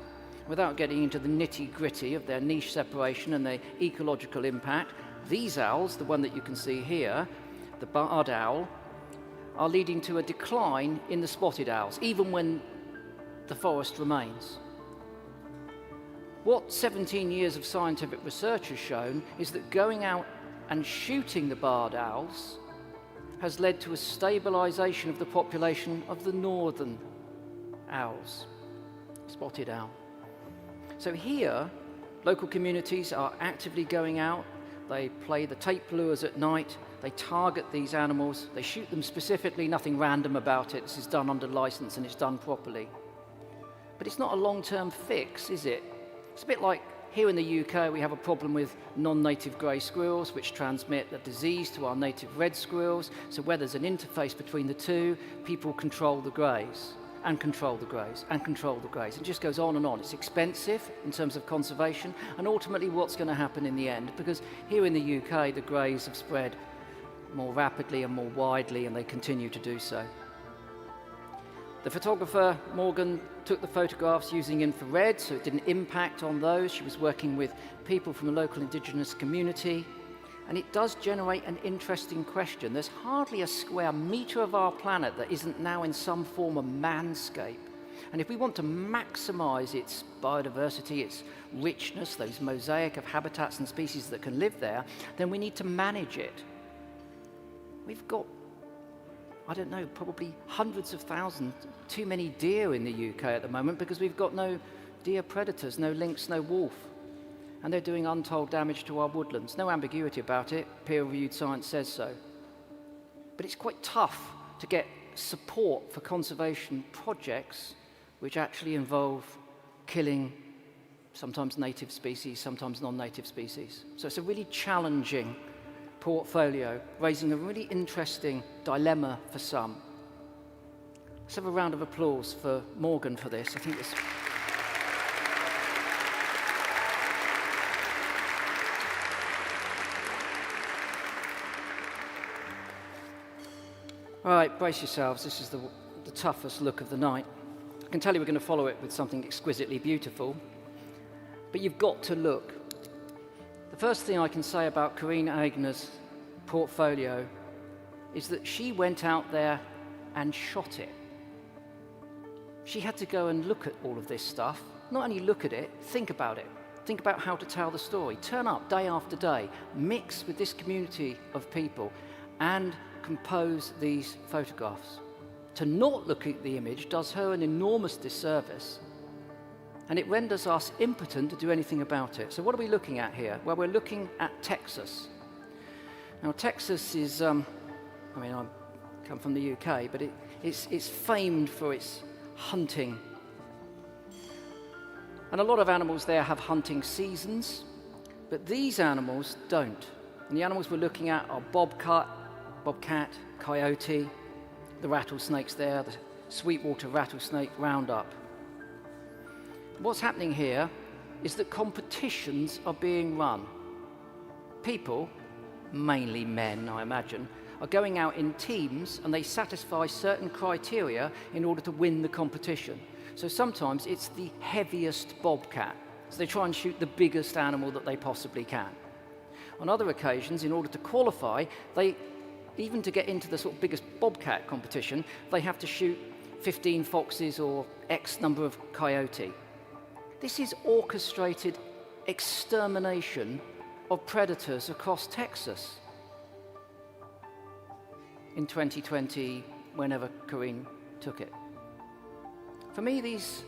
Speaker 3: Without getting into the nitty-gritty of their niche separation and their ecological impact, these owls, the one that you can see here, the barred owl, are leading to a decline in the spotted owls, even when the forest remains. What 17 years of scientific research has shown is that going out and shooting the barred owls has led to a stabilization of the population of the northern owls, spotted owl. So here, local communities are actively going out. They play the tape lures at night. They target these animals. They shoot them specifically, nothing random about it. This is done under license and it's done properly. But it's not a long-term fix, is it? It's a bit like here in the UK, we have a problem with non-native grey squirrels, which transmit the disease to our native red squirrels. So where there's an interface between the two, people control the greys, and control the greys, and control the greys. It just goes on and on. It's expensive in terms of conservation, and ultimately what's going to happen in the end? Because here in the UK, the greys have spread more rapidly and more widely, and they continue to do so. The photographer, Morgan, took the photographs using infrared, so it didn't impact on those. She was working with people from the local indigenous community, and it does generate an interesting question. There's hardly a square meter of our planet that isn't now in some form of manscape. And if we want to maximize its biodiversity, its richness, those mosaic of habitats and species that can live there, then we need to manage it. We've got, I don't know, probably hundreds of thousands, too many deer in the UK at the moment because we've got no deer predators, no lynx, no wolf. And they're doing untold damage to our woodlands. No ambiguity about it, peer-reviewed science says so. But it's quite tough to get support for conservation projects which actually involve killing sometimes native species, sometimes non-native species. So it's a really challenging portfolio, raising a really interesting dilemma for some. Let's have a round of applause for Morgan for this. I think it's... All right, brace yourselves. This is the toughest look of the night. I can tell you we're going to follow it with something exquisitely beautiful, but you've got to look. The first thing I can say about Corinne Agner's portfolio is that she went out there and shot it. She had to go and look at all of this stuff, not only look at it, think about it. Think about how to tell the story. Turn up day after day, mix with this community of people, and compose these photographs. To not look at the image does her an enormous disservice, and it renders us impotent to do anything about it. So what are we looking at here? Well, we're looking at Texas. Now, Texas is, I come from the UK, but it's famed for its hunting. And a lot of animals there have hunting seasons, but these animals don't. And the animals we're looking at are bobcat, coyote, the rattlesnakes there, the Sweetwater rattlesnake roundup. What's happening here is that competitions are being run. People, mainly men, I imagine, are going out in teams and they satisfy certain criteria in order to win the competition. So sometimes it's the heaviest bobcat. So they try and shoot the biggest animal that they possibly can. On other occasions, in order to qualify, even to get into the sort of biggest bobcat competition, they have to shoot 15 foxes or X number of coyote. This is orchestrated extermination of predators across Texas. In 2020, whenever Corinne took it. For me, these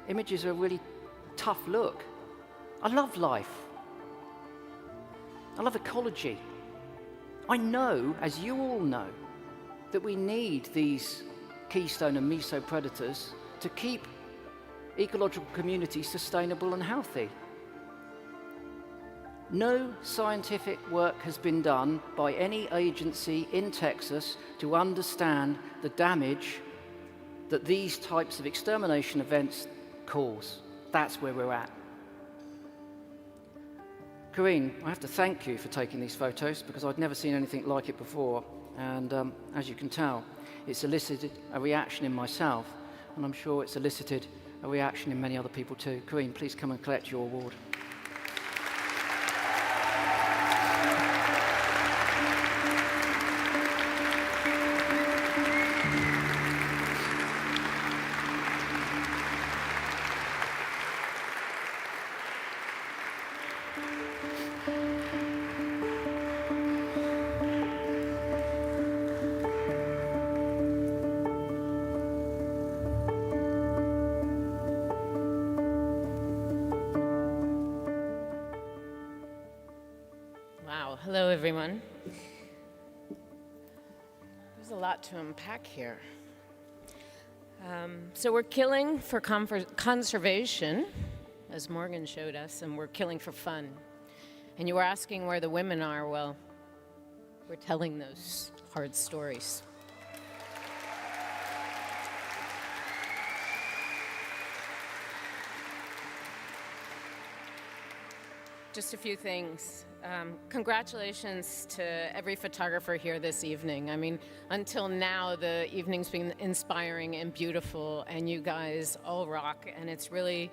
Speaker 3: images are a really tough look. I love life. I love ecology. I know, as you all know, that we need these keystone and mesopredators to keep ecological communities sustainable and healthy. No scientific work has been done by any agency in Texas to understand the damage that these types of extermination events cause. That's where we're at. Corinne, I have to thank you for taking these photos because I'd never seen anything like it before. And as you can tell, it's elicited a reaction in myself, and I'm sure it's elicited a reaction in many other people too. Corinne, please come and collect your award.
Speaker 20: Hello, everyone. There's a lot to unpack here. So we're killing for conservation, as Morgan showed us, and we're killing for fun. And you were asking where the women are. Well, we're telling those hard stories. Just a few things. Congratulations to every photographer here this evening. I mean, until now, the evening's been inspiring and beautiful, and you guys all rock, and it's really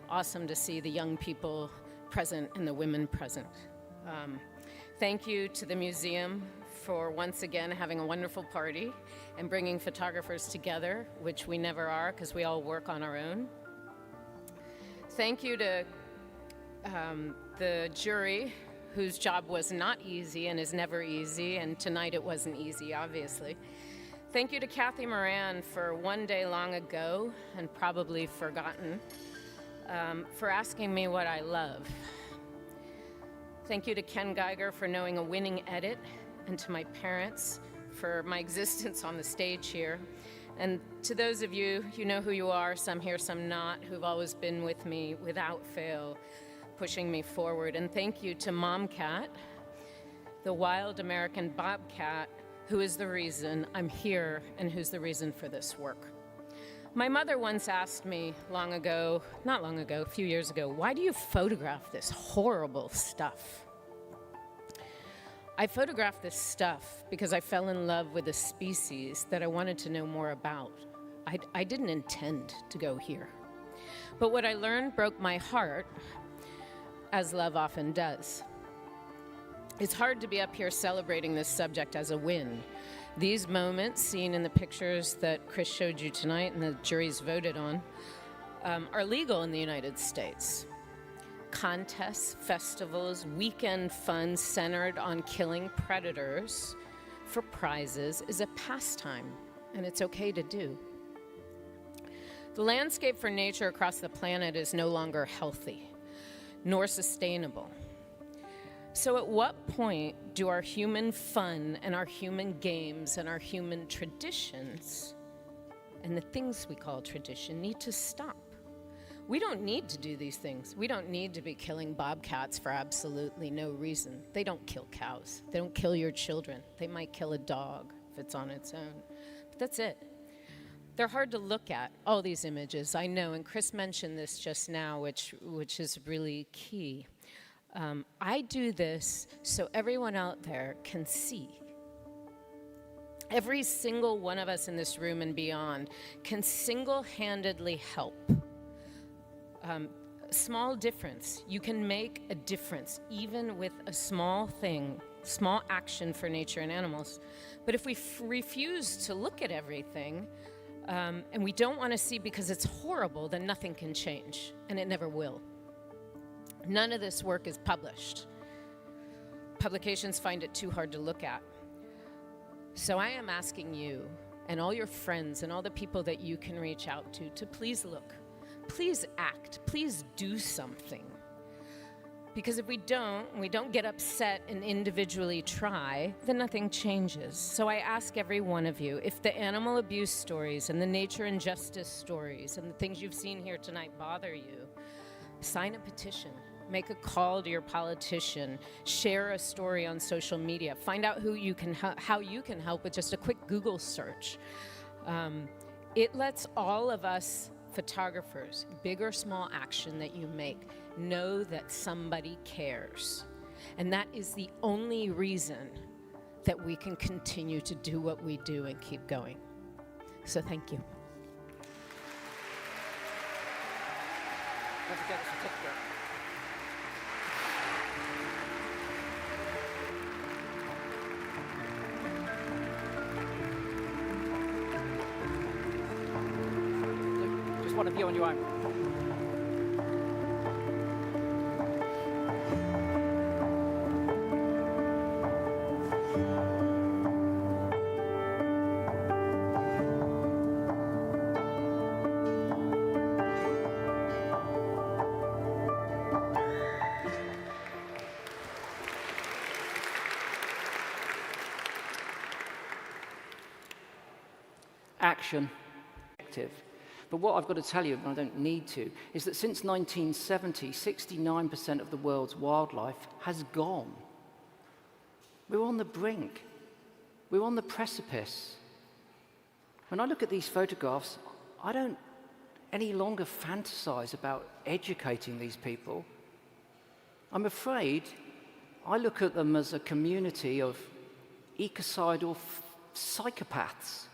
Speaker 20: awesome to see the young people present and the women present. Thank you to the museum for once again having a wonderful party and bringing photographers together, which we never are because we all work on our own. Thank you to the jury whose job was not easy and is never easy, and tonight it wasn't easy, obviously. Thank you to Kathy Moran for One Day Long Ago, and probably forgotten, for asking me what I love. Thank you to Ken Geiger for knowing a winning edit, and to my parents for my existence on the stage here. And to those of you, you know who you are, some here, some not, who've always been with me without fail, pushing me forward. And thank you to Momcat, the wild American bobcat, who is the reason I'm here and who's the reason for this work. My mother once asked me long ago, not long ago, a few years ago, why do you photograph this horrible stuff? I photographed this stuff because I fell in love with a species that I wanted to know more about. I didn't intend to go here. But what I learned broke my heart, as love often does. It's hard to be up here celebrating this subject as a win. These moments, seen in the pictures that Chris showed you tonight and the jury's voted on, are legal in the United States. Contests, festivals, weekend fun centered on killing predators for prizes is a pastime, and it's okay to do. The landscape for nature across the planet is no longer healthy, nor sustainable. So at what point do our human fun and our human games and our human traditions and the things we call tradition need to stop? We don't need to do these things. We don't need to be killing bobcats for absolutely no reason. They don't kill cows. They don't kill your children. They might kill a dog if it's on its own. But that's it. They're hard to look at, all these images, I know, and Chris mentioned this just now, which is really key. I do this so everyone out there can see. Every single one of us in this room and beyond can single-handedly help. Small difference. You can make a difference, even with a small thing, small action for nature and animals. But if we refuse to look at everything, and we don't want to see because it's horrible, then nothing can change, and it never will. None of this work is published. Publications find it too hard to look at. So I am asking you, and all your friends, and all the people that you can reach out to please look. Please act, please do something. Because if we don't get upset and individually try, then nothing changes. So I ask every one of you, if the animal abuse stories and the nature injustice stories and the things you've seen here tonight bother you, sign a petition, make a call to your politician, share a story on social media, find out how you can help with just a quick Google search. It lets all of us photographers, big or small action that you make, know that somebody cares. And that is the only reason that we can continue to do what we do and keep going. So thank you.
Speaker 3: Don't forget the certificate. Just one of you on your own. Action. But what I've got to tell you, and I don't need to, is that since 1970, 69% of the world's wildlife has gone. We're on the brink. We're on the precipice. When I look at these photographs, I don't any longer fantasize about educating these people. I'm afraid I look at them as a community of ecocidal psychopaths.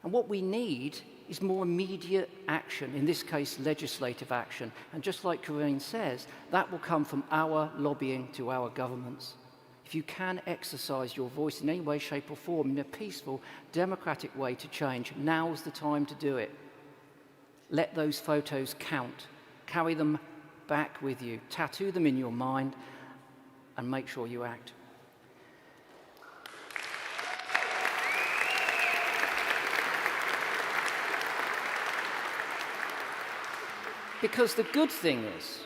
Speaker 3: And what we need is more immediate action, in this case, legislative action. And just like Corinne says, that will come from our lobbying to our governments. If you can exercise your voice in any way, shape, or form in a peaceful, democratic way to change, now's the time to do it. Let those photos count. Carry them back with you. Tattoo them in your mind. and make sure you act. Because the good thing is,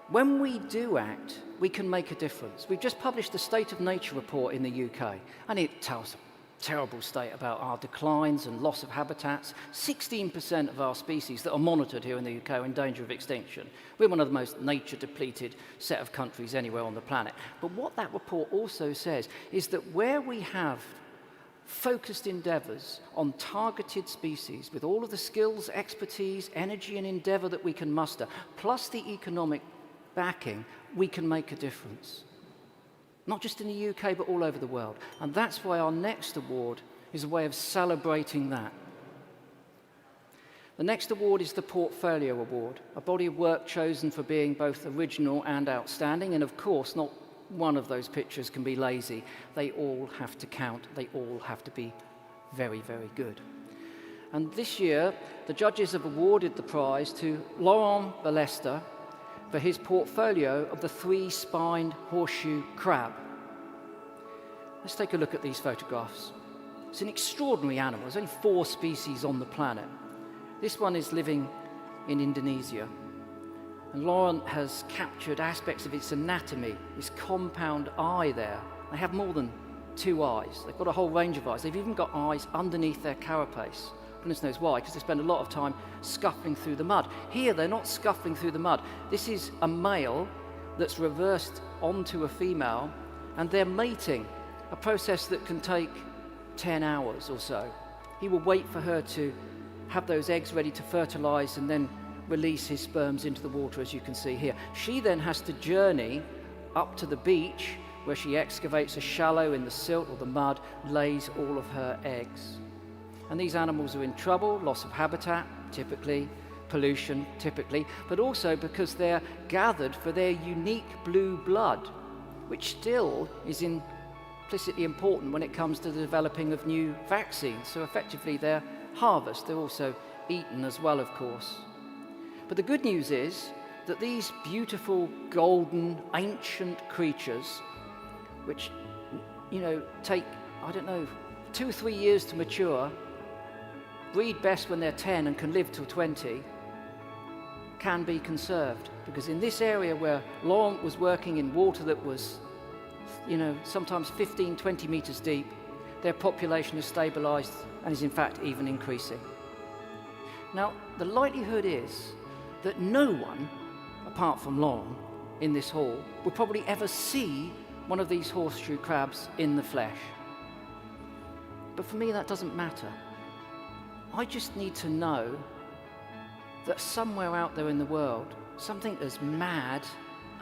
Speaker 3: when we do act, we can make a difference. We've just published the State of Nature report in the UK, and it tells a terrible state about our declines and loss of habitats. 16% of our species that are monitored here in the UK are in danger of extinction. We're one of the most nature-depleted set of countries anywhere on the planet. But what that report also says is that where we have focused endeavours on targeted species with all of the skills, expertise, energy and endeavour that we can muster, plus the economic backing, we can make a difference. Not just in the UK, but all over the world. And that's why our next award is a way of celebrating that. The next award is the Portfolio Award, a body of work chosen for being both original and outstanding, and of course, not one of those pictures can be lazy. They all have to count. They all have to be very, very good. And this year, the judges have awarded the prize to Laurent Balester for his portfolio of the three-spined horseshoe crab. Let's take a look at these photographs. It's an extraordinary animal. There's only 4 species on the planet. This one is living in Indonesia. And Laurent has captured aspects of its anatomy, this compound eye there. They have more than 2 eyes. They've got a whole range of eyes. They've even got eyes underneath their carapace. Goodness knows why, because they spend a lot of time scuffling through the mud. Here, they're not scuffling through the mud. This is a male that's reversed onto a female, and they're mating, a process that can take 10 hours or so. He will wait for her to have those eggs ready to fertilize and then release his sperms into the water, as you can see here. She then has to journey up to the beach, where she excavates a shallow in the silt or the mud, lays all of her eggs. And these animals are in trouble, loss of habitat, typically, pollution, typically, but also because they're gathered for their unique blue blood, which still is implicitly important when it comes to the developing of new vaccines. So effectively, they're harvest. They're also eaten as well, of course. But the good news is that these beautiful, golden, ancient creatures, which, take, 2 or 3 years to mature, breed best when they're 10 and can live till 20, can be conserved. Because in this area where Laurent was working in water that was, sometimes 15, 20 meters deep, their population is stabilized and is in fact even increasing. Now, the likelihood is that no one, apart from Laurent, in this hall, will probably ever see one of these horseshoe crabs in the flesh. But for me, that doesn't matter. I just need to know that somewhere out there in the world, something as mad,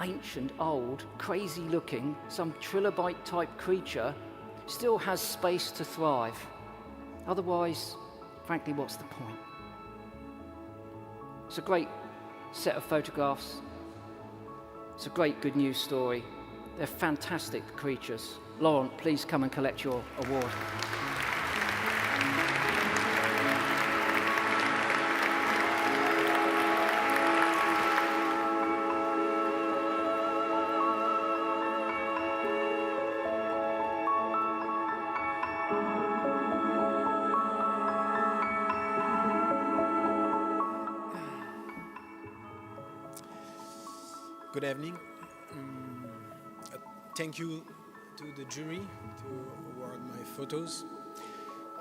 Speaker 3: ancient, old, crazy-looking, some trilobite-type creature still has space to thrive. Otherwise, frankly, what's the point? It's a great set of photographs. It's a great good news story. They're fantastic creatures. Laurent, please come and collect your award.
Speaker 21: Good evening. Thank you to the jury to award my photos.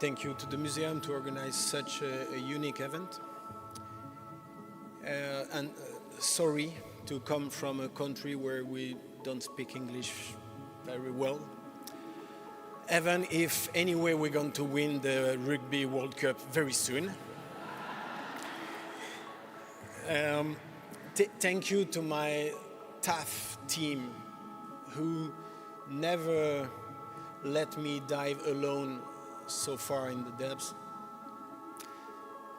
Speaker 21: Thank you to the museum to organize such a unique event. And sorry to come from a country where we don't speak English very well. Even if anyway we're going to win the Rugby World Cup very soon. Thank you to my tough team who never let me dive alone so far in the depths.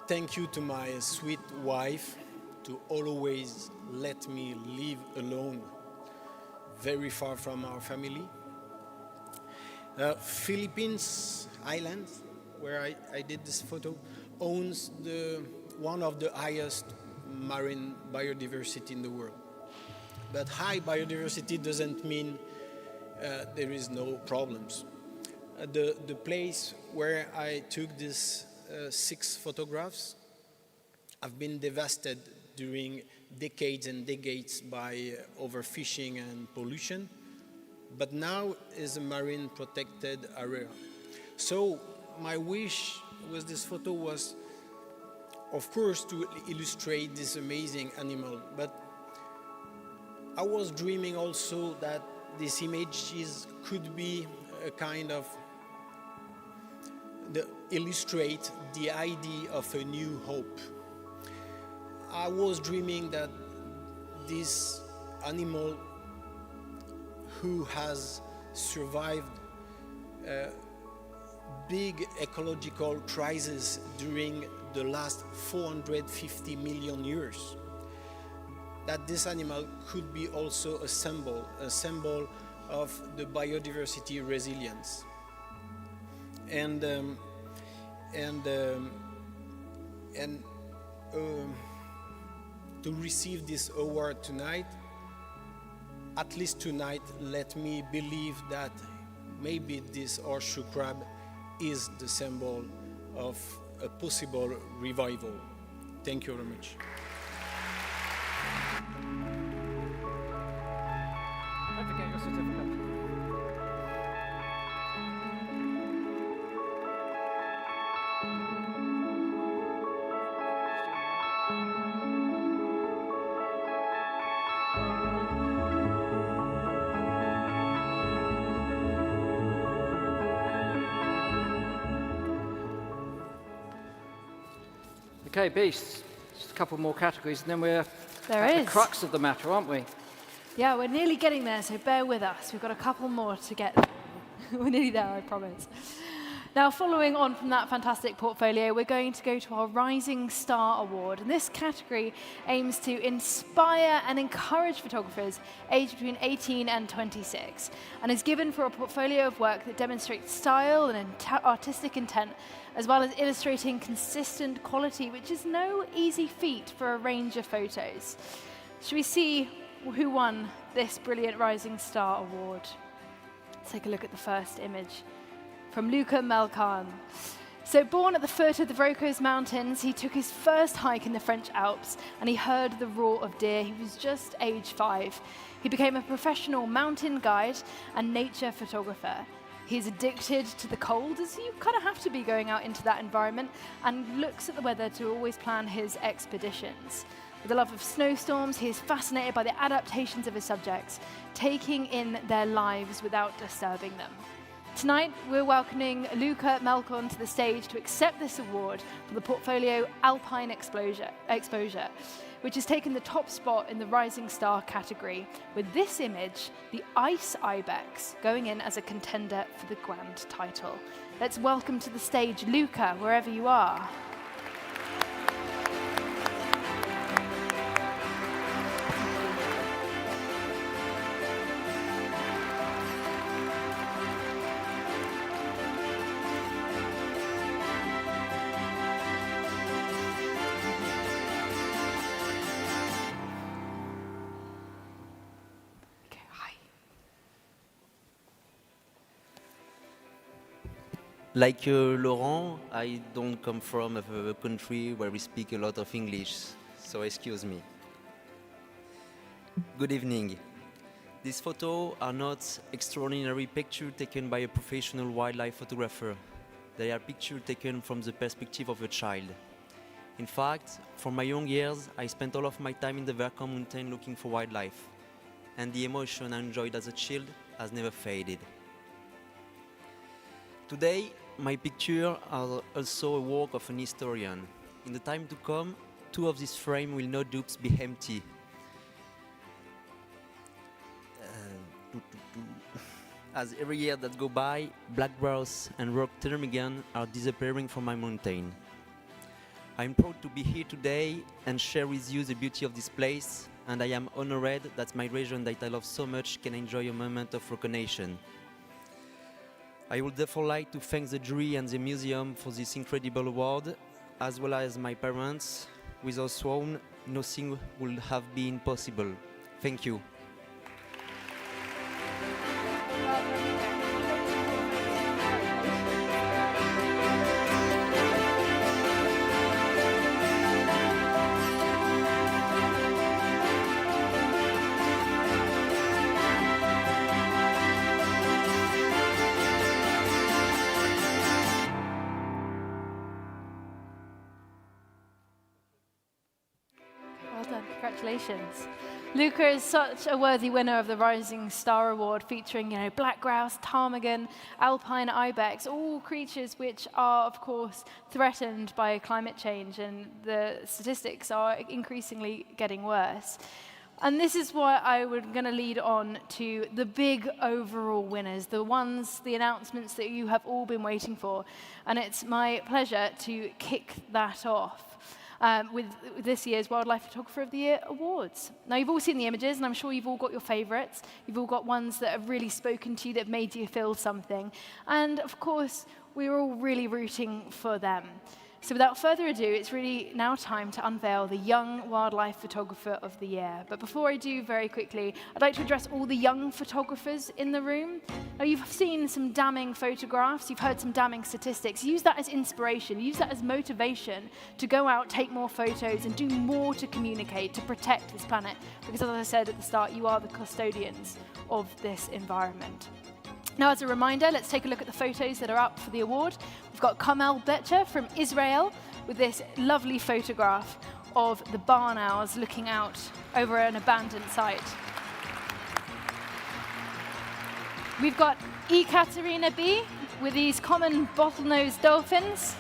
Speaker 21: Thank you to my sweet wife to always let me live alone, very far from our family. Philippines Island, where I did this photo, owns one of the highest marine biodiversity in the world. But high biodiversity doesn't mean there is no problems. The place where I took these 6 photographs have been devastated during decades and decades by overfishing and pollution, but now is a marine protected area. So my wish with this photo was, of course, to illustrate this amazing animal, but I was dreaming also that these images could be a kind of illustrate the idea of a new hope. I was dreaming that this animal who has survived a big ecological crisis during the last 450 million years, that this animal could be also a symbol of the biodiversity resilience. And to receive this award tonight, at least tonight, let me believe that maybe this horseshoe crab is the symbol of a possible revival. Thank you very much.
Speaker 3: Don't forget your certificate. Okay, beasts. Just a couple more categories, and then we're at the crux of the matter, aren't we?
Speaker 2: Yeah, we're nearly getting there, so bear with us. We've got a couple more to get. We're nearly there, I promise. Now, following on from that fantastic portfolio, we're going to go to our Rising Star Award. And this category aims to inspire and encourage photographers aged between 18 and 26, and is given for a portfolio of work that demonstrates style and artistic intent, as well as illustrating consistent quality, which is no easy feat for a range of photos. Should we see who won this brilliant Rising Star Award? Let's take a look at the first image from Luca Melcan. So born at the foot of the Vaucluse Mountains, he took his first hike in the French Alps and he heard the roar of deer. He was just age 5. He became a professional mountain guide and nature photographer. He's addicted to the cold, as you kind of have to be going out into that environment, and looks at the weather to always plan his expeditions. With a love of snowstorms, he is fascinated by the adaptations of his subjects, taking in their lives without disturbing them. Tonight, we're welcoming Luca Melcan to the stage to accept this award for the portfolio Alpine Exposure, which has taken the top spot in the Rising Star category, with this image, the Ice Ibex, going in as a contender for the grand title. Let's welcome to the stage Luca, wherever you are.
Speaker 1: Like Laurent, I don't come from a country where we speak a lot of English, so excuse me. Good evening. These photos are not extraordinary pictures taken by a professional wildlife photographer. They are pictures taken from the perspective of a child. In fact, from my young years, I spent all of my time in the Packham mountain looking for wildlife, and the emotion I enjoyed as a child has never faded. Today, my pictures are also a work of an historian. In the time to come, 2 of these frames will no doubt be empty. As every year that goes by, black bears and rock ptarmigan are disappearing from my mountain. I'm proud to be here today and share with you the beauty of this place, and I am honored that my region that I love so much can enjoy a moment of recognition. I would therefore like to thank the jury and the museum for this incredible award, as well as my parents, without whom nothing would have been possible. Thank you.
Speaker 2: Congratulations. Luca is such a worthy winner of the Rising Star Award, featuring, black grouse, ptarmigan, alpine ibex, all creatures which are, of course, threatened by climate change, and the statistics are increasingly getting worse. And this is why I was going to lead on to the big overall winners, the announcements that you have all been waiting for. And it's my pleasure to kick that off with this year's Wildlife Photographer of the Year Awards. Now, you've all seen the images, and I'm sure you've all got your favorites. You've all got ones that have really spoken to you, that have made you feel something. And, of course, we're all really rooting for them. So without further ado, it's really now time to unveil the Young Wildlife Photographer of the Year. But before I do, very quickly, I'd like to address all the young photographers in the room. Now, you've seen some damning photographs, you've heard some damning statistics. Use that as inspiration, use that as motivation to go out, take more photos, and do more to communicate, to protect this planet. Because as I said at the start, you are the custodians of this environment. Now, as a reminder, let's take a look at the photos that are up for the award. We've got Kamel Betcher from Israel with this lovely photograph of the barn owls looking out over an abandoned site. We've got Ekaterina B with these common bottlenose dolphins.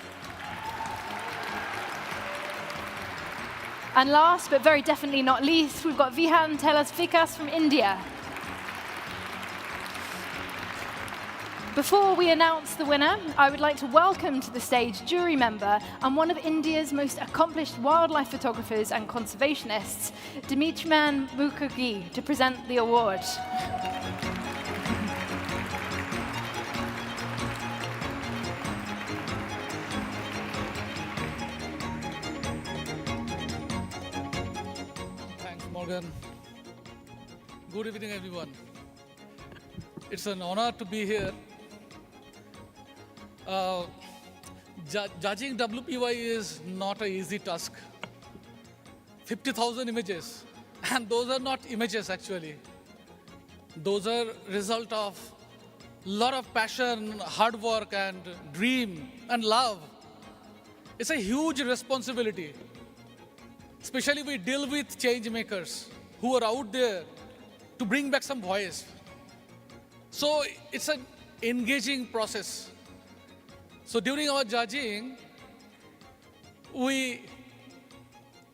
Speaker 2: And last, but very definitely not least, we've got Vihan Telasvikas from India. Before we announce the winner, I would like to welcome to the stage jury member and one of India's most accomplished wildlife photographers and conservationists, Dimitriman Mukherjee, to present the award.
Speaker 4: Thanks, Morgan. Good evening, everyone. It's an honor to be here. Judging WPY is not an easy task. 50,000 images, and those are not images actually. Those are result of a lot of passion, hard work, and dream, and love. It's a huge responsibility. Especially we deal with change makers who are out there to bring back some voice. So it's an engaging process. So during our judging, we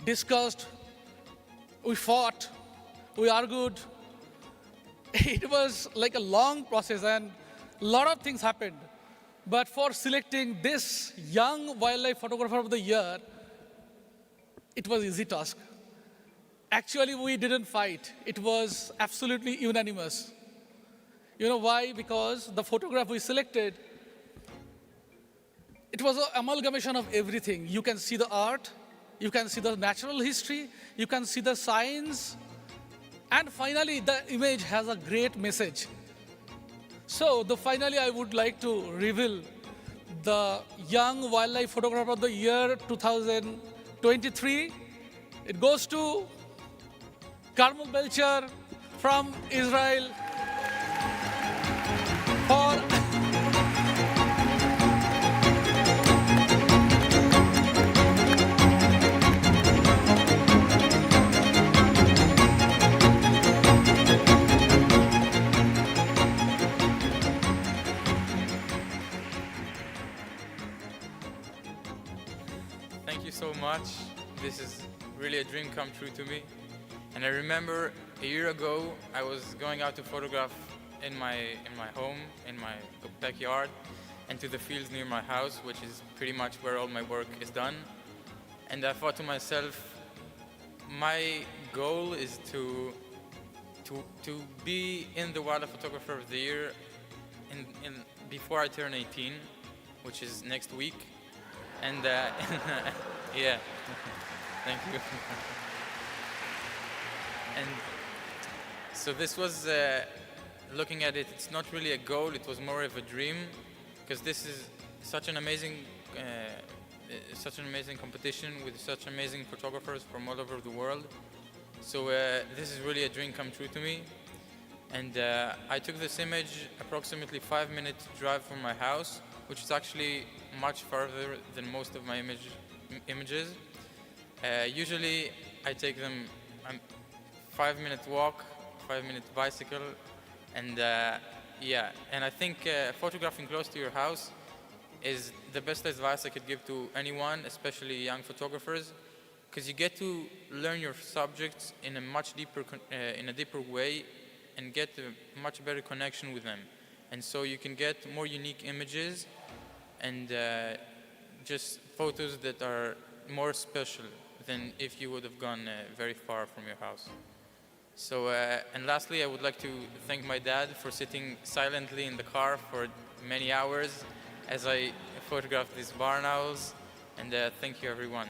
Speaker 4: discussed, we fought, we argued. It was like a long process and a lot of things happened. But for selecting this young wildlife photographer of the year, it was an easy task. Actually, we didn't fight. It was absolutely unanimous. You know why? Because the photograph we selected, it was an amalgamation of everything. You can see the art, you can see the natural history, you can see the science, and finally the image has a great message. So finally I would like to reveal the Young Wildlife Photographer of the Year 2023. It goes to Kamel Betcher from Israel for
Speaker 22: Thank you so much. This is really a dream come true to me. And I remember a year ago, I was going out to photograph in my home, in my backyard, and to the fields near my house, which is pretty much where all my work is done. And I thought to myself, my goal is to be in the Wildlife Photographer of the Year before I turn 18, which is next week. And yeah, thank you. And so this was, looking at it, it's not really a goal, it was more of a dream, because this is such an amazing competition with such amazing photographers from all over the world. So this is really a dream come true to me. And I took this image approximately 5-minute drive from my house, which is actually much farther than most of my images. Usually I take them a 5-minute walk, 5-minute bicycle, and yeah, and I think photographing close to your house is the best advice I could give to anyone, especially young photographers, because you get to learn your subjects in a much deeper, way, and get a much better connection with them. And so you can get more unique images and just photos that are more special than if you would have gone very far from your house. So, and lastly, I would like to thank my dad for sitting silently in the car for many hours as I photographed these barn owls, and thank you everyone.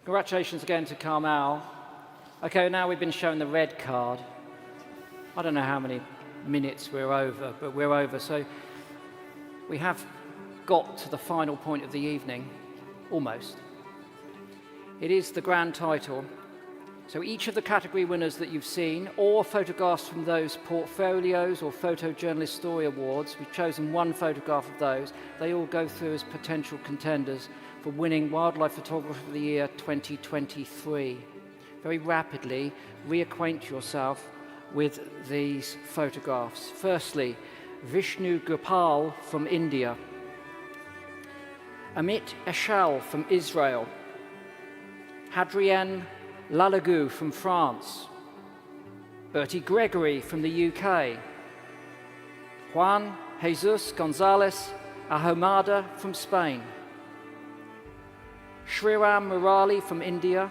Speaker 3: Congratulations again to Carmel. Okay, now we've been shown the red card. I don't know how many minutes we're over, but we're over. So we have got to the final point of the evening, almost. It is the grand title. So each of the category winners that you've seen, or photographs from those portfolios or Photojournalist Story Awards, we've chosen one photograph of those, they all go through as potential contenders for winning Wildlife Photographer of the Year 2023. Very rapidly, reacquaint yourself with these photographs. Firstly, Vishnu Gopal from India, Amit Eshal from Israel, Hadrienne Lalagou from France, Bertie Gregory from the UK, Juan Jesus Gonzalez Ahumada from Spain, Shriram Murali from India,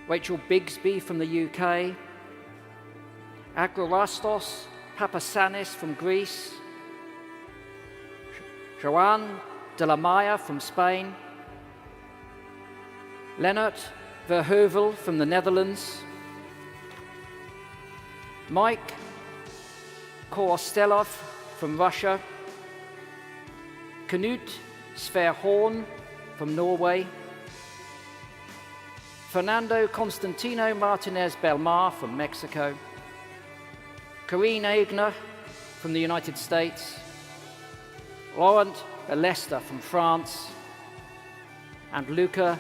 Speaker 3: Rachel Bigsby from the UK, Agrorastos Papasanis from Greece, Joan de la Maya from Spain, Lennart Verheuvel from the Netherlands, Mike Korostelov from Russia, Knut Sverhorn from Norway, Fernando Constantino Martinez Belmar from Mexico, Corinne Aigner from the United States, Laurent Lester from France, and Luca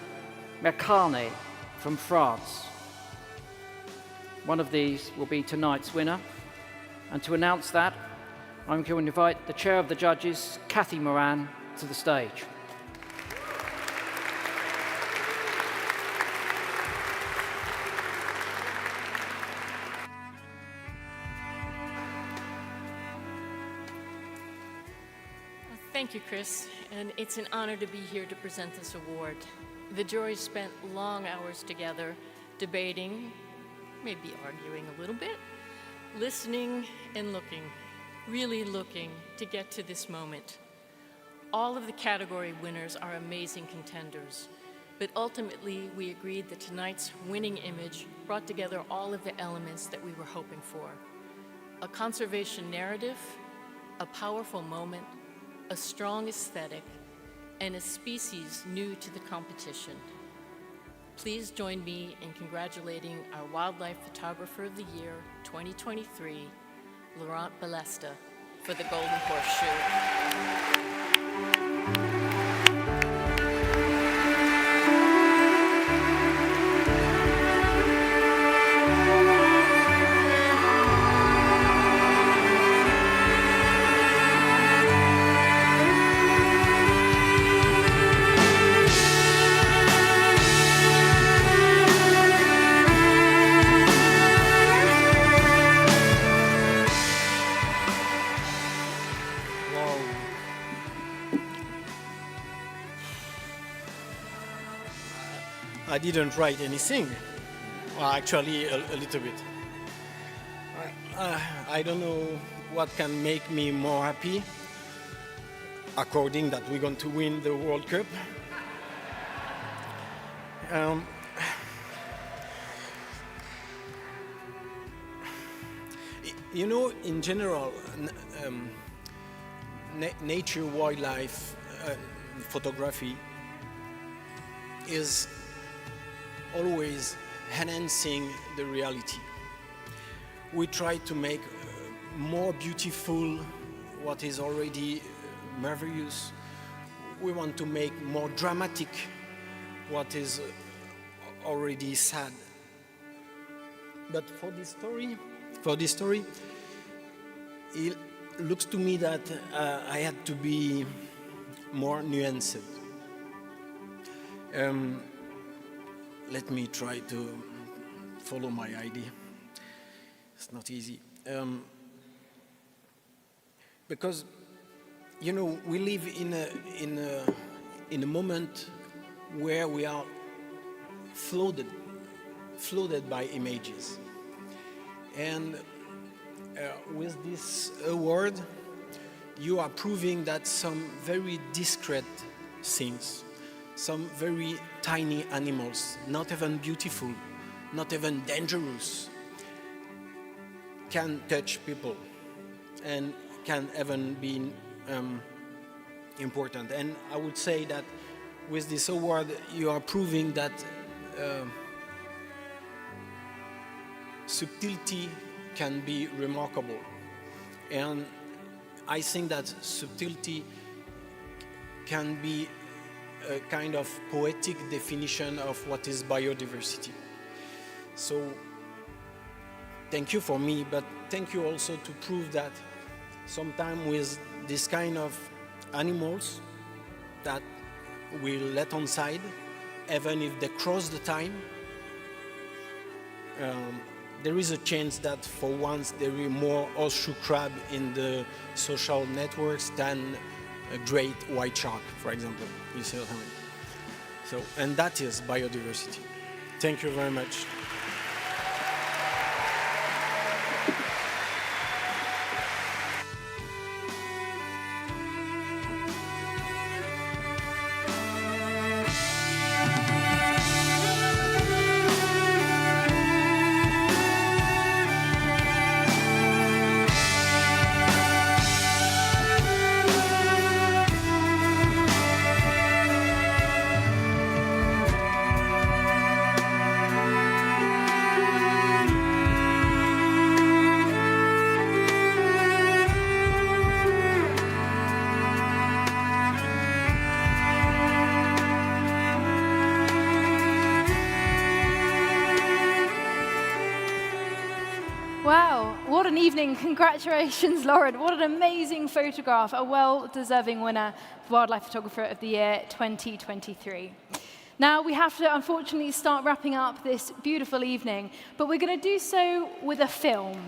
Speaker 3: Mercane from France. One of these will be tonight's winner. And to announce that, I'm going to invite the chair of the judges, Kathy Moran, to the stage.
Speaker 5: Thank you, Chris, and it's an honor to be here to present this award. The jury spent long hours together, debating, maybe arguing a little bit, listening and looking, really looking to get to this moment. All of the category winners are amazing contenders, but ultimately we agreed that tonight's winning image brought together all of the elements that we were hoping for. A conservation narrative, a powerful moment, a strong aesthetic, and a species new to the competition. Please join me in congratulating our Wildlife Photographer of the Year 2023, Laurent Balesta, for the Golden Horseshoe.
Speaker 21: I didn't write anything. Well, actually, a little bit. I don't know what can make me more happy, according that we're going to win the World Cup. You know, in general, nature, wildlife, photography is always enhancing the reality. We try to make more beautiful what is already marvelous. We want to make more dramatic what is already sad. But for this story, it looks to me that I had to be more nuanced. Let me try to follow my idea. It's not easy. Because, you know, we live in a moment where we are flooded by images. And with this award, you are proving that some very discreet things, some very tiny animals, not even beautiful, not even dangerous, can touch people and can even be important. And I would say that with this award, you are proving that subtlety can be remarkable. And I think that subtlety can be a kind of poetic definition of what is biodiversity. So thank you for me, but thank you also to prove that sometimes with this kind of animals that we let on side, even if they cross the time, there is a chance that for once there is more horseshoe crab in the social networks than a great white shark, for example. You see what I mean? So, and that is biodiversity. Thank you very much.
Speaker 2: Wow, what an evening. Congratulations, Lauren. What an amazing photograph. A well-deserving winner for Wildlife Photographer of the Year 2023. Now, we have to, unfortunately, start wrapping up this beautiful evening, but we're going to do so with a film.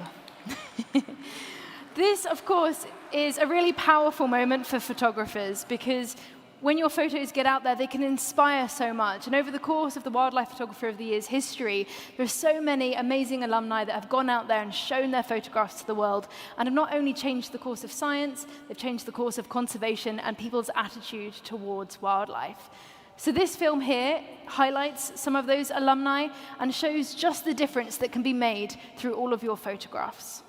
Speaker 2: This, of course, is a really powerful moment for photographers because when your photos get out there, they can inspire so much. And over the course of the Wildlife Photographer of the Year's history, there are so many amazing alumni that have gone out there and shown their photographs to the world and have not only changed the course of science, they've changed the course of conservation and people's attitude towards wildlife. So this film here highlights some of those alumni and shows just the difference that can be made through all of your photographs.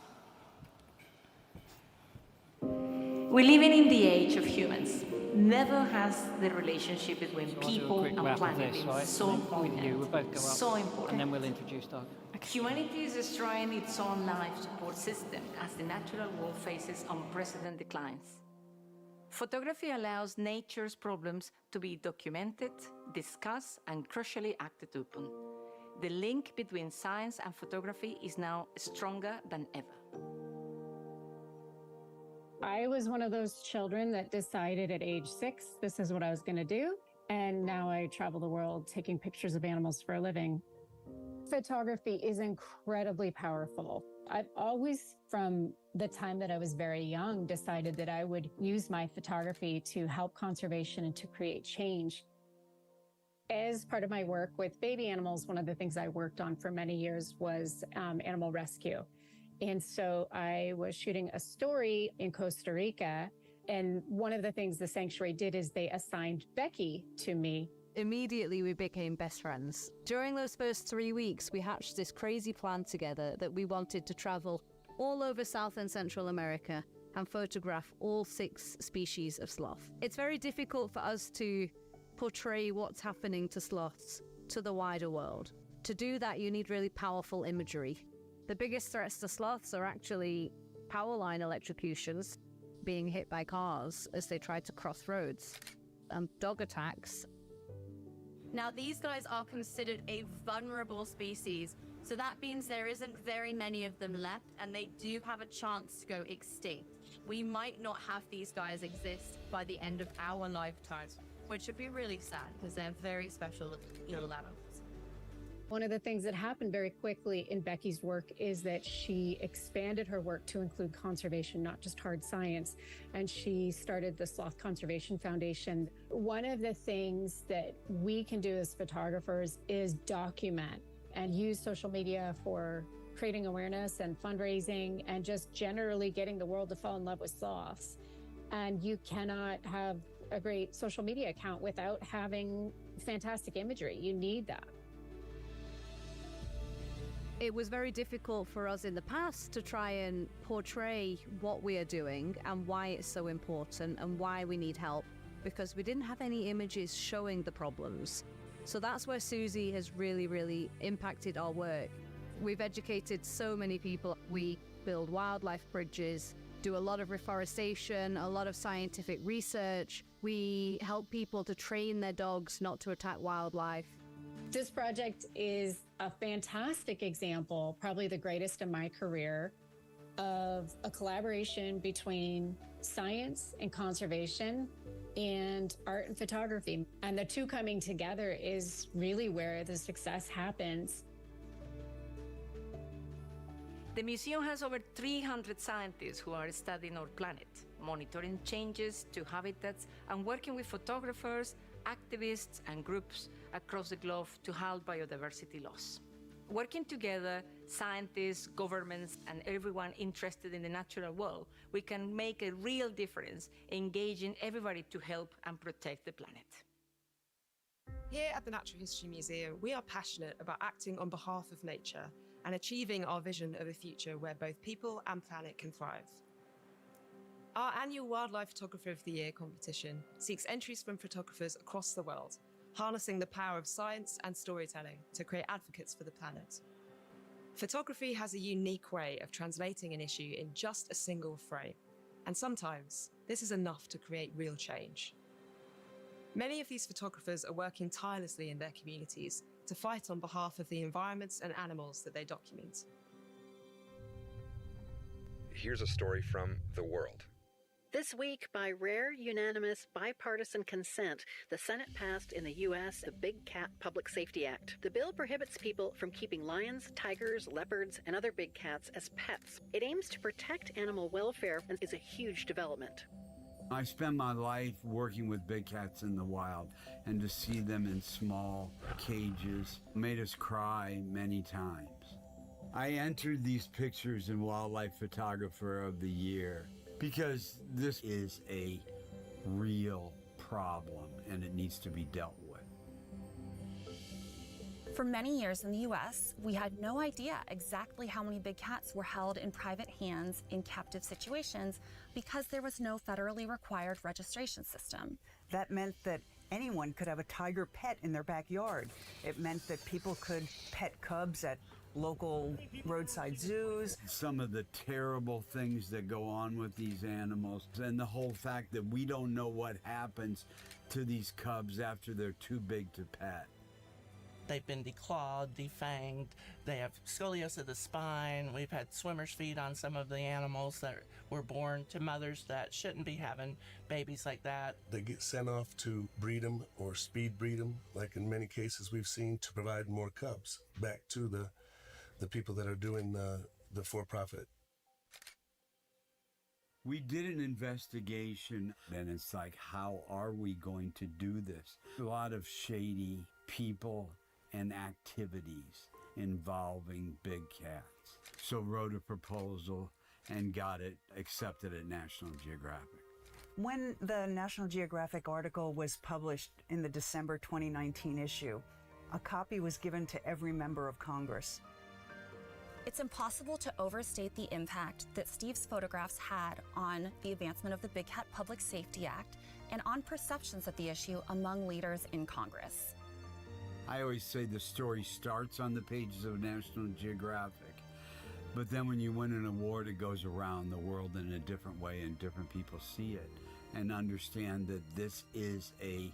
Speaker 6: We're living in the age of humans. Never has the relationship between people and planet been so important. So important.
Speaker 7: And then we'll introduce Doug.
Speaker 6: Humanity is destroying its own life support system as the natural world faces unprecedented declines. Photography allows nature's problems to be documented, discussed, and crucially acted upon. The link between science and photography is now stronger than ever.
Speaker 23: I was one of those children that decided at age 6, this is what I was going to do. And now I travel the world taking pictures of animals for a living. Photography is incredibly powerful. I've always, from the time that I was very young, decided that I would use my photography to help conservation and to create change. As part of my work with baby animals, one of the things I worked on for many years was animal rescue. And so I was shooting a story in Costa Rica. And one of the things the sanctuary did is they assigned Becky to me.
Speaker 7: Immediately, we became best friends. During those first 3 weeks, we hatched this crazy plan together that we wanted to travel all over South and Central America and photograph all 6 species of sloth. It's very difficult for us to portray what's happening to sloths to the wider world. To do that, you need really powerful imagery. The biggest threats to sloths are actually power line electrocutions, being hit by cars as they try to cross roads, and dog attacks.
Speaker 8: Now, these guys are considered a vulnerable species, so that means there isn't very many of them left, and they do have a chance to go extinct. We might not have these guys exist by the end of our lifetimes, which would be really sad because they're very special little animals.
Speaker 23: One of the things that happened very quickly in Becky's work is that she expanded her work to include conservation, not just hard science, and she started the Sloth Conservation Foundation. One of the things that we can do as photographers is document and use social media for creating awareness and fundraising and just generally getting the world to fall in love with sloths. And you cannot have a great social media account without having fantastic imagery. You need that.
Speaker 7: It was very difficult for us in the past to try and portray what we are doing and why it's so important and why we need help, because we didn't have any images showing the problems. So that's where Susie has really, really impacted our work. We've educated so many people. We build wildlife bridges, do a lot of reforestation, a lot of scientific research. We help people to train their dogs not to attack wildlife.
Speaker 23: This project is a fantastic example, probably the greatest in my career, of a collaboration between science and conservation and art and photography. And the two coming together is really where the success happens.
Speaker 6: The museum has over 300 scientists who are studying our planet, monitoring changes to habitats and working with photographers, activists and groups across the globe to halt biodiversity loss. Working together, scientists, governments, and everyone interested in the natural world, we can make a real difference, engaging everybody to help and protect the planet.
Speaker 9: Here at the Natural History Museum, we are passionate about acting on behalf of nature and achieving our vision of a future where both people and planet can thrive. Our annual Wildlife Photographer of the Year competition seeks entries from photographers across the world, harnessing the power of science and storytelling to create advocates for the planet. Photography has a unique way of translating an issue in just a single frame, and sometimes this is enough to create real change. Many of these photographers are working tirelessly in their communities to fight on behalf of the environments and animals that they document.
Speaker 24: Here's a story from The World.
Speaker 25: This week, by rare, unanimous, bipartisan consent, the Senate passed in the U.S. the Big Cat Public Safety Act. The bill prohibits people from keeping lions, tigers, leopards, and other big cats as pets. It aims to protect animal welfare and is a huge development.
Speaker 26: I spend my life working with big cats in the wild, and to see them in small cages made us cry many times. I entered these pictures in Wildlife Photographer of the Year because this is a real problem and it needs to be dealt with.
Speaker 27: For many years in the U.S., we had no idea exactly how many big cats were held in private hands in captive situations because there was no federally required registration system.
Speaker 28: That meant that anyone could have a tiger pet in their backyard. It meant that people could pet cubs at local roadside zoos.
Speaker 26: Some of the terrible things that go on with these animals, and the whole fact that we don't know what happens to these cubs after they're too big to pet.
Speaker 29: They've been declawed, defanged, they have scoliosis of the spine. We've had swimmer's feet on some of the animals that were born to mothers that shouldn't be having babies like that.
Speaker 30: They get sent off to breed them or speed breed them, like in many cases we've seen, to provide more cubs back to the people that are doing the for-profit.
Speaker 26: We did an investigation, and it's like, how are we going to do this? A lot of shady people and activities involving big cats. So wrote a proposal and got it accepted at National Geographic.
Speaker 28: When the National Geographic article was published in the December 2019 issue, a copy was given to every member of Congress.
Speaker 27: It's impossible to overstate the impact that Steve's photographs had on the advancement of the Big Cat Public Safety Act and on perceptions of the issue among leaders in Congress.
Speaker 26: I always say the story starts on the pages of National Geographic, but then when you win an award, it goes around the world in a different way and different people see it and understand that this is a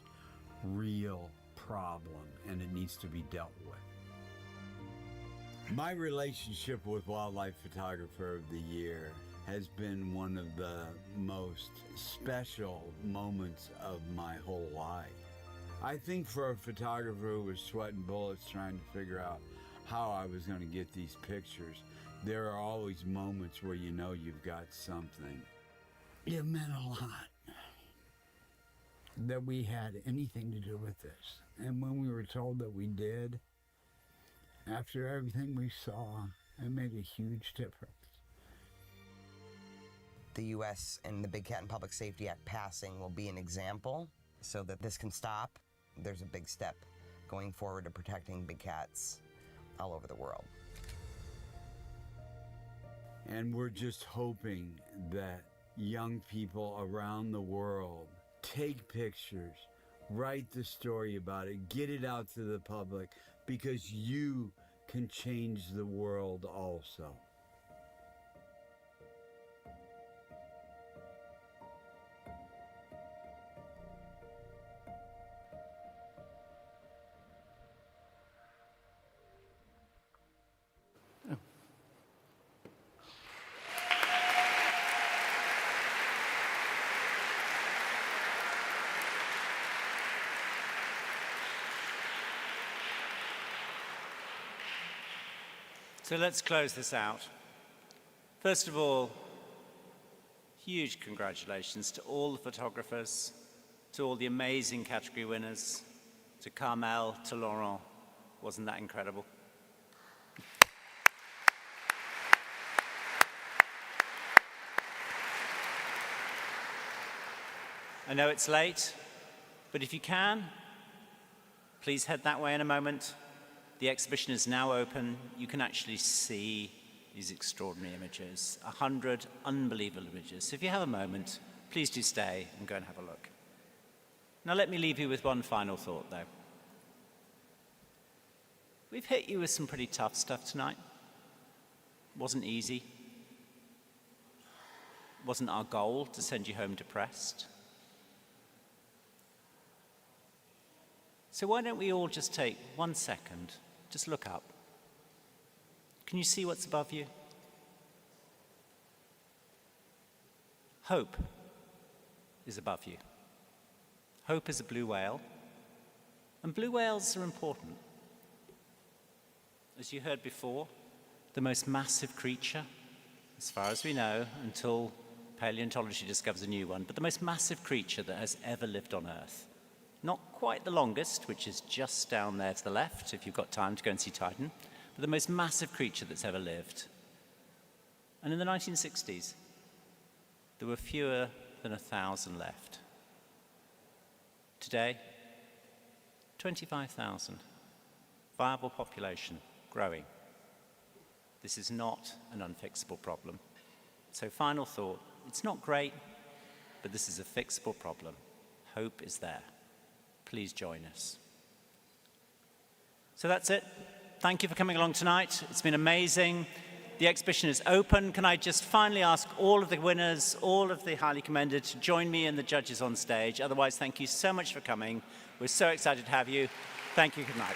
Speaker 26: real problem and it needs to be dealt with. My relationship with Wildlife Photographer of the Year has been one of the most special moments of my whole life. I think for a photographer who was sweating bullets trying to figure out how I was going to get these pictures, there are always moments where you know you've got something. It meant a lot that we had anything to do with this. And when we were told that we did, after everything we saw, it made a huge difference.
Speaker 10: The U.S. and the Big Cat and Public Safety Act passing will be an example so that this can stop. There's a big step going forward to protecting big cats all over the world.
Speaker 26: And we're just hoping that young people around the world take pictures, write the story about it, get it out to the public, because you can change the world also.
Speaker 11: So let's close this out. First of all, huge congratulations to all the photographers, to all the amazing category winners, to Carmel, to Laurent. Wasn't that incredible? I know it's late, but if you can, please head that way in a moment. The exhibition is now open. You can actually see these extraordinary images, 100 unbelievable images. So if you have a moment, please do stay and go and have a look. Now let me leave you with one final thought, though. We've hit you with some pretty tough stuff tonight. Wasn't easy. Wasn't our goal to send you home depressed. So why don't we all just take 1 second, just look up. Can you see what's above you? Hope is above you. Hope is a blue whale, and blue whales are important. As you heard before, the most massive creature, as far as we know, until paleontology discovers a new one, but the most massive creature that has ever lived on Earth. Not quite the longest, which is just down there to the left, if you've got time to go and see Titan, but the most massive creature that's ever lived. And in the 1960s, there were fewer than 1,000 left. Today, 25,000. Viable population, growing. This is not an unfixable problem. So final thought, it's not great, but this is a fixable problem. Hope is there. Please join us. So that's it. Thank you for coming along tonight. It's been amazing. The exhibition is open. Can I just finally ask all of the winners, all of the highly commended, to join me and the judges on stage? Otherwise, thank you so much for coming. We're so excited to have you. Thank you. Good night.